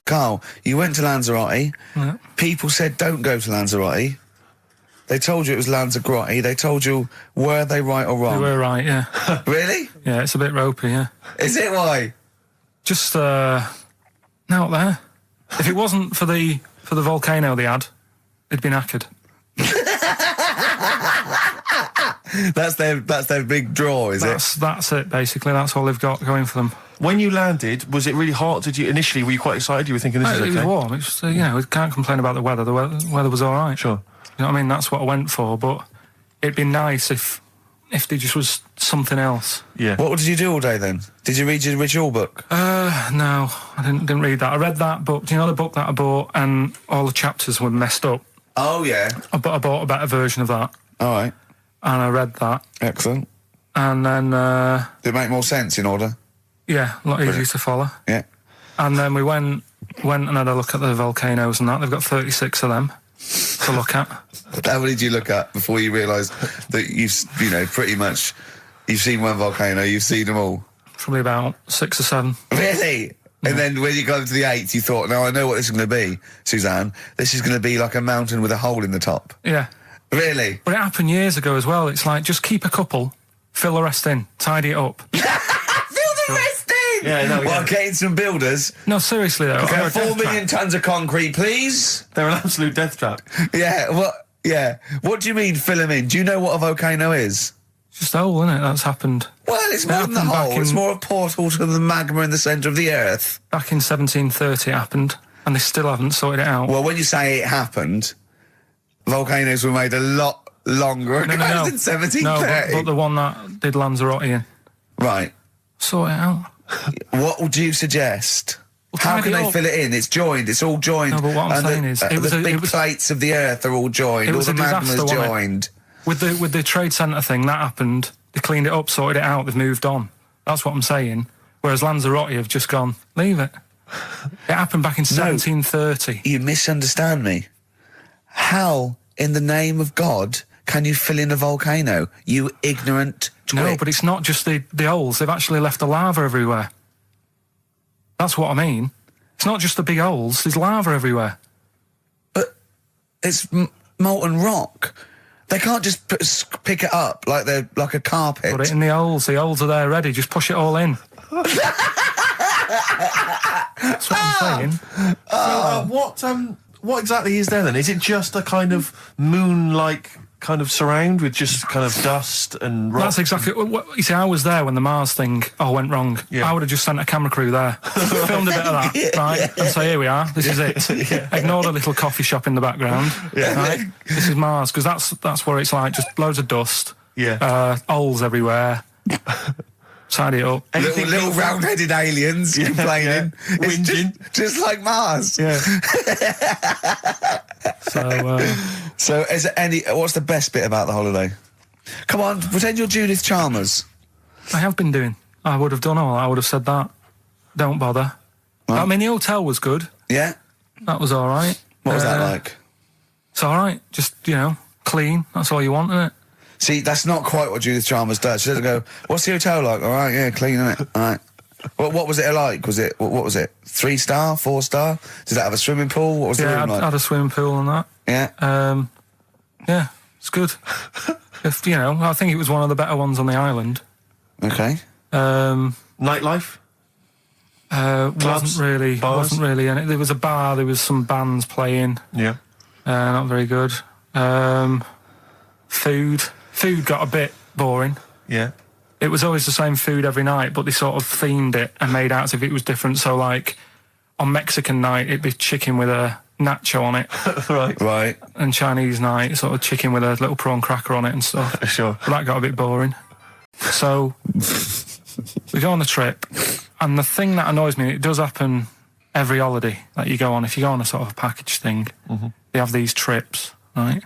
Carl, you went to Lanzarote. Yeah. People said don't go to Lanzarote. They told you it was Lanzarote. They told you, were they right or wrong? You were right, yeah. Really? Yeah, it's a bit ropey, yeah. Is it? Why? Just, out there. If it wasn't for the volcano they had, it'd been knackered. That's their big draw, is it? That's it, basically. That's all they've got going for them. When you landed, was it really hot? Were you quite excited? You were thinking this is okay? It was warm. It's we can't complain about the weather. The weather was all right. Sure. You know what I mean? That's what I went for. But it'd be nice if there just was something else. Yeah. What did you do all day then? Did you read your ritual book? No, I didn't read that. I read that book. Do you know the book that I bought and all the chapters were messed up? Oh yeah. I bought a better version of that. All right. And I read that. Excellent. And then did it make more sense in order? Yeah, a lot easier to follow. Yeah. And then we went and had a look at the volcanoes and that. They've got 36 of them to look at. How many did you look at before you realised that pretty much you've seen one volcano, you've seen them all? Probably about 6 or 7. Really? Yeah. And then when you got to the 8th, you thought, now I know what this is going to be, Suzanne. This is going to be like a mountain with a hole in the top. Yeah. Really? But it happened years ago as well. It's like, just keep a couple, fill the rest in, tidy it up. Fill the rest in! Yeah, no, Well, getting some builders. No, seriously though. Okay, 4 million tons of concrete, please. They're an absolute death trap. Yeah, what do you mean fill them in? Do you know what a volcano is? It's just a hole, isn't it? That's happened. Well, it's more than the hole. It's more a portal to the magma in the centre of the earth. Back in 1730 it happened, and they still haven't sorted it out. Well, when you say it happened, volcanoes were made a lot longer ago than 1730. No, but the one that did Lanzarote in. Right. Sort it out. What would you suggest? Well, how can they fill it in? It's joined. It's all joined. No, but what I'm saying is, the big plates of the earth are all joined. All the magma's joined. With the trade centre thing, that happened. They cleaned it up, sorted it out. They've moved on. That's what I'm saying. Whereas Lanzarote have just gone, leave it. It happened back in 1730. You misunderstand me. How, in the name of God, can you fill in a volcano? You ignorant twit. No, but it's not just the holes. They've actually left the lava everywhere. That's what I mean. It's not just the big holes. There's lava everywhere. But it's molten rock. They can't just pick it up like they're like a carpet. Put it in the holes. The holes are there ready. Just push it all in. That's what I'm saying. What exactly is there then? Is it just a kind of moon-like kind of surround with just kind of dust and rock? That's exactly what you see. I was there when the Mars thing went wrong. Yeah. I would have just sent a camera crew there, filmed a bit of that, right, and say, here we are, this is it. Ignore the little coffee shop in the background. Right? This is Mars, because that's what it's like. Just loads of dust. Holes everywhere. Tidy it up. Little round-headed aliens complaining. Whinging. Just like Mars. Yeah. So is there what's the best bit about the holiday? Come on, pretend you're Judith Chalmers. I have been doing. I would have done all. I would have said that. Don't bother. Right. I mean, the hotel was good. Yeah. That was all right. What was that like? It's all right. Just, clean. That's all you want, isn't it? See, that's not quite what Judith Chalmers does. She doesn't go, what's the hotel like? All right, yeah, clean, isn't it? All right. What was it like? What was it? 3-star, 4-star? Did it have a swimming pool? What was the room like? Yeah, had a swimming pool and that. Yeah. Yeah, it's good. I think it was one of the better ones on the island. Okay. Nightlife? Wasn't really. And there was a bar. There was some bands playing. Yeah. Not very good. Food got a bit boring. Yeah. It was always the same food every night, but they sort of themed it and made out as if it was different. So, like, on Mexican night, it'd be chicken with a nacho on it. Right. And Chinese night, sort of chicken with a little prawn cracker on it and stuff. Sure. But that got a bit boring. So, we go on the trip, and the thing that annoys me, it does happen every holiday that you go on. If you go on a sort of package thing, they have these trips, right?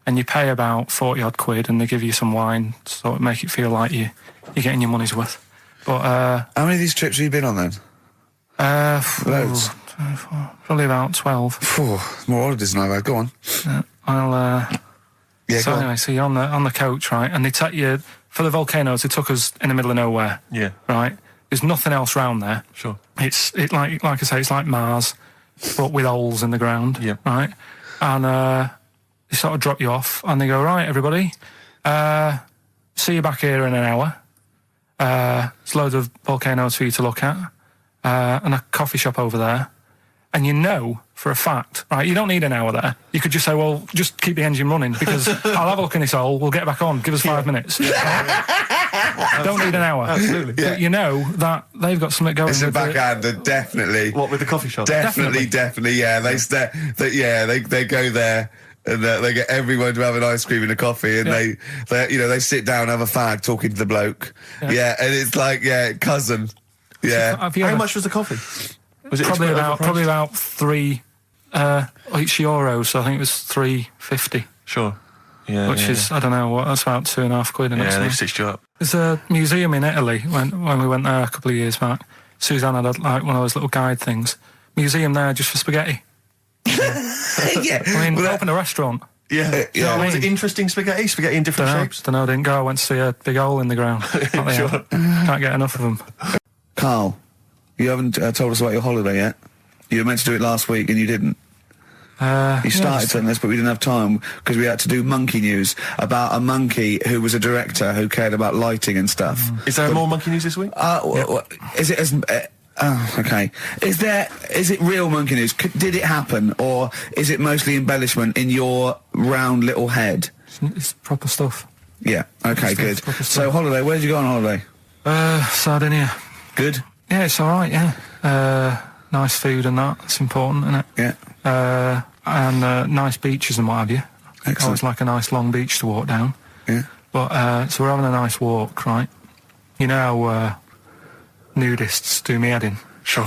and you pay about 40-odd quid, and they give you some wine, so it make it feel like you're getting your money's worth. But how many of these trips have you been on then? Loads. Probably about 12. More holidays than I've had. Go on. So anyway, so you're on the coach, right? And they take you for the volcanoes. They took us in the middle of nowhere. Yeah. Right. There's nothing else round there. Sure. It's like I say, it's like Mars, but with holes in the ground. Yeah. Right. And they sort of drop you off, and they go, right, everybody, see you back here in an hour. There's loads of volcanoes for you to look at, and a coffee shop over there. And you know for a fact, right, you don't need an hour there. You could just say, well, just keep the engine running, because I'll have a look in this hole, we'll get back on, give us 5 minutes. Don't need an hour. Absolutely. But you know that they've got something going. It's a backhander, definitely. What, with the coffee shop? Definitely, yeah. They go there. And they get everyone to have an ice cream and a coffee, and they sit down, have a fag, talking to the bloke. Yeah, and it's like, cousin. Yeah. How much was the coffee? Was it probably about €3 each euro, so I think it was $3.50. Sure. Yeah. Which is, I don't know what, that's about £2.50. Yeah, they've stitched you up. There's a museum in Italy when we went there a couple of years back. Suzanne had one of those little guide things. Museum there just for spaghetti. Yeah. I mean, open a restaurant. Yeah. Was it interesting spaghetti? Spaghetti in different shapes? Don't know, didn't go. I went to see a big hole in the ground. Sure. Can't get enough of them. Karl, you haven't told us about your holiday yet. You were meant to do it last week and you didn't. You started telling us, but we didn't have time because we had to do monkey news about a monkey who was a director who cared about lighting and stuff. Is there more monkey news this week? Is it as... okay. Is it real monkey news? Did it happen, or is it mostly embellishment in your round little head? It's proper stuff. Yeah. Okay. Good. So holiday. Where did you go on holiday? Sardinia. Good. Yeah, it's all right. Yeah. Nice food and that. It's important, isn't it? Yeah. And nice beaches and what have you. Excellent. Always like a nice long beach to walk down. Yeah. But so we're having a nice walk, right? You know how nudists do me head in. Sure.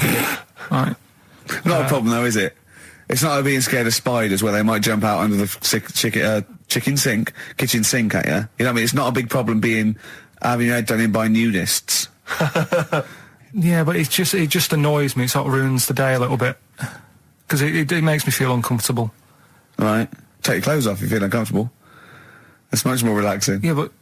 Right. Not a problem though, is it? It's not like being scared of spiders where they might jump out under the kitchen sink at you. You know what I mean? It's not a big problem having your head done in by nudists. Yeah, but it just annoys me. It sort of ruins the day a little bit because it makes me feel uncomfortable. Right. Take your clothes off if you feel uncomfortable. It's much more relaxing. Yeah, but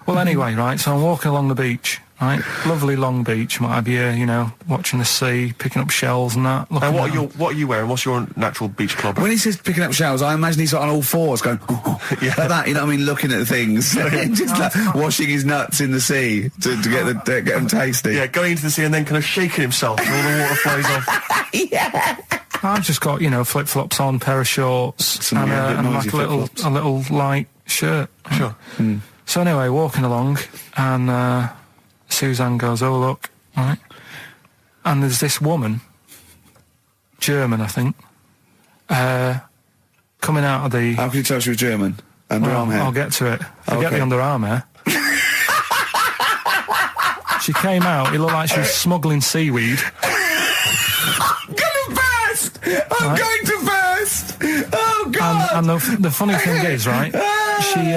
well, anyway, right. So I'm walking along the beach, right? Lovely long beach, what have you? You know, watching the sea, picking up shells and that. And what are you wearing? What's your natural beach club? When he says picking up shells, I imagine he's on all fours going, like that. You know what I mean? Looking at things, just like washing his nuts in the sea to get them tasty. Yeah, going into the sea and then kind of shaking himself, and all the water flows off. Yeah. I've just got flip flops on, pair of shorts, and like a little light shirt. Sure. So anyway, walking along, and Suzanne goes, "Oh look," right? And there's this woman, German, I think, coming out of the. How can you tell she was German? Underarm hair. I'll get to it. Forget the underarm hair. She came out. It looked like she was smuggling seaweed. I'm going to burst! Oh, God! And the funny thing is, right, she...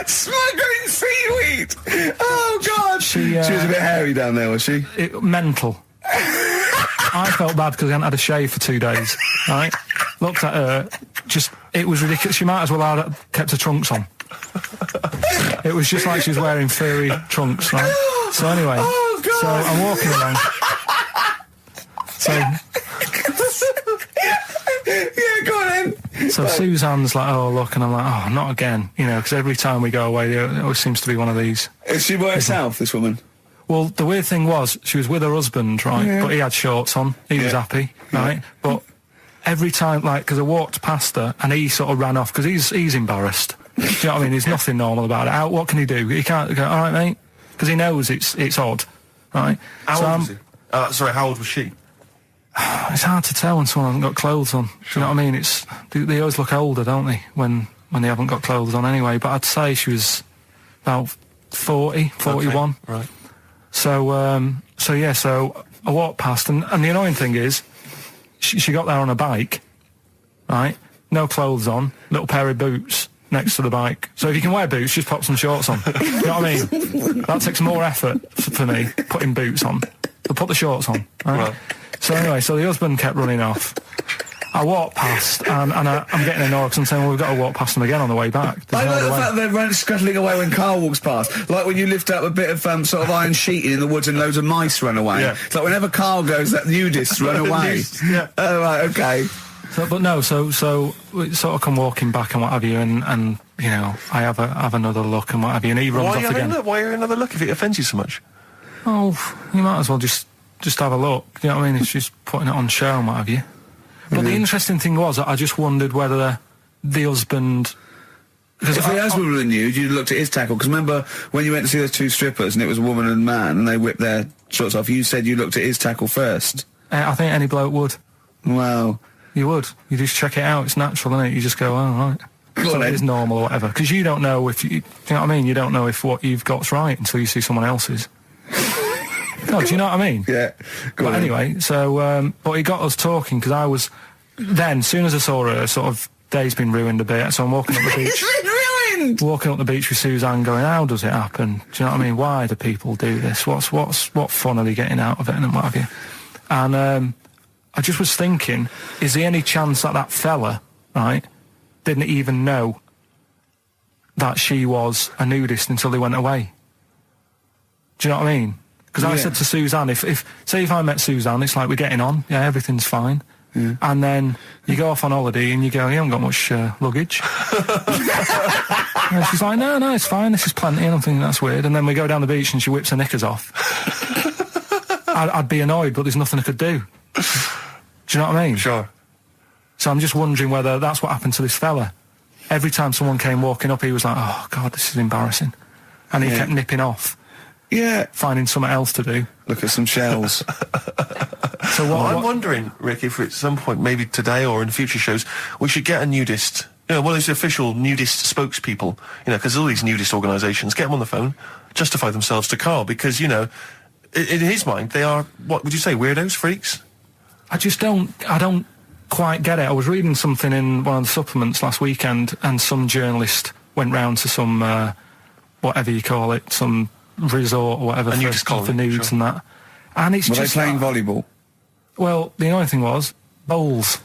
Smuggling seaweed! Oh, God! She was a bit hairy down there, was she? Mental. I felt bad because I hadn't had a shave for 2 days, right? Looked at her, it was ridiculous. She might as well have kept her trunks on. It was just like she was wearing furry trunks, right? So anyway, so I'm walking along... So, yeah, go on then. So Suzanne's like, oh, look, and I'm like, oh, not again, because every time we go away, there always seems to be one of these. Is she by herself, this woman? Well, the weird thing was, she was with her husband, right, but he had shorts on, he was happy, right, but every time, because I walked past her, and he sort of ran off, because he's embarrassed, do you know what I mean, there's nothing normal about it. What can he do? He can't go, all right, mate, because he knows it's odd, right? How old was he? Sorry, how old was she? It's hard to tell when someone hasn't got clothes on. Sure. Do you know what I mean? They always look older, don't they, when they haven't got clothes on anyway. But I'd say she was about 40, 41. Okay. Right. So I walked past, and the annoying thing is, she got there on a bike, right? no clothes on, little pair of boots next to the bike. So if you can wear boots, just pop some shorts on. You know what I mean? That takes more effort for me, putting boots on. But put the shorts on. Right? So anyway, so the husband kept running off. I walked past, and I'm getting annoyed because I'm saying, well, we've got to walk past them again on the way back. I like the fact they're scuttling away when Karl walks past. Like when you lift up a bit of sort of iron sheeting in the woods and loads of mice run away. Yeah. It's like whenever Karl goes, that nudists run away. Yeah. Oh, right, okay. So we sort of come walking back and what have you, and you know, I have another look and what have you, and he runs off again. Why are you another look if it offends you so much? Oh, you might as well just have a look. You know what I mean? It's just putting it on show and what have you. But the interesting thing was, I just wondered whether the husband... Because if the husband were nude, you'd looked at his tackle. Because remember, when you went to see those two strippers and it was a woman and man, and they whipped their shorts off, you said you looked at his tackle first. I think any bloke would. Wow. You would. You just check it out. It's natural, isn't it? You just go, oh, right. So it is normal or whatever. Because you don't know if... you know what I mean? You don't know if what you've got's right until you see someone else's. No, do you know what I mean? Yeah. But anyway, so, but he got us talking, because I was, then, as soon as I saw her, sort of, day's been ruined a bit, so I'm walking up the beach. Ruined! Walking up the beach with Suzanne going, how does it happen? Do you know what I mean? Why do people do this? What fun are they getting out of it, and what have you? And, I just was thinking, is there any chance that fella, right, didn't even know that she was a nudist until they went away? Do you know what I mean? Because I said to Suzanne, say if I met Suzanne, it's like we're getting on, yeah, everything's fine. Yeah. And then you go off on holiday and you go, you haven't got much luggage. And she's like, no, it's fine, this is plenty. And I'm thinking, that's weird. And then we go down the beach and she whips her knickers off. I'd be annoyed, but there's nothing I could do. Do you know what I mean? Sure. So I'm just wondering whether that's what happened to this fella. Every time someone came walking up, he was like, oh, God, this is embarrassing. And he kept nipping off. Yeah. Finding something else to do. Look at some shells. So I'm wondering, Rick, if at some point, maybe today or in future shows, we should get a nudist, you know, one of those official nudist spokespeople, you know, because all these nudist organisations, get them on the phone, justify themselves to Karl, because, you know, in his mind, they are, what would you say, weirdos, freaks? I don't quite get it. I was reading something in one of the supplements last weekend, and some journalist went round to some, whatever you call it, some resort or whatever for nudes and that. And it's just... Were they playing volleyball? Well, the annoying thing was, bowls.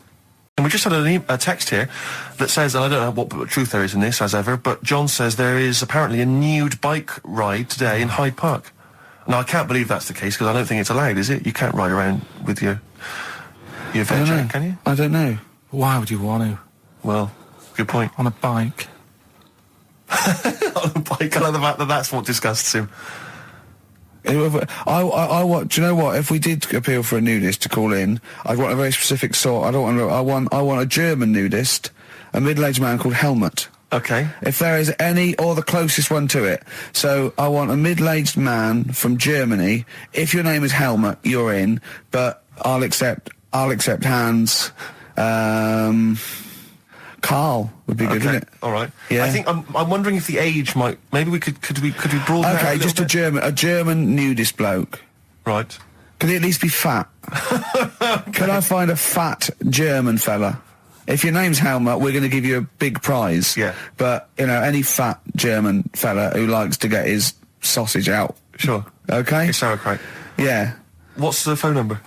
And we just had a text here that says, and I don't know what truth there is in this, as ever, but John says there is apparently a nude bike ride today in Hyde Park. Now, I can't believe that's the case, because I don't think it's allowed, is it? You can't ride around with your veg, can you? I don't know. Why would you want to? Well, good point. On a bike. On a bike, I know the fact that that's what disgusts him. Do you know what? If we did appeal for a nudist to call in, I'd want a very specific sort. I want a German nudist, a middle-aged man called Helmut. Okay. If there is any, or the closest one to it. So I want a middle-aged man from Germany. If your name is Helmut, you're in. But I'll accept Hans. Karl would be good, wouldn't it? All right. Yeah. I think I'm wondering if the age might. Maybe we could broaden it out. Okay, just a German nudist bloke. Right. Could he at least be fat? Could I find a fat German fella? If your name's Helmut, we're going to give you a big prize. Yeah. But you know, any fat German fella who likes to get his sausage out. Sure. Okay. It's sauerkraut. Yeah. What's the phone number?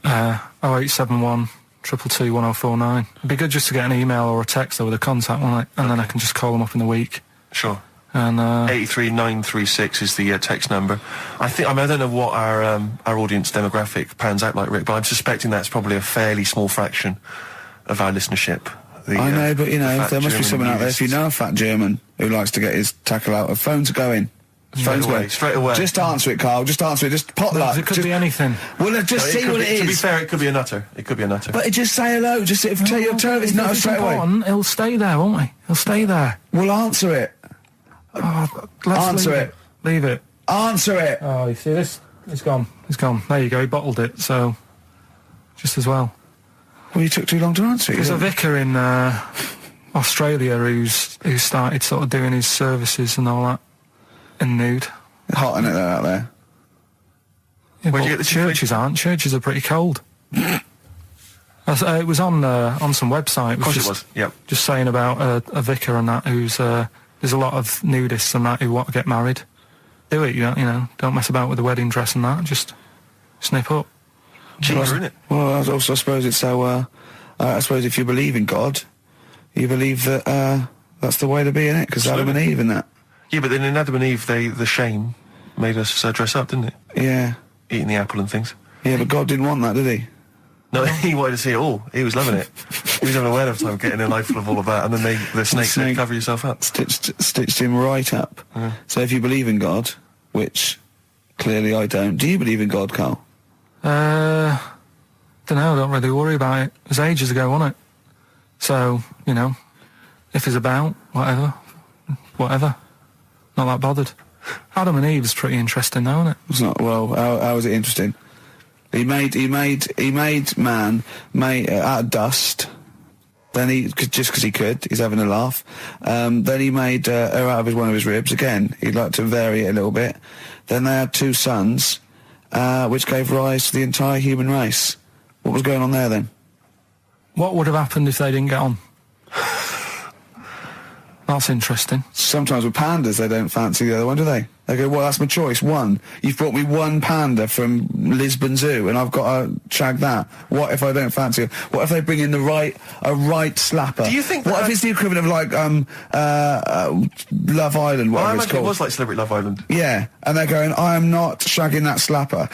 0871 222 1049. It'd be good just to get an email or a text with a contact, wouldn't it? And then I can just call them up in the week. Sure. And 83936 is the text number. I don't know what our audience demographic pans out like, Rick, but I'm suspecting that's probably a fairly small fraction of our listenership. I know, but you know, there must be someone out there. If you know a fat German who likes to get his tackle out, phones are going. Straight away. Just answer it, Carl. Just answer it. Just pot luck. It could be anything. Well, just see what it is. To be fair, it could be a nutter. But just say hello. Just tell his nutter straight away. He'll stay there, won't he? He'll stay there. Well, answer it. Answer it. Leave it. Answer it. Oh, you see this? It's gone. It's gone. There you go. He bottled it. So, just as well. Well, you took too long to answer it. There's a vicar in Australia who started sort of doing his services and all that. And nude. Hot, isn't it, out there? Yeah, but the churches aren't. Churches are pretty cold. I it was on some website. Of course it was, yep. Just saying about a vicar and that who's, there's a lot of nudists and that who want to get married. Do it, you know, don't mess about with the wedding dress and that, just snip up. Cheaper, isn't it? Well, I suppose it's so, I suppose if you believe in God, you believe that, that's the way to be, innit? Because Adam and Eve and that. Yeah, but then in Adam and Eve, the shame made us dress up, didn't it? Yeah. Eating the apple and things. Yeah, but God didn't want that, did he? No, he wanted to see it all. He was loving it. He was having a whale of time getting a life full of all of that, and then the snake said, cover yourself up. Stitched him right up. So if you believe in God, which clearly I don't, do you believe in God, Karl? Don't know, don't really worry about it. It was ages ago, wasn't it? So, you know, if he's about, whatever. Not that bothered. Adam and Eve is pretty interesting though, isn't it? It's not, well, how is it interesting? He made man out of dust. Then just because he could, he's having a laugh. Then he made her out of one of his ribs. Again, he'd like to vary it a little bit. Then they had 2 sons, which gave rise to the entire human race. What was going on there then? What would have happened if they didn't get on? That's interesting. Sometimes with pandas, they don't fancy the other one, do they? They go, well, that's my choice. One. You've brought me one panda from Lisbon Zoo, and I've got to shag that. What if I don't fancy it? What if they bring in a right slapper? Do you think what if it's the equivalent of like Love Island, whatever it's called? It was like Celebrity Love Island. Yeah, and they're going, I am not shagging that slapper.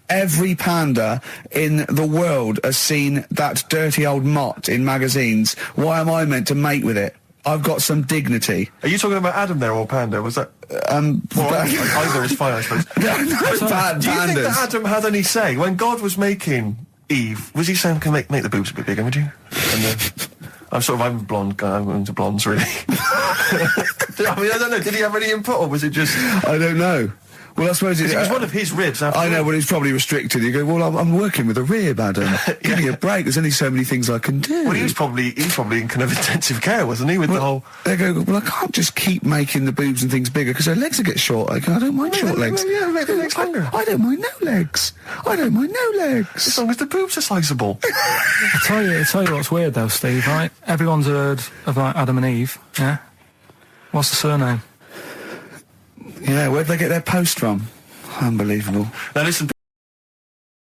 Every panda in the world has seen that dirty old mott in magazines. Why am I meant to mate with it? I've got some dignity. Are you talking about Adam there or Panda? Was that... either is fine, I suppose. Pandas. Do you think that Adam had any say? When God was making Eve, was he saying, can make the boobs a bit bigger, would you? And I'm a blonde guy, I'm into blondes, really. I mean, I don't know, did he have any input, or was it just... I don't know. Well, I suppose it was one of his ribs. I know, but it's probably restricted. You go, well, I'm working with a rib, Adam. Give me a break. There's only so many things I can do. Well, he was probably in kind of intensive care, wasn't he? With the whole. They go, well, I can't just keep making the boobs and things bigger because their legs will get short. I don't mind short legs. Yeah, make the legs longer. I don't mind no legs. I don't mind no legs. As long as the boobs are sizable. I tell you what's weird though, Steve. Right? Everyone's heard of like Adam and Eve. Yeah. What's the surname? Yeah, where'd they get their post from? Unbelievable. Now listen.